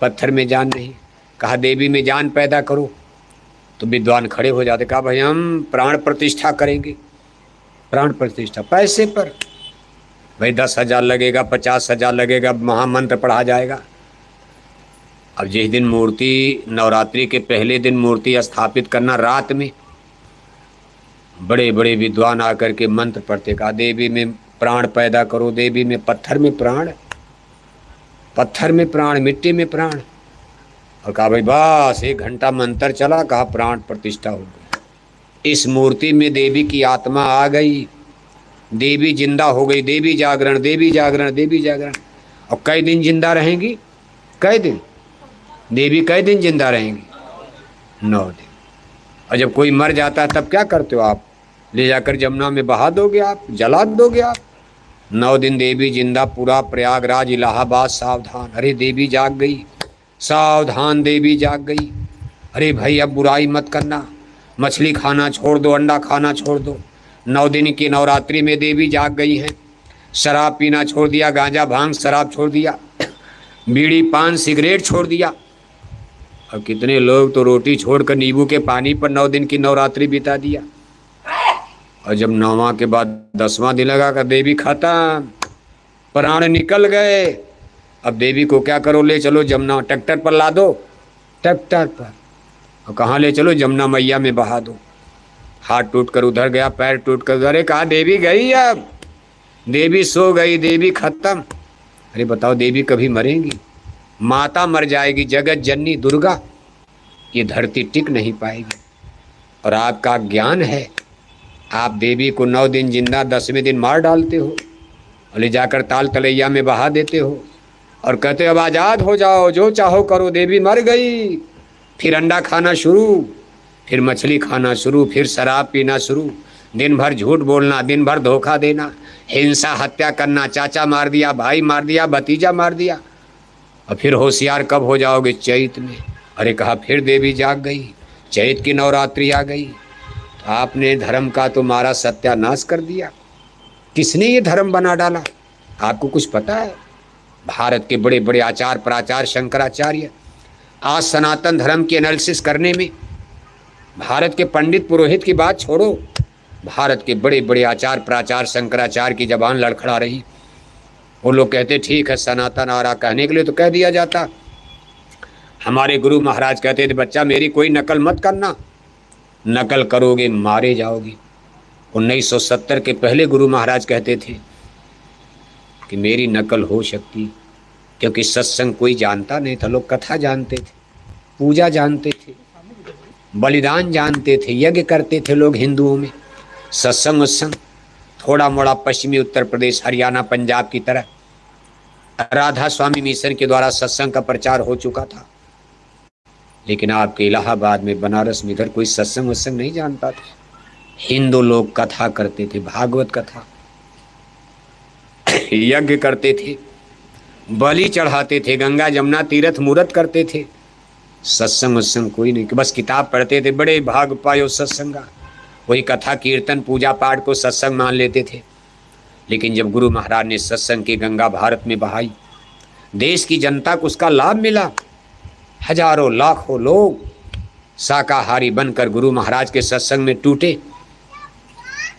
पत्थर में जान नहीं। कहा देवी में जान पैदा करो, तो विद्वान खड़े हो जाते। कहा भाई हम प्राण प्रतिष्ठा करेंगे। प्राण प्रतिष्ठा पैसे पर, भाई 10,000 लगेगा, 50,000 लगेगा, महामंत्र पढ़ा जाएगा। अब जिस दिन मूर्ति, नवरात्रि के पहले दिन मूर्ति स्थापित करना, रात में बड़े बड़े विद्वान आकर के मंत्र पढ़ते। कहा देवी में प्राण पैदा करो, देवी में, पत्थर में प्राण, पत्थर में प्राण, मिट्टी में प्राण। और कहा भाई बस 1 घंटा मंत्र चला, कहा प्राण प्रतिष्ठा हो गई। इस मूर्ति में देवी की आत्मा आ गई, देवी जिंदा हो गई। देवी जागरण, देवी जागरण, देवी जागरण। और कई दिन जिंदा रहेंगी? कई दिन? देवी कई दिन जिंदा रहेंगी? 9 दिन। और जब कोई मर जाता है तब क्या करते हो आप? ले जाकर जमुना में बहा दोगे आप, जला दोगे आप। 9 दिन देवी जिंदा, पूरा प्रयागराज, इलाहाबाद सावधान। अरे देवी जाग गई, सावधान देवी जाग गई। अरे भाई अब बुराई मत करना, मछली खाना छोड़ दो, अंडा खाना छोड़ दो। 9 दिन की नवरात्रि में देवी जाग गई हैं। शराब पीना छोड़ दिया, गांजा भांग शराब छोड़ दिया, बीड़ी पान सिगरेट छोड़ दिया। अब कितने लोग तो रोटी छोड़कर नींबू के पानी पर 9 दिन की नवरात्रि बिता दिया। और जब 9वां के बाद 10वां दिन लगा कर देवी खत्म, प्राण निकल गए। अब देवी को क्या करो? ले चलो जमुना, ट्रैक्टर पर ला दो, ट्रैक्टर पर। और कहाँ ले चलो? जमुना मैया में बहा दो। हाथ टूट कर उधर गया, पैर टूट कर उधर। कहा देवी गई, अब देवी सो गई, देवी खत्म। अरे बताओ देवी कभी मरेंगी? माता मर जाएगी, जगत जननी दुर्गा, ये धरती टिक नहीं पाएगी। और आपका ज्ञान है, आप देवी को 9 दिन जिंदा, 10वें दिन मार डालते हो और ले जाकर ताल तलैया में बहा देते हो और कहते हो अब आज़ाद हो जाओ, जो चाहो करो। देवी मर गई, फिर अंडा खाना शुरू, फिर मछली खाना शुरू, फिर शराब पीना शुरू, दिन भर झूठ बोलना, दिन भर धोखा देना, हिंसा, हत्या करना, चाचा मार दिया, भाई मार दिया, भतीजा मार दिया। और फिर होशियार कब हो जाओगे? चैत में। अरे कहा फिर देवी जाग गई, चैत की नवरात्रि आ गई। तो आपने धर्म का तो मारा सत्यानाश कर दिया। किसने ये धर्म बना डाला? आपको कुछ पता है? भारत के बड़े बड़े आचार्य प्राचार्य शंकराचार्य, आज सनातन धर्म की एनालिसिस करने में, भारत के पंडित पुरोहित की बात छोड़ो, भारत के बड़े बड़े आचार्य प्राचार्य शंकराचार्य की जबान लड़खड़ा रही। वो लोग कहते ठीक है सनातन आ रहा, कहने के लिए तो कह दिया जाता। हमारे गुरु महाराज कहते थे बच्चा मेरी कोई नकल मत करना, नकल करोगे मारे जाओगे। 1970 के पहले गुरु महाराज कहते थे कि मेरी नकल हो सकती, क्योंकि सत्संग कोई जानता नहीं था। लोग कथा जानते थे, पूजा जानते थे, बलिदान जानते थे, यज्ञ करते थे लोग हिंदुओं में। सत्संग उत्संग थोड़ा मोड़ा पश्चिमी उत्तर प्रदेश, हरियाणा, पंजाब की तरह राधा स्वामी मिशन के द्वारा सत्संग का प्रचार हो चुका था। लेकिन आपके इलाहाबाद में, बनारस में इधर कोई सत्संग उत्संग नहीं जानता था। हिंदू लोग कथा करते थे, भागवत कथा, यज्ञ करते थे, बलि चढ़ाते थे, गंगा जमुना तीर्थ मूरत करते थे। सत्संग उत्संग कोई नहीं, बस किताब पढ़ते थे, बड़े भाग पायो सत्संगा। वही कथा कीर्तन पूजा पाठ को सत्संग मान लेते थे। लेकिन जब गुरु महाराज ने सत्संग की गंगा भारत में बहाई, देश की जनता को उसका लाभ मिला। हजारों लाखों लोग शाकाहारी बनकर गुरु महाराज के सत्संग में टूटे,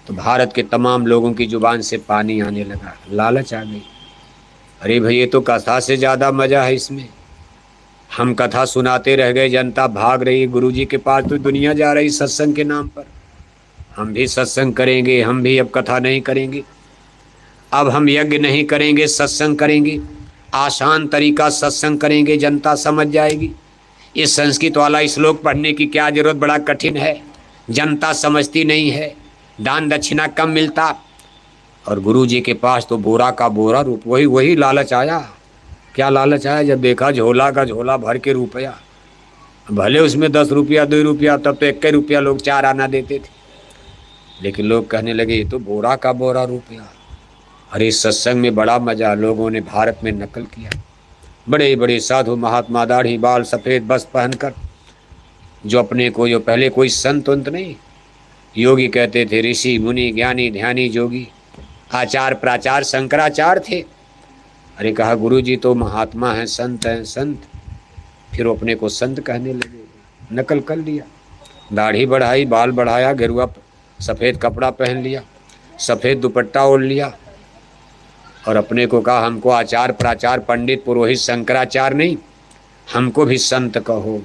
तो भारत के तमाम लोगों की जुबान से पानी आने लगा, लालच आ गई। अरे भाई, ये तो कथा से ज़्यादा मज़ा है इसमें। हम कथा सुनाते रह गए, जनता भाग रही गुरु जी के पास, तो दुनिया जा रही सत्संग के नाम पर। हम भी सत्संग करेंगे, हम भी अब कथा नहीं करेंगे, अब हम यज्ञ नहीं करेंगे, सत्संग करेंगे। आसान तरीका सत्संग करेंगे, जनता समझ जाएगी। ये संस्कृत वाला श्लोक पढ़ने की क्या जरूरत, बड़ा कठिन है, जनता समझती नहीं है, दान दक्षिणा कम मिलता। और गुरु जी के पास तो बोरा का बोरा रूप, वही लालच आया। क्या लालच आया, जब देखा झोला का झोला भर के रुपया, भले उसमें 10 रुपया 2 रुपया, तब तो 1 रुपया लोग 4 आना देते थे, लेकिन लोग कहने लगे ये तो बोरा का बोरा रुपया। अरे सत्संग में बड़ा मजा। लोगों ने भारत में नकल किया, बड़े बड़े साधु महात्मा दाढ़ी बाल सफ़ेद वस्त्र पहनकर, जो अपने को, जो पहले कोई संत उंत नहीं, योगी कहते थे, ऋषि मुनि ज्ञानी ध्यानी जोगी, आचार प्राचार शंकराचार्य थे। अरे कहा गुरु जी तो महात्मा हैं, संत हैं, संत। फिर अपने को संत कहने लगे, नकल कर लिया, दाढ़ी बढ़ाई, बाल बढ़ाया, गेरुआ सफ़ेद कपड़ा पहन लिया, सफ़ेद दुपट्टा ओढ़ लिया, और अपने को कहा हमको आचार प्राचार पंडित पुरोहित शंकराचार्य नहीं, हमको भी संत कहो।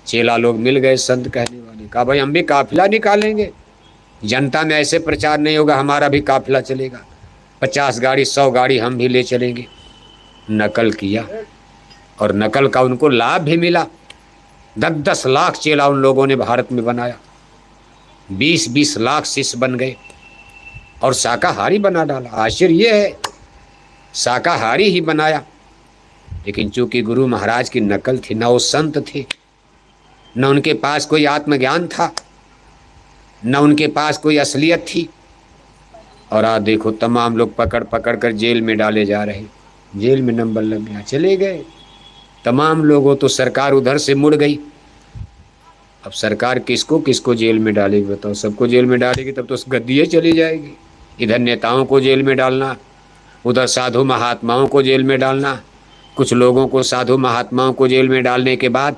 चेला लोग मिल गए संत कहने वाले, कहा भाई हम भी काफिला निकालेंगे, जनता में ऐसे प्रचार नहीं होगा, हमारा भी काफिला चलेगा, 50 गाड़ी 100 गाड़ी हम भी ले चलेंगे। नकल किया, और नकल का उनको लाभ भी मिला। 10-10 लाख चेला उन लोगों ने भारत में बनाया, 20-20 लाख शिष्य बन गए, और शाकाहारी बना डाला। आश्चर्य ये है, शाकाहारी ही बनाया। लेकिन चूंकि गुरु महाराज की नकल थी, न वो संत थे, न उनके पास कोई आत्मज्ञान था, न उनके पास कोई असलियत थी। और आज देखो तमाम लोग पकड़ पकड़ कर जेल में डाले जा रहे, जेल में नंबर लग गया, चले गए तमाम लोगों। तो सरकार उधर से मुड़ गई। अब सरकार किसको किसको जेल में डालेगी बताओ? सबको जेल में डालेगी तब तो गद्दियाँ चली जाएगी। इधर नेताओं को जेल में डालना, उधर साधु महात्माओं को जेल में डालना। कुछ लोगों को साधु महात्माओं को जेल में डालने के बाद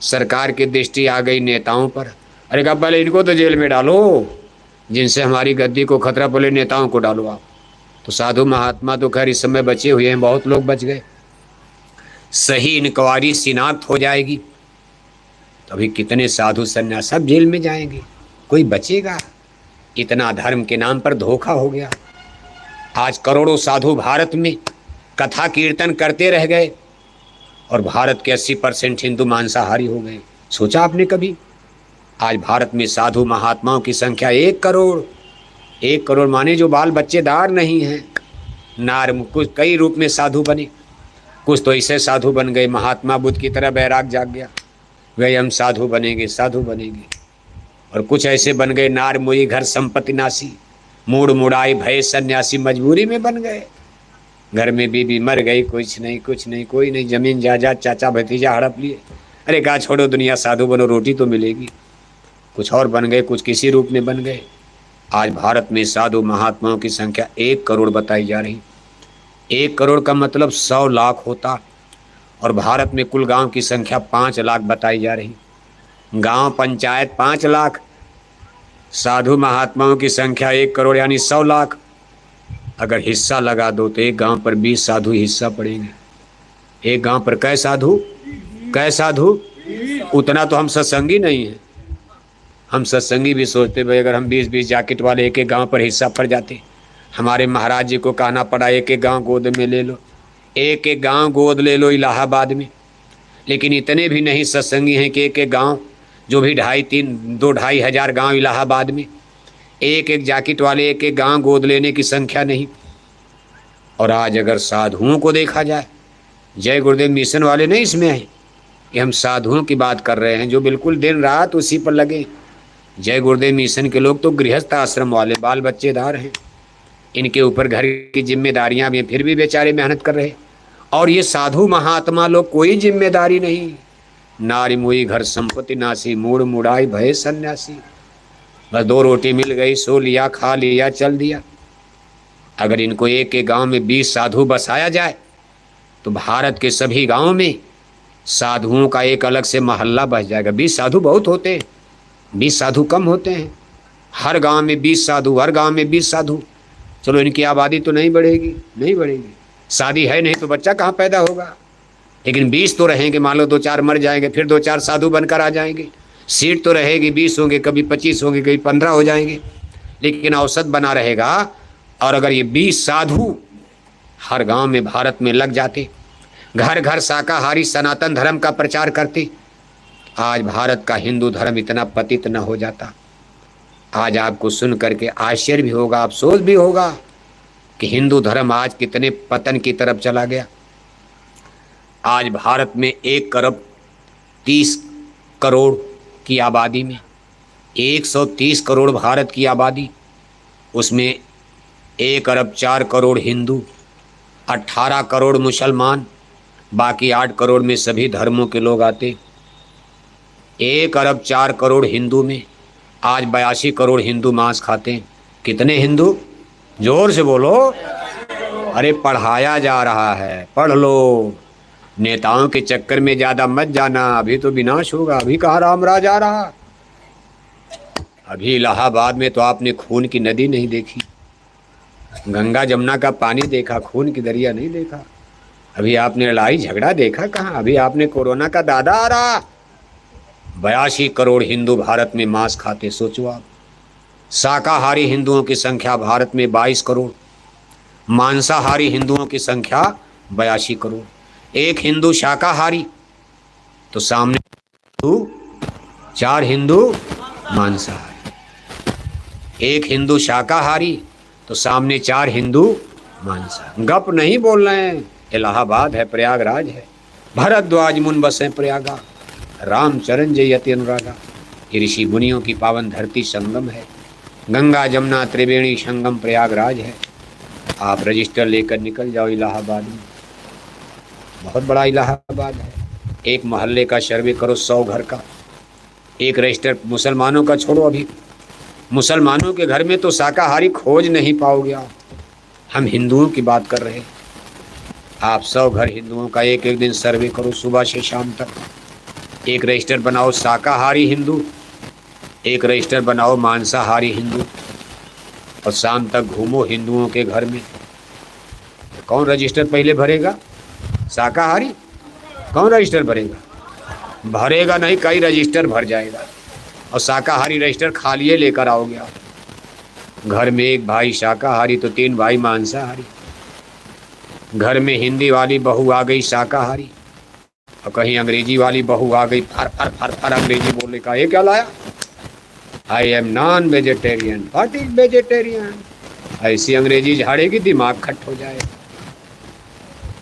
सरकार की दृष्टि आ गई नेताओं पर। अरे कब पहले इनको तो जेल में डालो, जिनसे हमारी गद्दी को खतरा, पहले नेताओं को डालो आप। तो साधु महात्मा तो खैर इस समय बचे हुए हैं, बहुत लोग बच गए। सही इंक्वायरी शिनाख्त हो जाएगी, तभी कितने साधु सन्यासी सब जेल में जाएंगे, कोई बचेगा? इतना धर्म के नाम पर धोखा हो गया। आज करोड़ों साधु भारत में कथा कीर्तन करते रह गए, और भारत के 80% हिंदू मांसाहारी हो गए। सोचा आपने कभी? आज भारत में साधु महात्माओं की संख्या 1 करोड़। 1 करोड़ माने जो बाल बच्चेदार नहीं हैं। नार कुछ कई रूप में साधु बने, कुछ तो ऐसे साधु बन गए, महात्मा बुद्ध की तरह बैराग जाग गया, गए हम साधु बनेंगे साधु बनेंगे। और कुछ ऐसे बन गए नार मोई घर संपत्ति नासी, मूड मुड़ाई भय सन्यासी, मजबूरी में बन गए। घर में बीबी मर गई, कुछ नहीं कोई नहीं, जमीन जायदाद चाचा भतीजा हड़प लिए। अरे कहा छोड़ो दुनिया, साधु बनो रोटी तो मिलेगी। कुछ और बन गए, कुछ किसी रूप में बन गए। आज भारत में साधु महात्माओं की संख्या 1 करोड़ बताई जा रही। 1 करोड़ का मतलब 100 लाख होता, और भारत में कुल गांव की संख्या 5 लाख बताई जा रही। गांव पंचायत 5 लाख, साधु महात्माओं की संख्या 1 करोड़ यानी 100 लाख। अगर हिस्सा लगा दो तो एक गांव पर 20 साधु हिस्सा पड़ेंगे। एक गांव पर कै साधु? उतना तो हम सत्संगी नहीं हैं। हम सत्संगी भी सोचते भाई अगर हम 20-20 जैकेट वाले एक गांव पर हिस्सा पड़ जाते। हमारे महाराज जी को कहना पड़ा एक गांव गोद में ले लो, एक गांव गोद ले लो इलाहाबाद में। लेकिन इतने भी नहीं सत्संगी हैं कि एक गांव, जो भी 2-2.5 हज़ार गांव इलाहाबाद में, एक जैकेट वाले एक गांव गोद लेने की संख्या नहीं। और आज अगर साधुओं को देखा जाए, जय गुरुदेव मिशन वाले नहीं इसमें हैं, कि हम साधुओं की बात कर रहे हैं जो बिल्कुल दिन रात उसी पर लगे। जय गुरुदेव मिशन के लोग तो गृहस्थ आश्रम वाले, बाल बच्चेदार हैं, इनके ऊपर घर की जिम्मेदारियां भी हैं, फिर भी बेचारे मेहनत कर रहे। और ये साधु महात्मा लोग कोई जिम्मेदारी नहीं। नारी मुई घर संपत्ति नासी, मूड मुड़ाई भय सन्यासी। बस 2 रोटी मिल गई, सो लिया, खा लिया, चल दिया। अगर इनको एक एक गांव में 20 साधु बसाया जाए तो भारत के सभी गांव में साधुओं का एक अलग से मोहल्ला बस जाएगा। 20 साधु बहुत होते हैं, 20 साधु कम होते हैं। हर गांव में 20 साधु, हर गांव में 20 साधु। चलो इनकी आबादी तो नहीं बढ़ेगी, नहीं बढ़ेगी, शादी है नहीं तो बच्चा कहाँ पैदा होगा, लेकिन 20 तो रहेंगे। मान लो 2-4 मर जाएंगे, फिर 2-4 साधु बनकर आ जाएंगे। सीट तो रहेगी, 20 होंगे, कभी 25 होंगे, कभी 15 हो जाएंगे, लेकिन औसत बना रहेगा। और अगर ये 20 साधु हर गांव में भारत में लग जाते, घर घर शाकाहारी सनातन धर्म का प्रचार करते, आज भारत का हिंदू धर्म इतना पतित न हो जाता। आज आपको सुन करके आश्चर्य भी होगा, अफसोस भी होगा कि हिंदू धर्म आज कितने पतन की तरफ चला गया। आज भारत में 1 करोड़ 30 करोड़ की आबादी में 130 करोड़ भारत की आबादी, उसमें 1 अरब 4 करोड़ हिंदू, 18 करोड़ मुसलमान, बाकी 8 करोड़ में सभी धर्मों के लोग आते। 1 अरब 4 करोड़ हिंदू में आज 82 करोड़ हिंदू मांस खाते हैं। कितने हिंदू? जोर से बोलो। अरे पढ़ाया जा रहा है, पढ़ लो। नेताओं के चक्कर में ज़्यादा मत जाना, अभी तो विनाश होगा। अभी कहाँ राम राज आ रहा, अभी इलाहाबाद में तो आपने खून की नदी नहीं देखी, गंगा जमुना का पानी देखा, खून की दरिया नहीं देखा। अभी आपने लड़ाई झगड़ा देखा कहाँ? अभी आपने कोरोना का दादा आ रहा। 82 करोड़ हिंदू भारत में मांस खाते, सोचो आप। शाकाहारी हिंदुओं की संख्या भारत में 22 करोड़, मांसाहारी हिंदुओं की संख्या 82 करोड़। एक हिंदू शाकाहारी तो सामने 4 हिंदू मांसाहारी। एक हिंदू शाकाहारी तो सामने 4 हिंदू मांसाहारी। गप नहीं बोल रहे हैं। इलाहाबाद है, प्रयागराज है, भरद्वाज मुन बसे प्रयागा, रामचरण जयति अनुरागा। ये ऋषि मुनियों की पावन धरती संगम है। गंगा जमुना त्रिवेणी संगम प्रयागराज है। आप रजिस्टर लेकर निकल जाओ इलाहाबाद में, बहुत बड़ा इलाहाबाद है। एक मोहल्ले का सर्वे करो, 100 घर का। एक रजिस्टर मुसलमानों का छोड़ो, अभी मुसलमानों के घर में तो शाकाहारी खोज नहीं पाओगे आप। हम हिंदुओं की बात कर रहे हैं। आप 100 घर हिंदुओं का एक एक दिन सर्वे करो, सुबह से शाम तक। एक रजिस्टर बनाओ शाकाहारी हिंदू, एक रजिस्टर बनाओ मांसाहारी हिंदू, और शाम तक घूमो हिंदुओं के घर में। कौन रजिस्टर पहले भरेगा? शाकाहारी। कौन रजिस्टर भरेगा? भरेगा नहीं, कई रजिस्टर भर जाएगा, और शाकाहारी रजिस्टर खाली लेकर आओगे आप। घर में एक भाई शाकाहारी तो 3 भाई मांसाहारी। घर में हिंदी वाली बहू आ गई शाकाहारी, और कहीं अंग्रेजी वाली बहू आ गई फर फर फर फर अंग्रेजी बोलने का। ये क्या लाया? I am non vegetarian. What is vegetarian? ऐसी अंग्रेजी झाड़ेगी दिमाग खट हो जाए।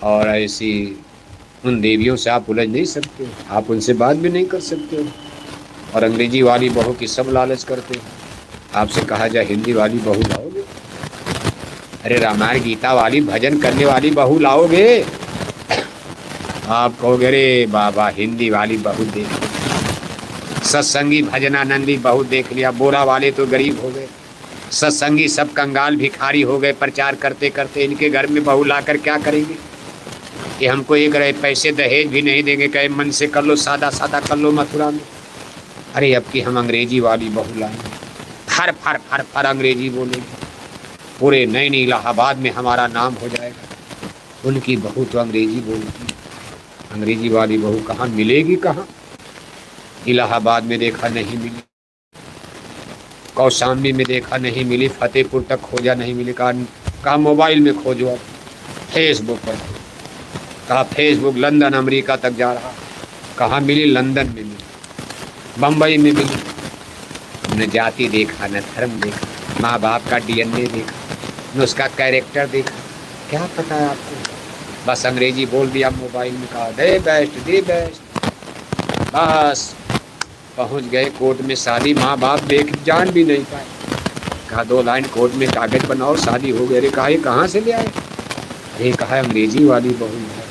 और ऐसी उन देवियों से आप उलझ नहीं सकते, आप उनसे बात भी नहीं कर सकते हो। और अंग्रेजी वाली बहू की सब लालच करते हो। आपसे कहा जाए हिंदी वाली बहू लाओगे? अरे रामायण गीता वाली भजन करने वाली बहू लाओगे? आप कहोगे अरे बाबा हिंदी वाली बहू देख ली, सत्संगी भजनानंदी बहू देख लिया। बोरा वाले तो गरीब हो गए, सत्संगी सब कंगाल भिखारी हो गए प्रचार करते करते। इनके घर में बहू लाकर क्या करेंगे? कि हमको एक रहे पैसे दहेज भी नहीं देंगे, कहे मन से कर लो, सादा सादा कर लो मथुरा में। अरे अब की हम अंग्रेजी वाली बहू लाएंगे, फर फर फर फर अंग्रेजी बोलेंगे, पूरे नई इलाहाबाद में हमारा नाम हो जाएगा। उनकी बहू तो अंग्रेजी बोलती, अंग्रेजी वाली बहू कहाँ मिलेगी? कहाँ? इलाहाबाद में देखा नहीं मिली, कौशाम्बी में देखा नहीं मिली, फतेहपुर तक खोजा नहीं मिली। कहा मोबाइल में खोजो, अब फेसबुक पर। कहा फेसबुक लंदन अमेरिका तक जा रहा। कहाँ मिली? लंदन में मिली, बम्बई में मिली। न जाति देखा, न धर्म देखा, माँ बाप का DNA देखा, न उसका कैरेक्टर देखा। क्या पता है आपको? बस अंग्रेजी बोल दिया मोबाइल में, कहा दे बेस्ट दे बेस्ट। बस पहुंच गए कोर्ट में, शादी माँ बाप देख जान भी नहीं पाए। कहा 2 लाइन कोर्ट में कागज बनाओ, शादी हो गई। अरे कहा ये कहाँ से ले आए? अरे कहा अंग्रेजी वाली बहू है।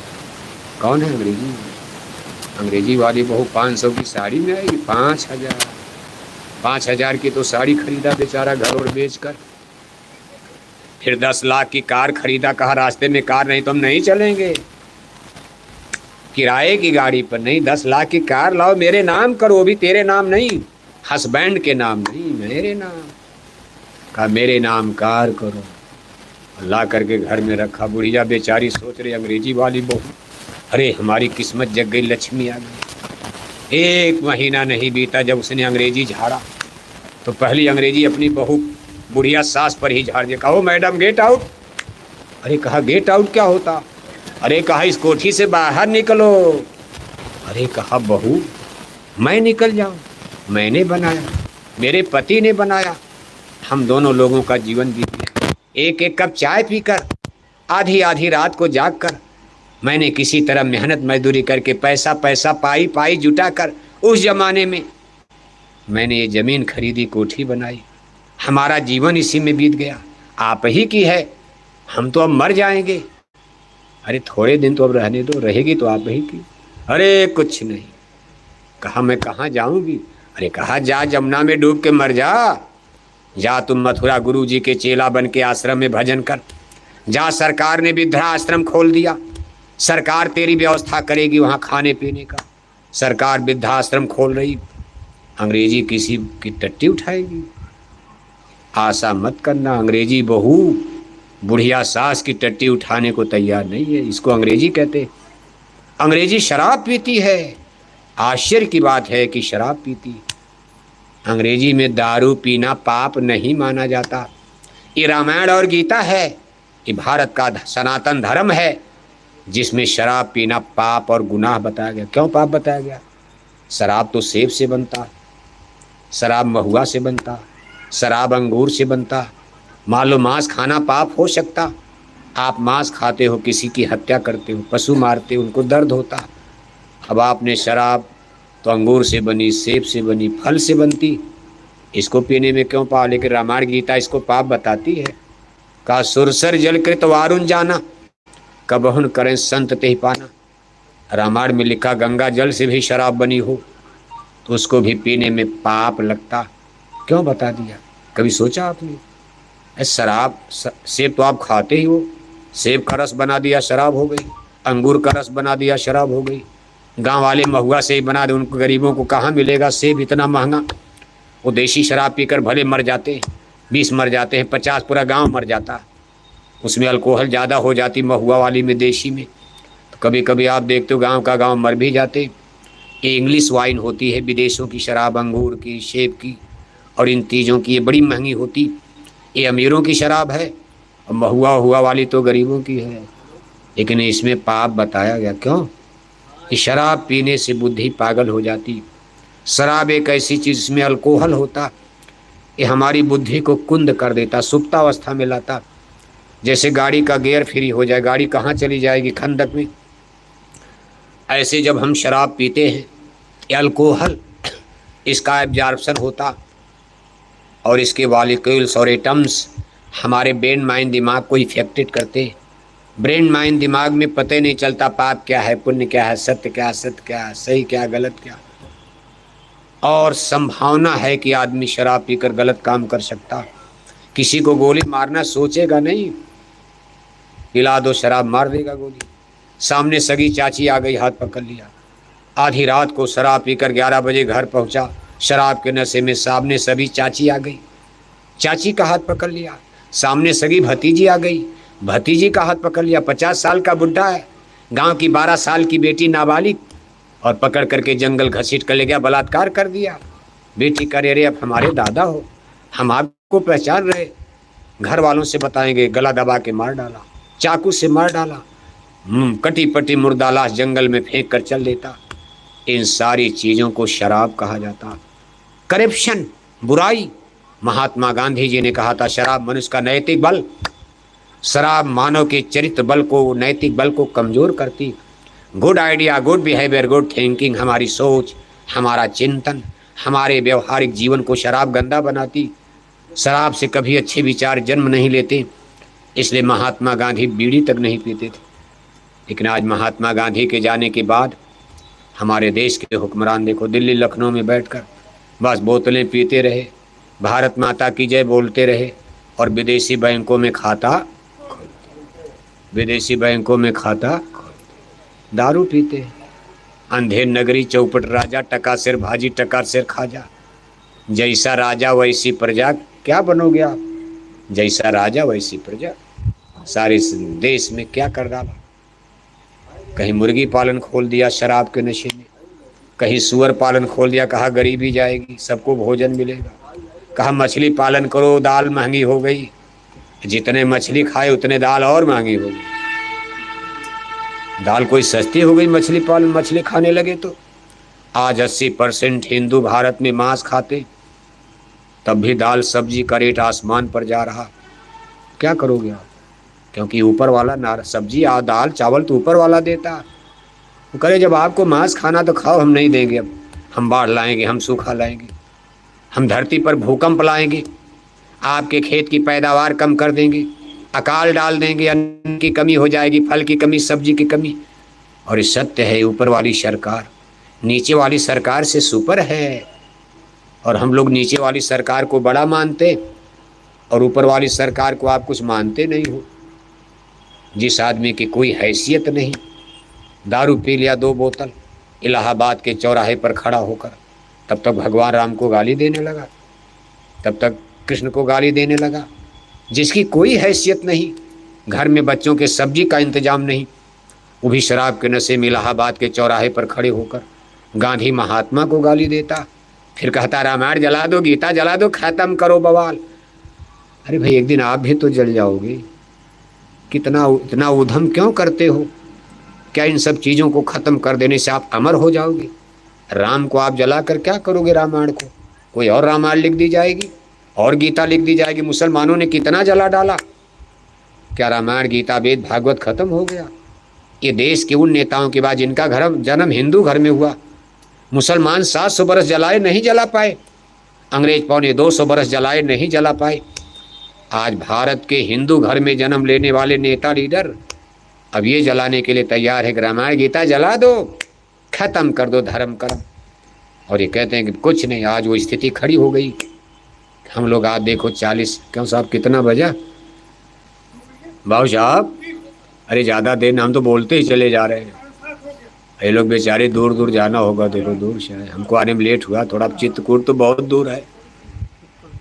कौन है अंग्रेजी? अंग्रेजी वाली बहू 500 की साड़ी में आएगी? 5,000। 5,000 की तो साड़ी खरीदा बेचारा घर और बेचकर। फिर 10 लाख की कार खरीदा, कहा रास्ते में कार नहीं तो हम नहीं चलेंगे, किराए की गाड़ी पर नहीं, 10 लाख की कार लाओ मेरे नाम करो, वो भी तेरे नाम नहीं, हस्बैंड के नाम नहीं, मेरे नाम। कहा मेरे नाम कार करो। ला करके घर में रखा। बुढ़िया बेचारी सोच रही अंग्रेजी वाली बहू, अरे हमारी किस्मत जग गई, लक्ष्मी आ गई। 1 महीना नहीं बीता जब उसने अंग्रेजी झाड़ा तो पहली अंग्रेजी अपनी बहू बुढ़िया सास पर ही झाड़ दिया। कहो मैडम गेट आउट। अरे कहा गेट आउट क्या होता? अरे कहा इस कोठी से बाहर निकलो। अरे कहा बहू मैं निकल जाऊं? मैंने बनाया, मेरे पति ने बनाया, हम दोनों लोगों का जीवन बीत गया। 1-1 कप चाय पीकर, आधी आधी रात को जागकर मैंने किसी तरह मेहनत मजदूरी करके पैसा पाई जुटा कर उस जमाने में मैंने ये जमीन खरीदी, कोठी बनाई, हमारा जीवन इसी में बीत गया। आप ही की है, हम तो अब मर जाएंगे। अरे थोड़े दिन तो अब रहने दो, रहेगी तो आप ही की। अरे कुछ नहीं। कहा मैं कहाँ जाऊंगी? अरे कहा जा जमुना में डूब के मर जा तुम मथुरा गुरु जी के चेला बन के आश्रम में भजन कर जा। सरकार ने वृद्धाश्रम खोल दिया, सरकार तेरी व्यवस्था करेगी वहाँ खाने पीने का। सरकार वृद्धाश्रम खोल रही, अंग्रेजी किसी की टट्टी उठाएगी? आशा मत करना। अंग्रेजी बहू बुढ़िया सास की टट्टी उठाने को तैयार नहीं है। इसको अंग्रेजी कहते। अंग्रेजी शराब पीती है। आश्चर्य की बात है कि शराब पीती। अंग्रेजी में दारू पीना पाप नहीं माना जाता। ये रामायण और गीता है, ये भारत का सनातन धर्म है जिसमें शराब पीना पाप और गुनाह बताया गया। क्यों पाप बताया गया? शराब तो सेब से बनता, शराब महुआ से बनता, शराब अंगूर से बनता। मान लो मांस खाना पाप हो सकता, आप मांस खाते हो, किसी की हत्या करते हो, पशु मारते हो, उनको दर्द होता। अब आपने शराब तो अंगूर से बनी, सेब से बनी, फल से बनती, इसको पीने में क्यों पाप? लेकिन रामायण गीता इसको पाप बताती है। का सुरसर जल कृत वारुण जाना, कबहुन करें संत तेहि पाना। रामायण में लिखा गंगा जल से भी शराब बनी हो तो उसको भी पीने में पाप लगता। क्यों बता दिया? कभी सोचा आपने? शराब सेब तो आप खाते ही हो, सेब का रस बना दिया शराब हो गई, अंगूर का रस बना दिया शराब हो गई। गांव वाले महुआ से ही बना दे, उनको गरीबों को कहाँ मिलेगा सेब इतना महंगा? वो देशी शराब पीकर भले मर जाते हैं, 20 मर जाते हैं, 50 पूरा गांव मर जाता। उसमें अल्कोहल ज़्यादा हो जाती महुआ वाली में, देशी में। तो कभी कभी आप देखते हो गांव का गांव मर भी जाते। ये इंग्लिश वाइन होती है, विदेशों की शराब, अंगूर की, सेब की और इन चीज़ों की, ये बड़ी महंगी होती। ये अमीरों की शराब है और महुआ हुआ वाली तो गरीबों की है। लेकिन इसमें पाप बताया गया। क्यों? कि शराब पीने से बुद्धि पागल हो जाती। शराब एक ऐसी चीज़ जिसमें अल्कोहल होता, ये हमारी बुद्धि को कुंद कर देता, सुप्तावस्था में लाता। जैसे गाड़ी का गियर फ्री हो जाए, गाड़ी कहाँ चली जाएगी? खंडक में। ऐसे जब हम शराब पीते हैं, ये अल्कोहल इसका एब्जॉर्प्शन होता और इसके मॉलिक्यूल्स और एटम्स हमारे ब्रेन माइंड दिमाग को इफेक्टेड करते हैं। ब्रेन माइंड दिमाग में पता ही नहीं चलता पाप क्या है, पुण्य क्या है, सत्य क्या, असत्य क्या, सही क्या, गलत क्या। और संभावना है कि आदमी शराब पीकर गलत काम कर सकता। किसी को गोली मारना सोचेगा नहीं, पिला दो शराब मार देगा गोली। सामने सगी चाची आ गई, हाथ पकड़ लिया। आधी रात को शराब पीकर 11 बजे घर पहुंचा, शराब के नशे में सामने सभी चाची आ गई, चाची का हाथ पकड़ लिया। सामने सगी भतीजी आ गई, भतीजी का हाथ पकड़ लिया। 50 साल का बुढ़ा है, गांव की 12 साल की बेटी नाबालिग, और पकड़ करके जंगल घसीट कर ले गया, बलात्कार कर दिया। बेटी करे अरे अब हमारे दादा हो, हम आपको पहचान रहे, घर वालों से बताएंगे, गला दबा के मार डाला, चाकू से मार डाला, कटी पटी मुर्दा लाश जंगल में फेंक कर चल देता। इन सारी चीज़ों को शराब कहा जाता। करप्शन, बुराई। महात्मा गांधी जी ने कहा था शराब मनुष्य का नैतिक बल, शराब मानव के चरित्र बल को, नैतिक बल को कमज़ोर करती। Good idea, good behaviour, good thinking, हमारी सोच, हमारा चिंतन, हमारे व्यवहारिक जीवन को शराब गंदा बनाती। शराब से कभी अच्छे विचार जन्म नहीं लेते, इसलिए महात्मा गांधी बीड़ी तक नहीं पीते थे। लेकिन आज महात्मा गांधी के जाने के बाद हमारे देश के हुक्मरान देखो दिल्ली लखनऊ में बैठकर बस बोतलें पीते रहे, भारत माता की जय बोलते रहे और विदेशी बैंकों में खाता दारू पीते। अंधेर नगरी चौपट राजा, टका सिर भाजी टका सिर खाजा। जैसा राजा वैसी प्रजा, क्या बनोगे आप? जैसा राजा वैसी प्रजा। सारे देश में क्या कर डाला? कहीं मुर्गी पालन खोल दिया शराब के नशे में, कहीं सुअर पालन खोल दिया, कहा गरीबी जाएगी सबको भोजन मिलेगा, कहा मछली पालन करो दाल महंगी हो गई, जितने मछली खाए उतने दाल और महंगी हो गई। दाल कोई सस्ती हो गई मछली पालन, मछली खाने लगे तो। आज 80% हिंदू भारत में मांस खाते, तब भी दाल सब्जी का रेट आसमान पर जा रहा। क्या करोगे आप? क्योंकि ऊपर वाला ना सब्जी दाल चावल तो ऊपर वाला देता। वो करे जब आपको मांस खाना तो खाओ, हम नहीं देंगे, अब हम बाढ़ लाएंगे, हम सूखा लाएंगे, हम धरती पर भूकंप लाएंगे, आपके खेत की पैदावार कम कर देंगे, अकाल डाल देंगे, अन्न की कमी हो जाएगी, फल की कमी, सब्जी की कमी। और ये सत्य है, ऊपर वाली सरकार नीचे वाली सरकार से सुपर है। और हम लोग नीचे वाली सरकार को बड़ा मानते और ऊपर वाली सरकार को आप कुछ मानते नहीं हो। जिस आदमी की कोई हैसियत नहीं, दारू पी लिया 2 बोतल इलाहाबाद के चौराहे पर खड़ा होकर, तब तक भगवान राम को गाली देने लगा, तब तक कृष्ण को गाली देने लगा। जिसकी कोई हैसियत नहीं, घर में बच्चों के सब्जी का इंतजाम नहीं, वो भी शराब के नशे में इलाहाबाद के चौराहे पर खड़े होकर गांधी महात्मा को गाली देता, फिर कहता रामायण जला दो, गीता जला दो, खत्म करो बवाल। अरे भाई एक दिन आप भी तो जल जाओगे, इतना उधम क्यों करते हो? क्या इन सब चीज़ों को ख़त्म कर देने से आप अमर हो जाओगे? राम को आप जलाकर क्या करोगे? रामायण को कोई और रामायण लिख दी जाएगी और गीता लिख दी जाएगी। मुसलमानों ने कितना जला डाला, क्या रामायण गीता वेद भागवत खत्म हो गया? ये देश के उन नेताओं के बाद जिनका जन्म हिंदू घर में हुआ, मुसलमान 700 बरस जलाए नहीं जला पाए, अंग्रेज 250 बरस जलाए नहीं जला पाए। आज भारत के हिंदू घर में जन्म लेने वाले नेता लीडर अब ये जलाने के लिए तैयार है कि रामायण गीता जला दो, खत्म कर दो धर्म कर्म। और ये कहते हैं कि कुछ नहीं, आज वो स्थिति खड़ी हो गई। हम लोग आज देखो 40 क्यों साहब कितना बजा बाबू साहब? अरे ज़्यादा देर हम तो बोलते ही चले जा रहे हैं। ये लोग बेचारे दूर दूर जाना होगा, देखो दूर से है, हमको आने में लेट हुआ थोड़ा। चित्रकूट तो बहुत दूर है,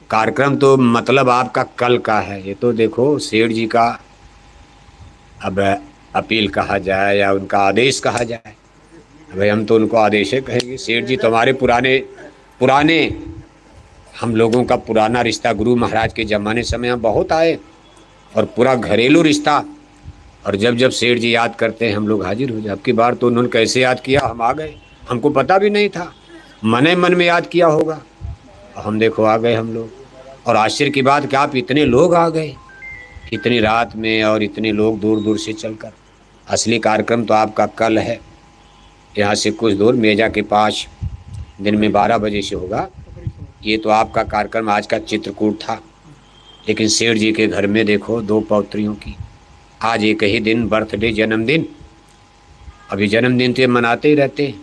कार्यक्रम तो मतलब आपका कल का है। ये तो देखो सेठ जी का अब अपील कहा जाए या उनका आदेश कहा जाए, भाई हम तो उनको आदेश है कहेंगे। सेठ जी तुम्हारे पुराने हम लोगों का पुराना रिश्ता गुरु महाराज के ज़माने समय यहाँ बहुत आए और पूरा घरेलू रिश्ता। और जब जब सेठ जी याद करते हैं हम लोग हाजिर हो जाए। अब की बार तो उन्होंने कैसे याद किया, हम आ गए, हमको पता भी नहीं था, मन में याद किया होगा, हम देखो आ गए हम लोग। और आश्चर्य की बात कि आप इतने लोग आ गए इतनी रात में और इतने लोग दूर दूर से चलकर। असली कार्यक्रम तो आपका कल है, यहाँ से कुछ दूर मेजा के पास, दिन में 12 बजे से होगा। ये तो आपका कार्यक्रम आज का चित्रकूट था, लेकिन सेठ जी के घर में देखो 2 पौत्रियों की आज एक ही दिन बर्थडे जन्मदिन। अभी जन्मदिन तो मनाते ही रहते हैं,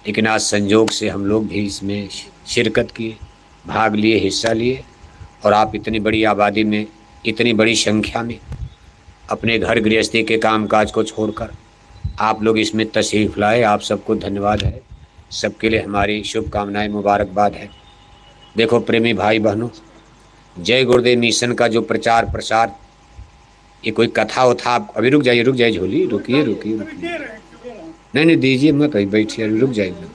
लेकिन आज संजोग से हम लोग भी इसमें शिरकत किए, भाग लिए, हिस्सा लिए। और आप इतनी बड़ी आबादी में, इतनी बड़ी संख्या में अपने घर गृहस्थी के कामकाज को छोड़कर आप लोग इसमें तशरीफ़ लाए, आप सबको धन्यवाद है। सबके लिए हमारी शुभकामनाएं, मुबारकबाद है। देखो प्रेमी भाई बहनों, जय गुरुदेव मिशन का जो प्रचार प्रसार, ये कोई कथा उथा, आप अभी रुक जाइए झोली, रुकिए नहीं दीजिए मत, अभी बैठिए, रुक जाइए।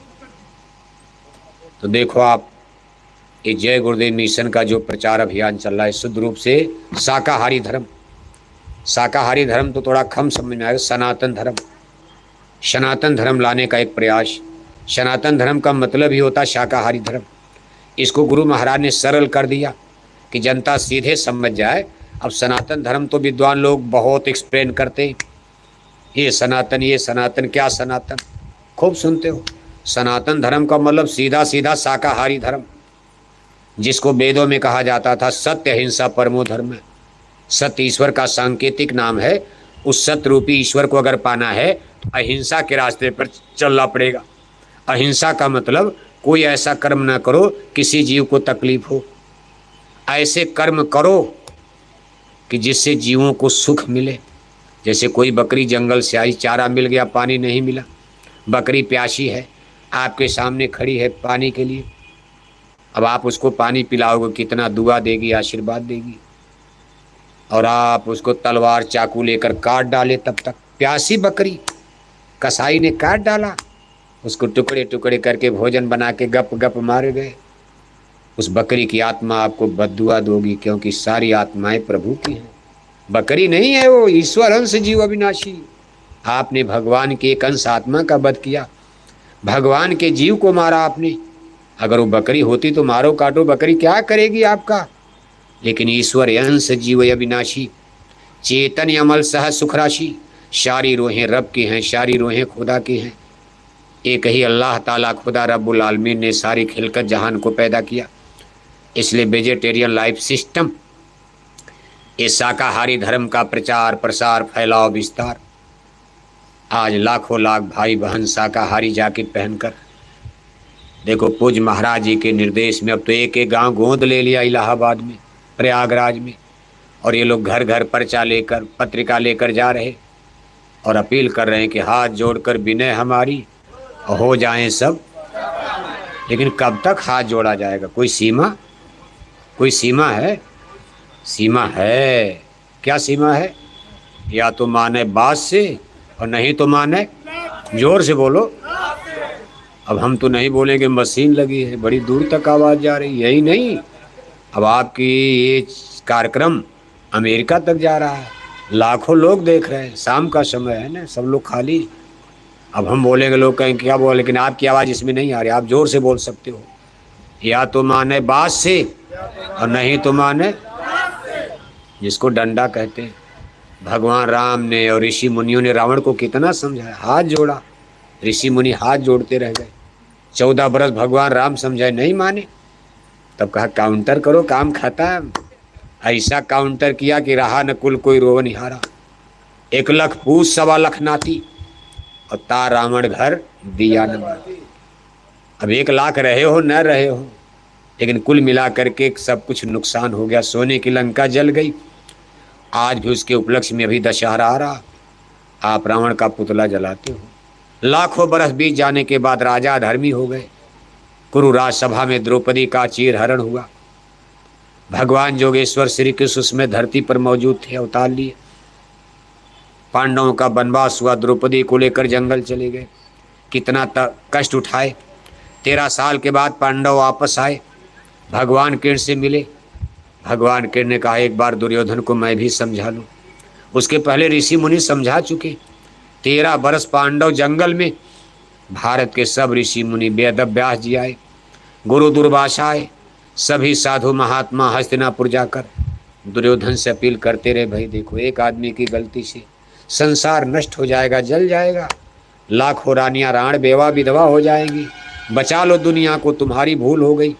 तो देखो आप, ये जय गुरुदेव मिशन का जो प्रचार अभियान चल रहा है, शुद्ध रूप से शाकाहारी धर्म तो थोड़ा कम समझ में आएगा। सनातन धर्म लाने का एक प्रयास। सनातन धर्म का मतलब ही होता शाकाहारी धर्म। इसको गुरु महाराज ने सरल कर दिया कि जनता सीधे समझ जाए। अब सनातन धर्म तो विद्वान लोग बहुत एक्सप्लेन करते हैं, ये सनातन क्या सनातन, खूब सुनते हो। सनातन धर्म का मतलब सीधा सीधा शाकाहारी धर्म, जिसको वेदों में कहा जाता था सत्य अहिंसा परमो धर्म। सत्य ईश्वर का सांकेतिक नाम है उस सत्य रूपी ईश्वर को अगर पाना है तो अहिंसा के रास्ते पर चलना पड़ेगा। अहिंसा का मतलब कोई ऐसा कर्म ना करो किसी जीव को तकलीफ हो। ऐसे कर्म करो कि जिससे जीवों को सुख मिले। जैसे कोई बकरी जंगल से आई, चारा मिल गया, पानी नहीं मिला, बकरी प्यासी है, आपके सामने खड़ी है पानी के लिए। अब आप उसको पानी पिलाओगे, कितना दुआ देगी, आशीर्वाद देगी। और आप उसको तलवार चाकू लेकर काट डाले, तब तक प्यासी बकरी कसाई ने काट डाला, उसको टुकड़े टुकड़े करके भोजन बना के गप गप मारे गए। उस बकरी की आत्मा आपको बद्दुआ दोगी, क्योंकि सारी आत्माएं प्रभु की हैं। बकरी नहीं है वो, ईश्वर अंश जीव अविनाशी। आपने भगवान के एक अंश आत्मा का वध किया, भगवान के जीव को मारा आपने। अगर वो बकरी होती तो मारो काटो, बकरी क्या करेगी आपका। लेकिन ईश्वर अंश जीव अविनाशी, चेतन अमल सह सुख राशि। सारी रोहें रब की हैं, सारी रोहें खुदा की हैं। एक ही अल्लाह ताला खुदा रब्बुल आलमीन ने सारी खिलकत जहान को पैदा किया। इसलिए वेजिटेरियन लाइफ सिस्टम, इस शाकाहारी धर्म का प्रचार प्रसार फैलाव विस्तार। आज लाखों लाख भाई बहन शाकाहारी जैकेट पहनकर, देखो पूज्य महाराज जी के निर्देश में अब तो एक एक गांव गोद ले लिया इलाहाबाद में, प्रयागराज में। और ये लोग घर घर पर्चा लेकर, पत्रिका लेकर जा रहे और अपील कर रहे हैं कि हाथ जोड़कर विनय हमारी हो जाएं सब। लेकिन कब तक हाथ जोड़ा जाएगा? कोई सीमा, कोई सीमा है? सीमा है। क्या सीमा है? या तो माने बात से और नहीं तो माने, जोर से बोलो। अब हम तो नहीं बोलेंगे, मशीन लगी है, बड़ी दूर तक आवाज़ जा रही। यही नहीं, अब आपकी ये कार्यक्रम अमेरिका तक जा रहा है, लाखों लोग देख रहे हैं। शाम का समय है ना, सब लोग खाली। अब हम बोलेंगे, लोग कहेंगे क्या बोले, लेकिन आपकी आवाज़ इसमें नहीं आ रही, आप जोर से बोल सकते हो। या तो माने बात से और नहीं तो माने, जिसको डंडा कहते हैं। भगवान राम ने और ऋषि मुनियों ने रावण को कितना समझाया, हाथ जोड़ा, ऋषि मुनि हाथ जोड़ते रह गए। 14 बरस भगवान राम समझाए, नहीं माने। तब कहा काउंटर करो, काम खत्म। ऐसा काउंटर किया कि रहा न कुल कोई रोव निहारा। 1 लाख पूछ 1.25 लाख नाती, और ता रावण घर दिया न बाती। अब 1 लाख रहे हो न रहे हो, लेकिन कुल मिला करके सब कुछ नुकसान हो गया। सोने की लंका जल गई। आज भी उसके उपलक्ष्य में अभी दशहरा आ रहा, आप रावण का पुतला जलाते हो। लाखों बरस बीत जाने के बाद राजा धर्मी हो गए। कुरु राजसभा में द्रौपदी का चीरहरण हुआ। भगवान जोगेश्वर श्री कृष्ण उसमें धरती पर मौजूद थे, अवतार लिए। पांडवों का वनवास हुआ, द्रौपदी को लेकर जंगल चले गए। कितना कष्ट उठाए। 13 साल के बाद पांडव वापस आए, भगवान कृष्ण से मिले। भगवान कृष्ण ने कहा एक बार दुर्योधन को मैं भी समझा लूँ। उसके पहले ऋषि मुनि समझा चुके। 13 बरस पांडव जंगल में, भारत के सब ऋषि मुनि, वेद व्यास जी आए, गुरु दुर्वासा आए, सभी साधु महात्मा हस्तिनापुर जाकर दुर्योधन से अपील करते रहे, भाई देखो एक आदमी की गलती से संसार नष्ट हो जाएगा, जल जाएगा, लाखों रानियां राण बेवा विधवा हो जाएंगी, बचा लो दुनिया को, तुम्हारी भूल हो गई।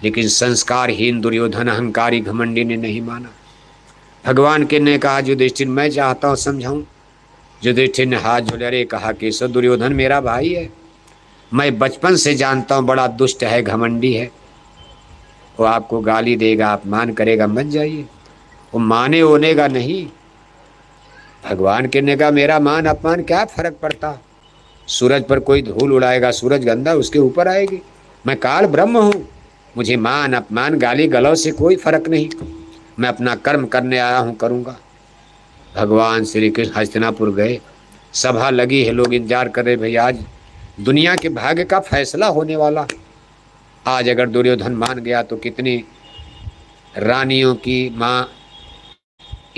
लेकिन संस्कारहीन दुर्योधन अहंकारी घमंडी ने नहीं माना। भगवान के ने कहा युधिष्ठिर मैं चाहता हूँ समझाऊं। युधिष्ठिर ने हाथ जोड़े, अरे कहा केशव दुर्योधन मेरा भाई है, मैं बचपन से जानता हूँ बड़ा दुष्ट है, घमंडी है। वो आपको गाली देगा, अपमान करेगा, मत जाइए। वो माने होनेगा नहीं। भगवान के ने कहा मेरा मान अपमान क्या फर्क पड़ता, सूरज पर कोई धूल उड़ाएगा, सूरज गंदा उसके ऊपर आएगी। मैं काल ब्रह्म हूँ, मुझे मान अपमान गाली गलौज से कोई फर्क नहीं। मैं अपना कर्म करने आया हूँ, करूँगा। भगवान श्री कृष्ण हस्तिनापुर गए, सभा लगी है, लोग इंतजार कर रहे, भाई आज दुनिया के भाग्य का फैसला होने वाला। आज अगर दुर्योधन मान गया तो कितनी रानियों की माँ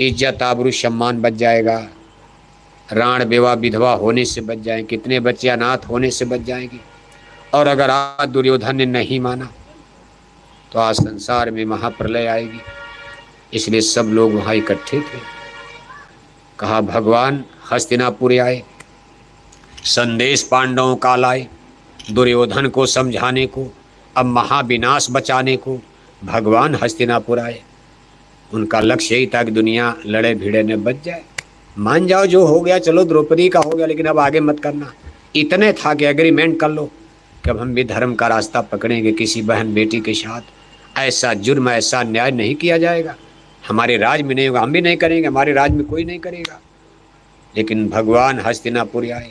इज्जत आबरू सम्मान बच जाएगा, राण बेवा विधवा होने से बच जाएंगे, कितने बच्चे अनाथ होने से बच जाएंगे। और अगर आज दुर्योधन ने नहीं माना तो आज संसार में महाप्रलय आएगी। इसलिए सब लोग वहाँ इकट्ठे थे। कहा भगवान हस्तिनापुर आए, संदेश पांडवों का लाए, दुर्योधन को समझाने को, अब महाविनाश बचाने को भगवान हस्तिनापुर आए। उनका लक्ष्य यही था कि दुनिया लड़े भिड़े न बच जाए, मान जाओ जो हो गया, चलो द्रौपदी का हो गया, लेकिन अब आगे मत करना। इतने था कि एग्रीमेंट कर लो कि अब हम भी धर्म का रास्ता पकड़ेंगे, किसी बहन बेटी के साथ ऐसा जुर्म, ऐसा अन्याय नहीं किया जाएगा। हमारे राज में नहीं होगा, हम भी नहीं करेंगे, हमारे राज में कोई नहीं करेगा। लेकिन भगवान हस्तिनापुर आए,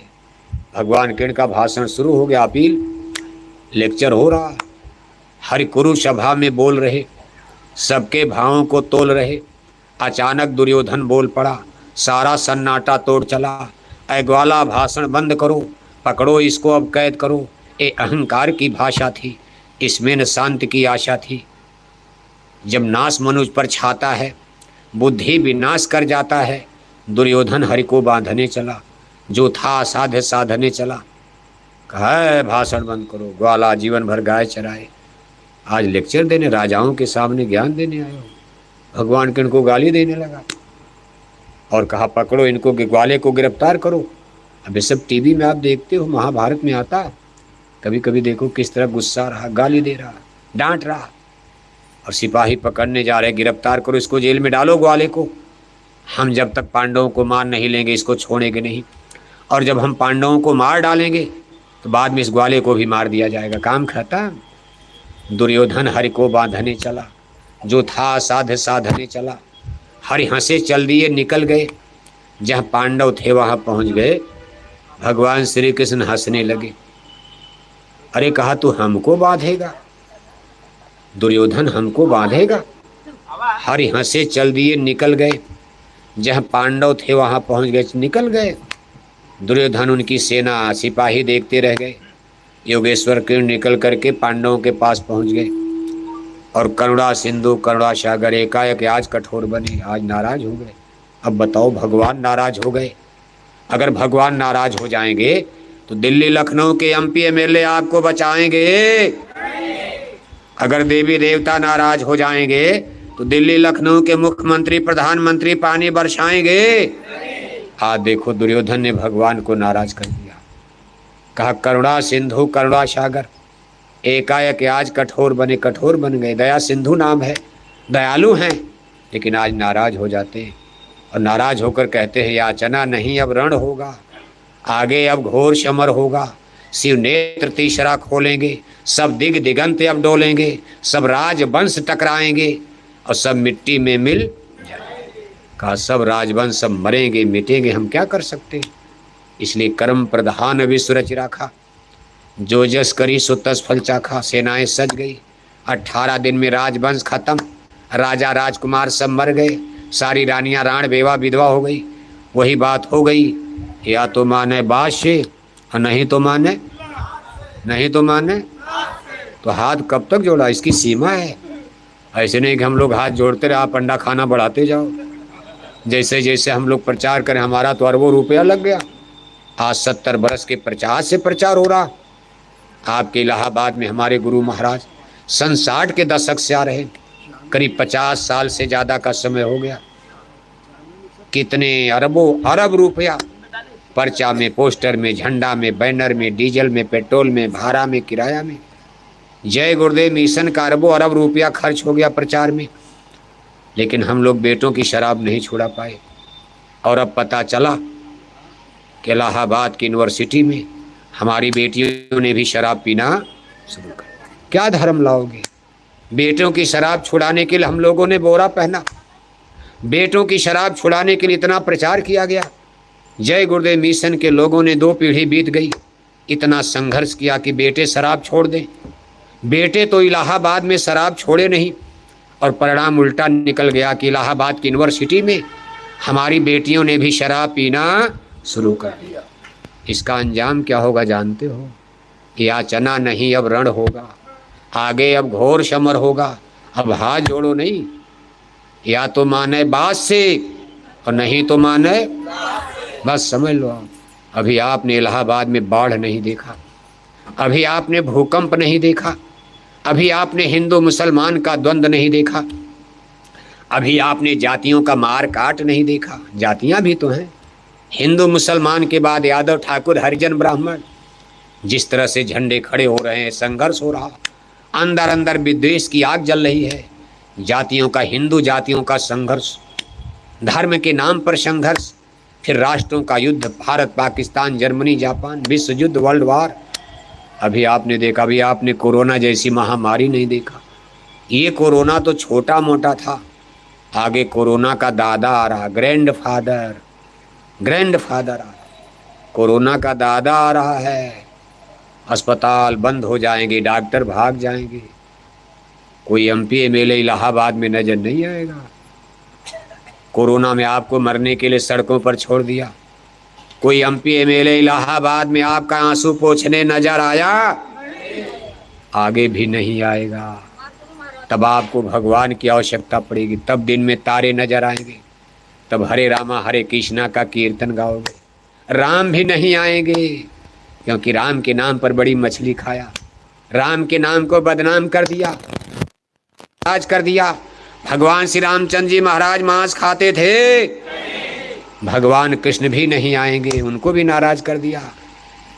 भगवान किरण का भाषण शुरू हो गया, अपील लेक्चर हो रहा, हरिकुरु सभा में बोल रहे, सबके भावों को तोल रहे। अचानक दुर्योधन बोल पड़ा, सारा सन्नाटा तोड़ चला। ऐ ग्वाला, भाषण बंद करो, पकड़ो इसको, अब कैद करो। ये अहंकार की भाषा थी, इसमें न शांति की आशा थी। जब नाश मनुष्य पर छाता है, बुद्धि विनाश कर जाता है। दुर्योधन हरि को बांधने चला, जो था असाध्य साधने चला। कहा भाषण बंद करो, ग्वाला जीवन भर गाय चराए, आज लेक्चर देने, राजाओं के सामने ज्ञान देने आए हो। भगवान के इनको गाली देने लगा और कहा पकड़ो इनको, ग्वाले को गिरफ्तार करो। अब ये सब टीवी में आप देखते हो, महाभारत में आता है, कभी कभी देखो किस तरह गुस्सा रहा, गाली दे रहा, डांट रहा, और सिपाही पकड़ने जा रहे, गिरफ्तार करो इसको, जेल में डालो ग्वाले को। हम जब तक पांडवों को मार नहीं लेंगे इसको छोड़ेंगे नहीं, और जब हम पांडवों को मार डालेंगे तो बाद में इस ग्वाले को भी मार दिया जाएगा। काम खत्म। दुर्योधन हरि को बांधने चला, जो था साध साधने चला। हरि हंसे चल दिए, निकल गए, जहाँ पांडव थे वहाँ पहुँच गए। भगवान श्री कृष्ण हंसने लगे, अरे कहा तू हमको बांधेगा, दुर्योधन हमको बांधेगा। हरि हंसे चल दिए, निकल गए, जहाँ पांडव थे वहाँ पहुँच गए, निकल गए। दुर्योधन, उनकी सेना, सिपाही देखते रह गए। योगेश्वर किरण निकल करके पांडवों के पास पहुँच गए, और करुणा सिंधु करुणा सागर एकाएक आज कठोर बने, आज नाराज हो गए। अब बताओ, भगवान नाराज हो गए। अगर भगवान नाराज हो जाएंगे तो दिल्ली लखनऊ के एमपी एमएलए आपको बचाएंगे? अगर देवी देवता नाराज हो जाएंगे तो दिल्ली लखनऊ के मुख्यमंत्री प्रधानमंत्री पानी बरसाएंगे? आज देखो दुर्योधन ने भगवान को नाराज कर दिया। कहा करुणा सिंधु करुणा सागर एकाएक आज कठोर बने, कठोर बन गए। दया सिंधु नाम है, दयालु हैं, लेकिन आज नाराज हो जाते हैं, और नाराज होकर कहते हैं याचना नहीं अब रण होगा, आगे अब घोर समर होगा। शिव नेत्र तीसरा खोलेंगे, सब दिग दिगंत अब डोलेंगे, सब राजवंश टकराएंगे और सब मिट्टी में मिल जाएंगे। कहा सब राजवंश सब मरेंगे मिटेंगे, हम क्या कर सकते। इसलिए कर्म प्रधान विश्व रच राखा, जो जस करी सो तस फल चाखा। सेनाएं सज गई, 18 दिन में राजवंश खत्म, राजा राजकुमार सब मर गए, सारी रानियां राण बेवा विधवा हो गई। वही बात हो गई, या तो माने बादशाह और नहीं तो माने, नहीं तो माने तो हाथ कब तक जोड़ा, इसकी सीमा है। ऐसे नहीं कि हम लोग हाथ जोड़ते रहे, आप अंडा खाना बढ़ाते जाओ। जैसे जैसे हम लोग प्रचार करें, हमारा तो अरबों रुपया लग गया। आज 70 बरस के प्रचार से प्रचार हो रहा। आपके इलाहाबाद में हमारे गुरु महाराज 60 के दशक से आ रहे, करीब 50 साल से ज़्यादा का समय हो गया। कितने अरबों अरब रुपया पर्चा में, पोस्टर में, झंडा में, बैनर में, डीजल में, पेट्रोल में, भाड़ा में, किराया में। जय गुरुदेव मिशन का अरबों अरब रुपया खर्च हो गया प्रचार में, लेकिन हम लोग बेटों की शराब नहीं छुड़ा पाए। और अब पता चला कि इलाहाबाद की यूनिवर्सिटी में हमारी बेटियों ने भी शराब पीना शुरू कर। क्या धर्म लाओगे? बेटों की शराब छुड़ाने के लिए हम लोगों ने बोरा पहना, बेटों की शराब छुड़ाने के लिए इतना प्रचार किया गया। जय गुरुदेव मिशन के लोगों ने 2 पीढ़ी बीत गई, इतना संघर्ष किया कि बेटे शराब छोड़ दें। बेटे तो इलाहाबाद में शराब छोड़े नहीं, और परिणाम उल्टा निकल गया कि इलाहाबाद की यूनिवर्सिटी में हमारी बेटियों ने भी शराब पीना शुरू कर दिया। इसका अंजाम क्या होगा जानते हो? याचना नहीं अब रण होगा, आगे अब घोर समर होगा। अब हाथ जोड़ो नहीं, या तो माने बात से और नहीं तो माने, बस समझ लो आप। अभी आपने इलाहाबाद में बाढ़ नहीं देखा, अभी आपने भूकंप नहीं देखा, अभी आपने हिंदू मुसलमान का द्वंद्व नहीं देखा, अभी आपने जातियों का मार काट नहीं देखा। जातियां भी तो हैं, हिंदू मुसलमान के बाद यादव ठाकुर हरिजन ब्राह्मण। जिस तरह से झंडे खड़े हो रहे हैं, संघर्ष हो रहा, अंदर अंदर विद्वेष की आग जल रही है। जातियों का, हिंदू जातियों का संघर्ष, धर्म के नाम पर संघर्ष, फिर राष्ट्रों का युद्ध, भारत पाकिस्तान जर्मनी जापान, विश्व युद्ध, वर्ल्ड वार। अभी आपने देखा, अभी आपने कोरोना जैसी महामारी नहीं देखा। ये कोरोना तो छोटा मोटा था, आगे कोरोना का दादा आ रहा, ग्रैंडफादर आ रहा, कोरोना का दादा आ रहा है। अस्पताल बंद हो जाएंगे, डॉक्टर भाग जाएंगे, कोई एमपी एमएलए इलाहाबाद में नजर नहीं आएगा। कोरोना में आपको मरने के लिए सड़कों पर छोड़ दिया, कोई एमपी एमएलए इलाहाबाद में आपका आंसू पोंछने नजर आया? आगे भी नहीं आएगा। तब आपको भगवान की आवश्यकता पड़ेगी, तब दिन में तारे नजर आएंगे, तब हरे रामा हरे कृष्णा का कीर्तन गाओगे। राम भी नहीं आएंगे, क्योंकि राम के नाम पर बड़ी मछली खाया, राम के नाम को बदनाम कर दिया, आज कर दिया। भगवान श्री रामचंद्र जी महाराज मांस खाते थे, भगवान कृष्ण भी नहीं आएंगे, उनको भी नाराज कर दिया,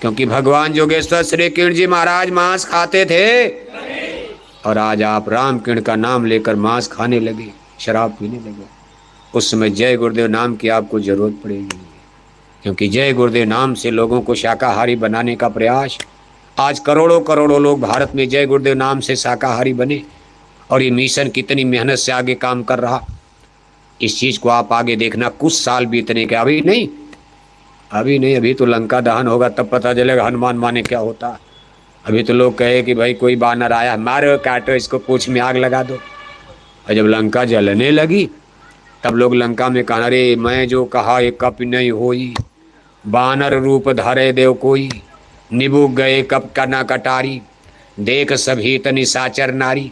क्योंकि भगवान योगेश्वर श्री कृष्ण जी महाराज मांस खाते थे। और आज आप राम कृष्ण का नाम लेकर मांस खाने लगे, शराब पीने लगे। उस समय जय गुरुदेव नाम की आपको जरूरत पड़ेगी, क्योंकि जय गुरुदेव नाम से लोगों को शाकाहारी बनाने का प्रयास, आज करोड़ों करोड़ों लोग भारत में जय गुरुदेव नाम से शाकाहारी बने। और ये मिशन कितनी मेहनत से आगे काम कर रहा, इस चीज़ को आप आगे देखना। कुछ साल बीतने के, अभी नहीं, अभी तो लंका दहन होगा, तब पता चलेगा हनुमान माने क्या होता। अभी तो लोग कहे कि भाई कोई बानर आया, मारो काटो इसको, पूंछ में आग लगा दो। और जब लंका जलने लगी तब लोग लंका में कहा, अरे मैं जो कहा एक कप नहीं होई, बानर रूप धरे देव कोई, निबुक गए कप करना कटारी, देख सभी तनि साचर नारी।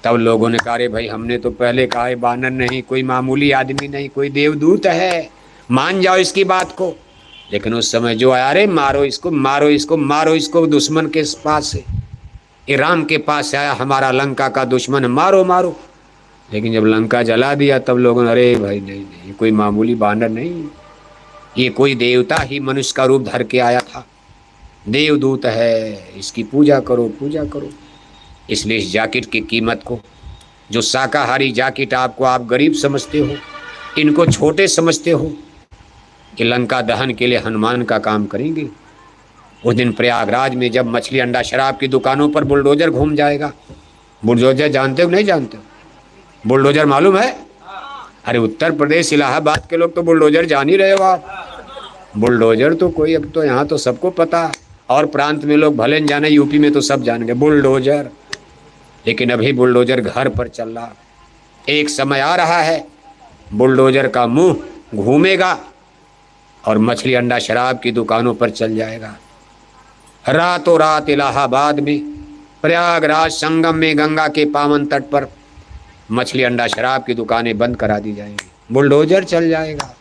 तब लोगों ने कहा, अरे भाई हमने तो पहले कहा है बानर नहीं, कोई मामूली आदमी नहीं, कोई देवदूत है, मान जाओ इसकी बात को। लेकिन उस समय जो आया, अरे मारो इसको, मारो इसको, मारो इसको, दुश्मन के पास से, ये राम के पास से आया, हमारा लंका का दुश्मन, मारो मारो। लेकिन जब लंका जला दिया तब लोगों ने, अरे भाई नहीं नहीं, कोई मामूली बानर नहीं, ये कोई देवता ही मनुष्य का रूप धर के आया था, देवदूत है, इसकी पूजा करो, पूजा करो। इसलिए इस जैकेट की कीमत को, जो शाकाहारी जैकेट आपको आप गरीब समझते हो, इनको छोटे समझते हो, कि लंका दहन के लिए हनुमान का काम करेंगे। उस दिन प्रयागराज में जब मछली अंडा शराब की दुकानों पर बुलडोजर घूम जाएगा, बुलडोजर जानते हो नहीं जानते हो? बुलडोजर मालूम है? अरे उत्तर प्रदेश इलाहाबाद के लोग तो बुलडोजर जान ही रहे हो आप। बुलडोजर तो कोई, अब तो यहाँ तो सबको पता, और प्रांत में लोग भले न जाने, यूपी में तो सब जान गए बुलडोजर। लेकिन अभी बुलडोजर घर पर चल रहा, एक समय आ रहा है बुलडोजर का मुंह घूमेगा और मछली अंडा शराब की दुकानों पर चल जाएगा। रातों रात इलाहाबाद में, प्रयागराज संगम में, गंगा के पावन तट पर मछली अंडा शराब की दुकानें बंद करा दी जाएंगी, बुलडोजर चल जाएगा।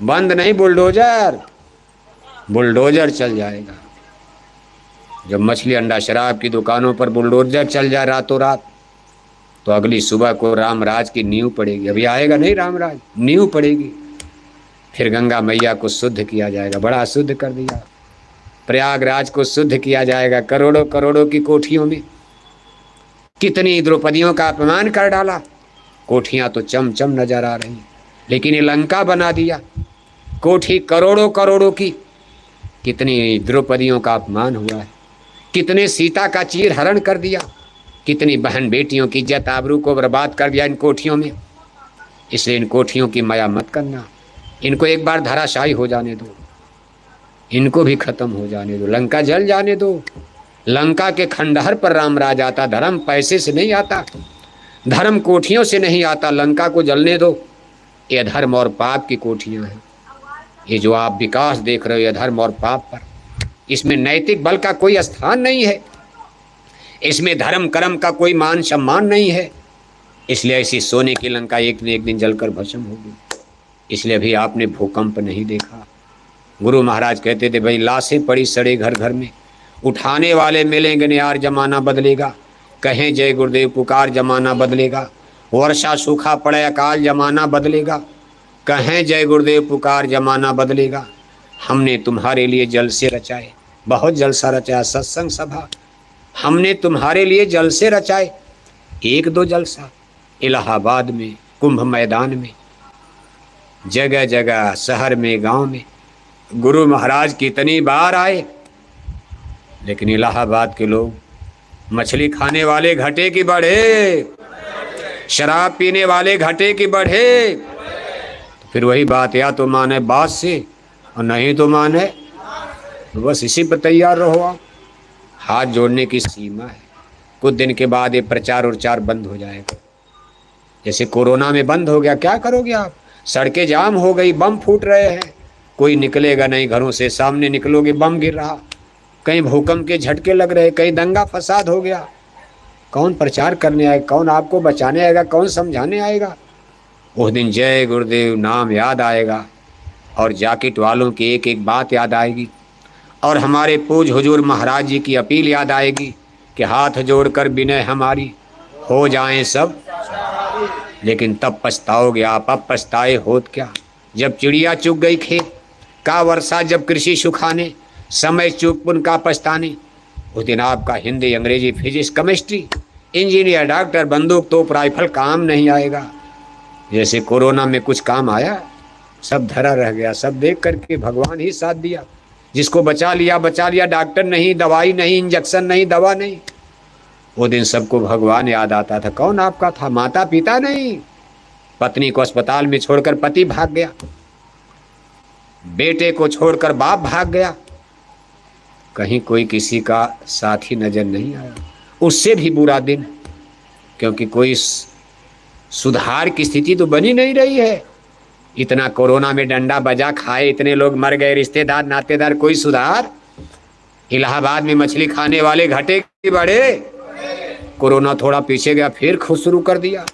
बंद नहीं, बुलडोजर, बुलडोजर चल जाएगा। जब मछली अंडा शराब की दुकानों पर बुलडोजर चल जाए रातों रात, तो अगली सुबह को रामराज की नींव पड़ेगी। अभी आएगा नहीं रामराज, नींव पड़ेगी। फिर गंगा मैया को शुद्ध किया जाएगा, बड़ा शुद्ध कर दिया। प्रयागराज को शुद्ध किया जाएगा। करोड़ों करोड़ों की कोठियों में कितनी द्रौपदियों का अपमान कर डाला, कोठियां तो चम चम नजर आ रही, लेकिन ये लंका बना दिया। कोठी करोड़ों करोड़ों की, कितनी द्रौपदियों का अपमान हुआ है, कितने सीता का चीर हरण कर दिया, कितनी बहन बेटियों की इज्जत आबरू को बर्बाद कर दिया इन कोठियों में। इसलिए इन कोठियों की माया मत करना, इनको एक बार धराशायी हो जाने दो, इनको भी खत्म हो जाने दो, लंका जल जाने दो। लंका के खंडहर पर रामराज आता। धर्म पैसे से नहीं आता, धर्म कोठियों से नहीं आता, लंका को जलने दो। ये धर्म और पाप की कोठियां हैं। ये जो आप विकास देख रहे हो, ये धर्म और पाप पर, इसमें नैतिक बल का कोई स्थान नहीं है, इसमें धर्म कर्म का कोई मान सम्मान नहीं है। इसलिए ऐसी सोने की लंका एक न एक दिन जलकर भस्म होगी। इसलिए अभी आपने भूकंप नहीं देखा। गुरु महाराज कहते थे, भाई लाशें पड़ी सड़े घर घर में, उठाने वाले मिलेंगे न यार, जमाना बदलेगा। कहें जय गुरुदेव पुकार, जमाना बदलेगा। वर्षा सूखा पड़े अकाल, जमाना बदलेगा। कहें जय गुरुदेव पुकार, जमाना बदलेगा। हमने तुम्हारे लिए जलसे रचाए, बहुत जलसा रचाया। सत्संग सभा हमने तुम्हारे लिए जलसे रचाए, एक दो जलसा इलाहाबाद में, कुंभ मैदान में, जगह जगह, शहर में, गांव में। गुरु महाराज कितनी बार आए, लेकिन इलाहाबाद के लोग मछली खाने वाले घटे की बढ़े, शराब पीने वाले घटे की बढ़े। तो फिर वही बात, या तो माने बात से और नहीं तो माने, तो बस इसी पर तैयार रहो आप। हाथ जोड़ने की सीमा है। कुछ दिन के बाद ये प्रचार उचार बंद हो जाएगा, जैसे कोरोना में बंद हो गया। क्या करोगे आप? सड़कें जाम हो गई, बम फूट रहे हैं, कोई निकलेगा नहीं घरों से। सामने निकलोगे बम गिर रहा, कहीं भूकंप के झटके लग रहे, कहीं दंगा फसाद हो गया। कौन प्रचार करने आएगा? कौन आपको बचाने आएगा? कौन समझाने आएगा? उस दिन जय गुरुदेव नाम याद आएगा, और जैकेट वालों की एक एक बात याद आएगी, और हमारे पूज हुजूर महाराज जी की अपील याद आएगी कि हाथ जोड़कर विनय हमारी हो जाएं सब। लेकिन तब पछताओगे आप। अब पछताए होत क्या? जब चिड़िया चुग गई खेत का वर्षा, जब कृषि सुखाने, समय चूक पुन का पछताने। उस दिन आपका हिंदी, अंग्रेजी, फिजिक्स, केमिस्ट्री, इंजीनियर, डॉक्टर, बंदूक, तोप, राइफल काम नहीं आएगा। जैसे कोरोना में कुछ काम आया, सब धरा रह गया। सब देख करके भगवान ही साथ दिया। जिसको बचा लिया बचा लिया। डॉक्टर नहीं, दवाई नहीं, इंजेक्शन नहीं, दवा नहीं। वो दिन सबको भगवान याद आता था। कौन आपका था? माता पिता नहीं। पत्नी को अस्पताल में छोड़कर पति भाग गया, बेटे को छोड़कर बाप भाग गया, कहीं कोई किसी का साथी नजर नहीं आया। उससे भी बुरा दिन, क्योंकि कोई सुधार की स्थिति तो बनी नहीं रही है। इतना कोरोना में डंडा बजा खाए, इतने लोग मर गए, रिश्तेदार नातेदार, कोई सुधार? इलाहाबाद में मछली खाने वाले घटे की बढ़े। कोरोना थोड़ा पीछे गया, फिर खुद शुरू कर दिया।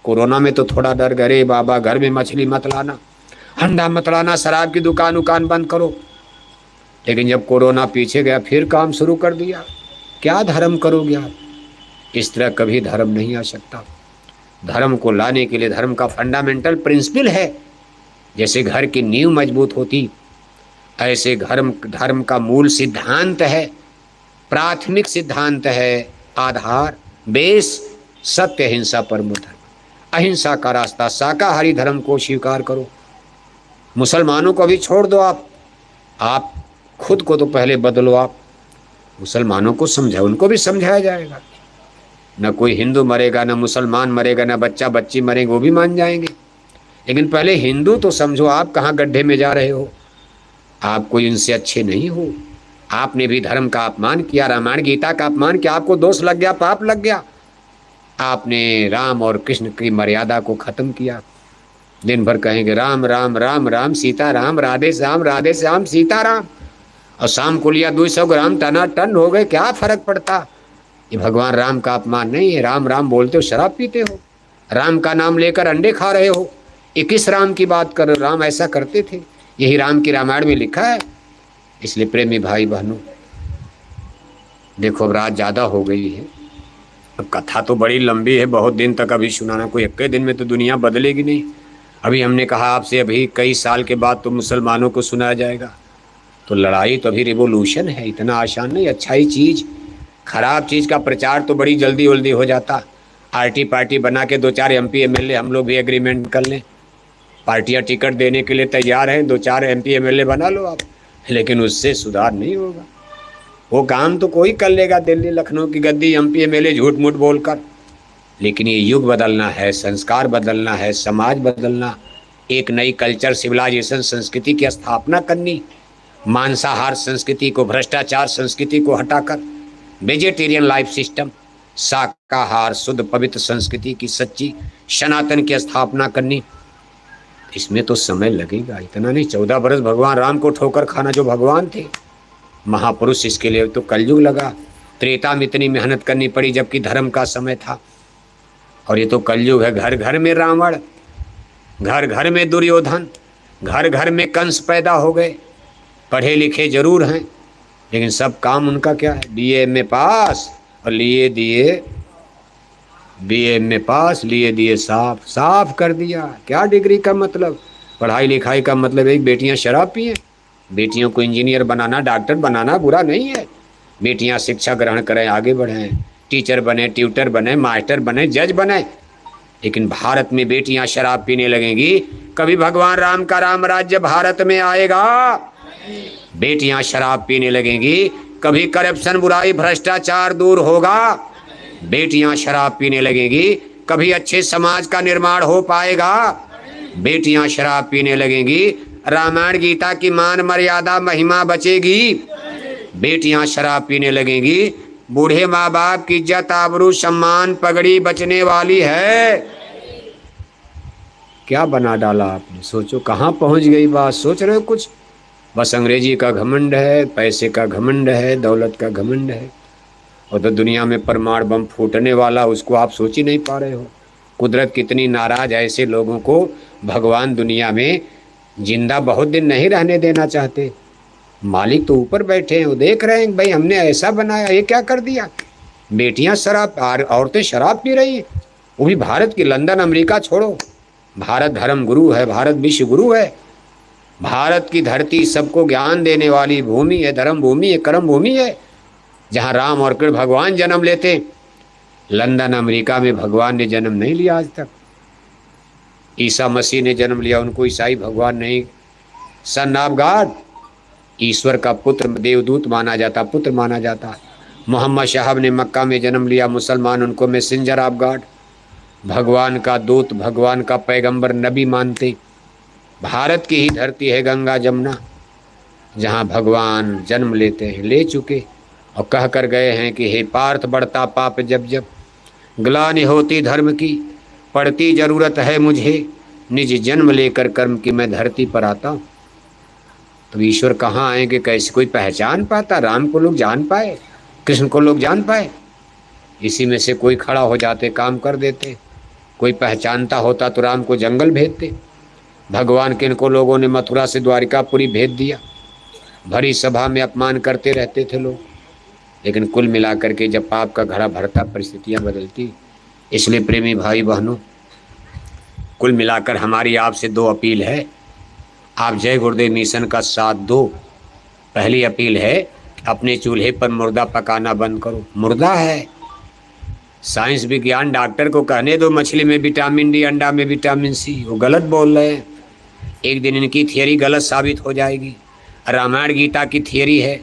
कोरोना में तो थोड़ा डर गए, बाबा घर में मछली मत लाना, अंडा मत लाना, शराब की दुकान उकान बंद करो। लेकिन जब कोरोना पीछे गया, फिर काम शुरू कर दिया। क्या धर्म करोगे आप? इस तरह कभी धर्म नहीं आ सकता। धर्म को लाने के लिए धर्म का फंडामेंटल प्रिंसिपल है। जैसे घर की नींव मजबूत होती, ऐसे धर्म का मूल सिद्धांत है, प्राथमिक सिद्धांत है, आधार, बेस सत्य, अहिंसा, परमो धर्म। अहिंसा का रास्ता, शाकाहारी धर्म को स्वीकार करो। मुसलमानों को भी छोड़ दो आप खुद को तो पहले बदलो। आप मुसलमानों को समझाओ, उनको भी समझाया जाएगा। न कोई हिंदू मरेगा, न मुसलमान मरेगा, न बच्चा बच्ची मरेंगे, वो भी मान जाएंगे। लेकिन पहले हिंदू तो समझो, आप कहाँ गड्ढे में जा रहे हो। आप कोई इनसे अच्छे नहीं हो। आपने भी धर्म का अपमान किया, रामायण गीता का अपमान किया, आपको दोष लग गया, पाप लग गया। आपने राम और कृष्ण की मर्यादा को खत्म किया। दिन भर कहेंगे राम राम राम राम, सीता राम, राधे श्याम सीता राम, और शाम को लिया 200 ग्राम, टना टन हो गए, क्या फर्क पड़ता? ये भगवान राम का अपमान नहीं है। राम राम बोलते हो, शराब पीते हो, राम का नाम लेकर अंडे खा रहे हो। 21 राम की बात कर, राम ऐसा करते थे, यही राम की रामायण में लिखा है। इसलिए प्रेमी भाई बहनों, देखो अब रात ज़्यादा हो गई है। अब कथा तो बड़ी लंबी है, बहुत दिन तक अभी सुनाना, कोई एक दिन में तो दुनिया बदलेगी नहीं। अभी हमने कहा आपसे, अभी कई साल के बाद तो मुसलमानों को सुनाया जाएगा। तो लड़ाई तो अभी रिवोल्यूशन है, इतना आसान नहीं। अच्छाई चीज़, खराब चीज़ का प्रचार तो बड़ी जल्दी वल्दी हो जाता। आरटी पार्टी बना के 2-4 MP MLA हम लोग भी एग्रीमेंट कर लें। पार्टियां टिकट देने के लिए तैयार हैं, 2-4 MP MLA बना लो आप, लेकिन उससे सुधार नहीं होगा। वो काम तो कोई कर लेगा, दिल्ली लखनऊ की गद्दी, MP MLA झूठ मूठ बोलकर। लेकिन ये युग बदलना है, संस्कार बदलना है, समाज बदलना, एक नई कल्चर, सिविलाइजेशन, संस्कृति की स्थापना करनी। मांसाहार संस्कृति को, भ्रष्टाचार संस्कृति को हटाकर वेजिटेरियन लाइफ सिस्टम, शाकाहार, शुद्ध पवित्र संस्कृति की सच्ची सनातन की स्थापना करनी। इसमें तो समय लगेगा, इतना नहीं। 14 बरस भगवान राम को ठोकर खाना, जो भगवान थे महापुरुष, इसके लिए तो कलयुग लगा। त्रेता में इतनी मेहनत करनी पड़ी जबकि धर्म का समय था, और ये तो कलयुग है। घर घर में रावण, घर घर में दुर्योधन, घर घर में कंस पैदा हो गए। पढ़े लिखे जरूर हैं, लेकिन सब काम उनका क्या है? BA में पास और लिए दिए, BA में पास, लिए दिए साफ, साफ कर दिया। क्या डिग्री का मतलब? पढ़ाई लिखाई का मतलब एक बेटियां शराब पिए। बेटियों को इंजीनियर बनाना, डॉक्टर बनाना बुरा नहीं है। बेटियां शिक्षा ग्रहण करें, आगे बढ़ें, टीचर बने, ट्यूटर बने, मास्टर बने, जज बने। लेकिन भारत में बेटियां शराब पीने लगेंगी, कभी भगवान राम का राम राज्य भारत में आएगा? बेटियां शराब पीने लगेंगी, कभी करप्शन बुराई भ्रष्टाचार दूर होगा? बेटियां शराब पीने लगेंगी, कभी अच्छे समाज का निर्माण हो पाएगा? बेटियां शराब पीने लगेंगी, रामायण गीता की मान मर्यादा महिमा बचेगी? बेटियां शराब पीने लगेंगी, बूढ़े माँ बाप की इज्जत आबरू सम्मान पगड़ी बचने वाली है। क्या बना डाला आपने? सोचो कहाँ पहुंच गई बात। सोच रहे हो कुछ? बस अंग्रेजी का घमंड है, पैसे का घमंड है, दौलत का घमंड है। और तो दुनिया में परमाणु बम फूटने वाला, उसको आप सोच ही नहीं पा रहे हो। कुदरत कितनी नाराज है, ऐसे लोगों को भगवान दुनिया में जिंदा बहुत दिन नहीं रहने देना चाहते। मालिक तो ऊपर बैठे हैं, वो देख रहे हैं भाई हमने ऐसा बनाया, ये क्या कर दिया। बेटियां शराब, औरतें शराब पी रही हैं, वो भी भारत की। लंदन अमेरिका छोड़ो, भारत धर्म गुरु है, भारत विश्व गुरु है। भारत की धरती सबको ज्ञान देने वाली भूमि है, धर्म भूमि है, कर्म भूमि है, जहाँ राम और कृष्ण भगवान जन्म लेते। लंदन अमेरिका में भगवान ने जन्म नहीं लिया आज तक। ईसा मसीह ने जन्म लिया, उनको ईसाई भगवान नहीं, सन ऑफ गॉड, ईश्वर का पुत्र, देवदूत माना जाता, पुत्र माना जाता। मोहम्मद साहब ने मक्का में जन्म लिया, मुसलमान उनको मैसेंजर ऑफ गॉड, भगवान का दूत, भगवान का पैगंबर, नबी मानते। भारत की ही धरती है गंगा जमुना, जहाँ भगवान जन्म लेते हैं, ले चुके, और कह कर गए हैं कि हे पार्थ बढ़ता पाप जब जब, ग्लानि होती धर्म की, पड़ती जरूरत है मुझे, निज जन्म लेकर कर्म की मैं धरती पर आता हूँ। तो ईश्वर कहाँ आएंगे, कैसे कोई पहचान पाता? राम को लोग जान पाए, कृष्ण को लोग जान पाए? इसी में से कोई खड़ा हो जाते, काम कर देते। कोई पहचानता होता तो राम को जंगल भेजते। भगवान के इनको लोगों ने मथुरा से द्वारिकापुरी भेज दिया। भरी सभा में अपमान करते रहते थे लोग, लेकिन कुल मिलाकर के जब पाप का घड़ा भरता, परिस्थितियां बदलती। इसलिए प्रेमी भाई बहनों, कुल मिलाकर हमारी आपसे दो अपील है। आप जय गुरुदेव मिशन का साथ दो। पहली अपील है, अपने चूल्हे पर मुर्दा पकाना बंद करो। मुर्दा है, साइंस विज्ञान डॉक्टर को कहने दो मछली में विटामिन डी, अंडा में विटामिन सी, वो गलत बोल रहे हैं। एक दिन इनकी थियरी गलत साबित हो जाएगी। रामायण गीता की थियरी है,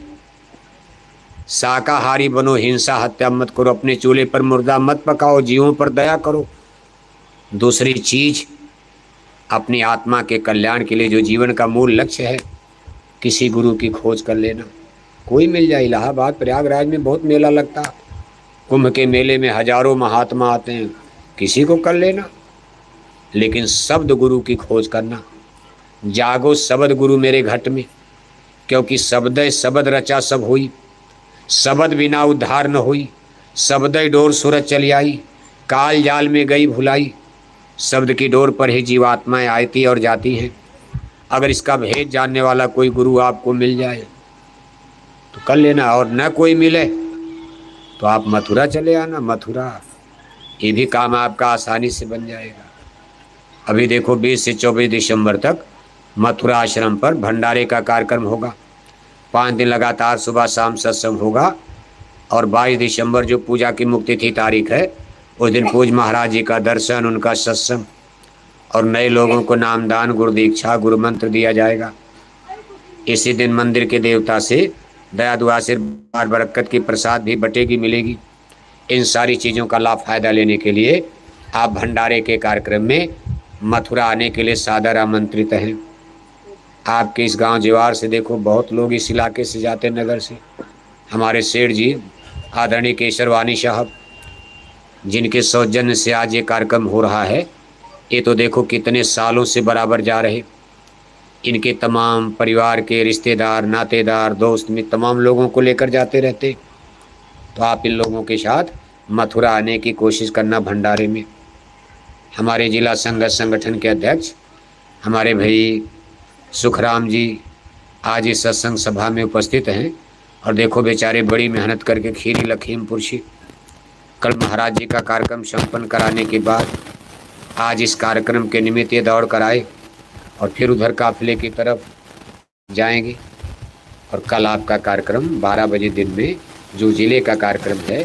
शाकाहारी बनो, हिंसा हत्या मत करो, अपने चूल्हे पर मुर्दा मत पकाओ, जीवों पर दया करो। दूसरी चीज, अपनी आत्मा के कल्याण के लिए जो जीवन का मूल लक्ष्य है, किसी गुरु की खोज कर लेना। कोई मिल जाए। इलाहाबाद प्रयागराज में बहुत मेला लगता, कुंभ के मेले में हजारों महात्मा आते हैं, किसी को कर लेना। लेकिन शब्द गुरु की खोज करना। जागो शब्द गुरु मेरे घट में, क्योंकि शब्द शब्द रचा सब हुई, शब्द बिना उद्धार न हुई। शब्द डोर सूरज चली आई, काल जाल में गई भुलाई। शब्द की डोर पर ही जीवात्माएं आती और जाती हैं। अगर इसका भेद जानने वाला कोई गुरु आपको मिल जाए तो कर लेना, और न कोई मिले तो आप मथुरा चले आना। मथुरा, ये भी काम आपका आसानी से बन जाएगा। अभी देखो 20 से 24 दिसंबर तक मथुरा आश्रम पर भंडारे का कार्यक्रम होगा। 5 दिन लगातार सुबह शाम सत्संग होगा। और 22 दिसंबर जो पूजा की मुक्ति थी तारीख है, उस दिन पूज महाराज जी का दर्शन, उनका सत्संग, और नए लोगों को नामदान, गुरु दीक्षा, गुरु मंत्र दिया जाएगा। इसी दिन मंदिर के देवता से दया दुआ से बरकत की प्रसाद भी बटेगी, मिलेगी। इन सारी चीज़ों का लाभ फायदा लेने के लिए आप भंडारे के कार्यक्रम में मथुरा आने के लिए सादर आमंत्रित हैं। आपके इस गांव जीवार से देखो बहुत लोग इस इलाके से जाते, नगर से। हमारे सेठ जी आदरणीय केशरवानी साहब, जिनके सौजन्य से आज ये कार्यक्रम हो रहा है, ये तो देखो कितने सालों से बराबर जा रहे। इनके तमाम परिवार के रिश्तेदार, नातेदार, दोस्त मित्र, तमाम लोगों को लेकर जाते रहते। तो आप इन लोगों के साथ मथुरा आने की कोशिश करना भंडारे में। हमारे जिला संगठन के अध्यक्ष हमारे भाई सुखराम जी आज इस सत्संग सभा में उपस्थित हैं। और देखो बेचारे बड़ी मेहनत करके खीरी लखीमपुर से कल महाराज जी का कार्यक्रम संपन्न कराने के बाद आज इस कार्यक्रम के निमित्त ये दौड़ कर आए, और फिर उधर काफिले की तरफ जाएंगे। और कल आपका कार्यक्रम 12 बजे दिन में जो जिले का कार्यक्रम है,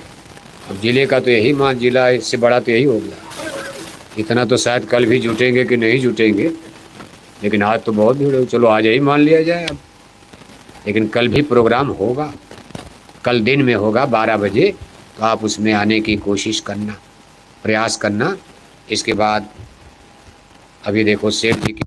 अब जिले का तो यही मान, जिला इससे बड़ा तो यही हो गया। इतना तो शायद कल भी जुटेंगे कि नहीं जुटेंगे, लेकिन आज तो बहुत भीड़ है। चलो आज ही मान लिया जाए अब, लेकिन कल भी प्रोग्राम होगा, कल दिन में होगा 12 बजे। तो आप उसमें आने की कोशिश करना, प्रयास करना। इसके बाद अभी देखो सेठ जी की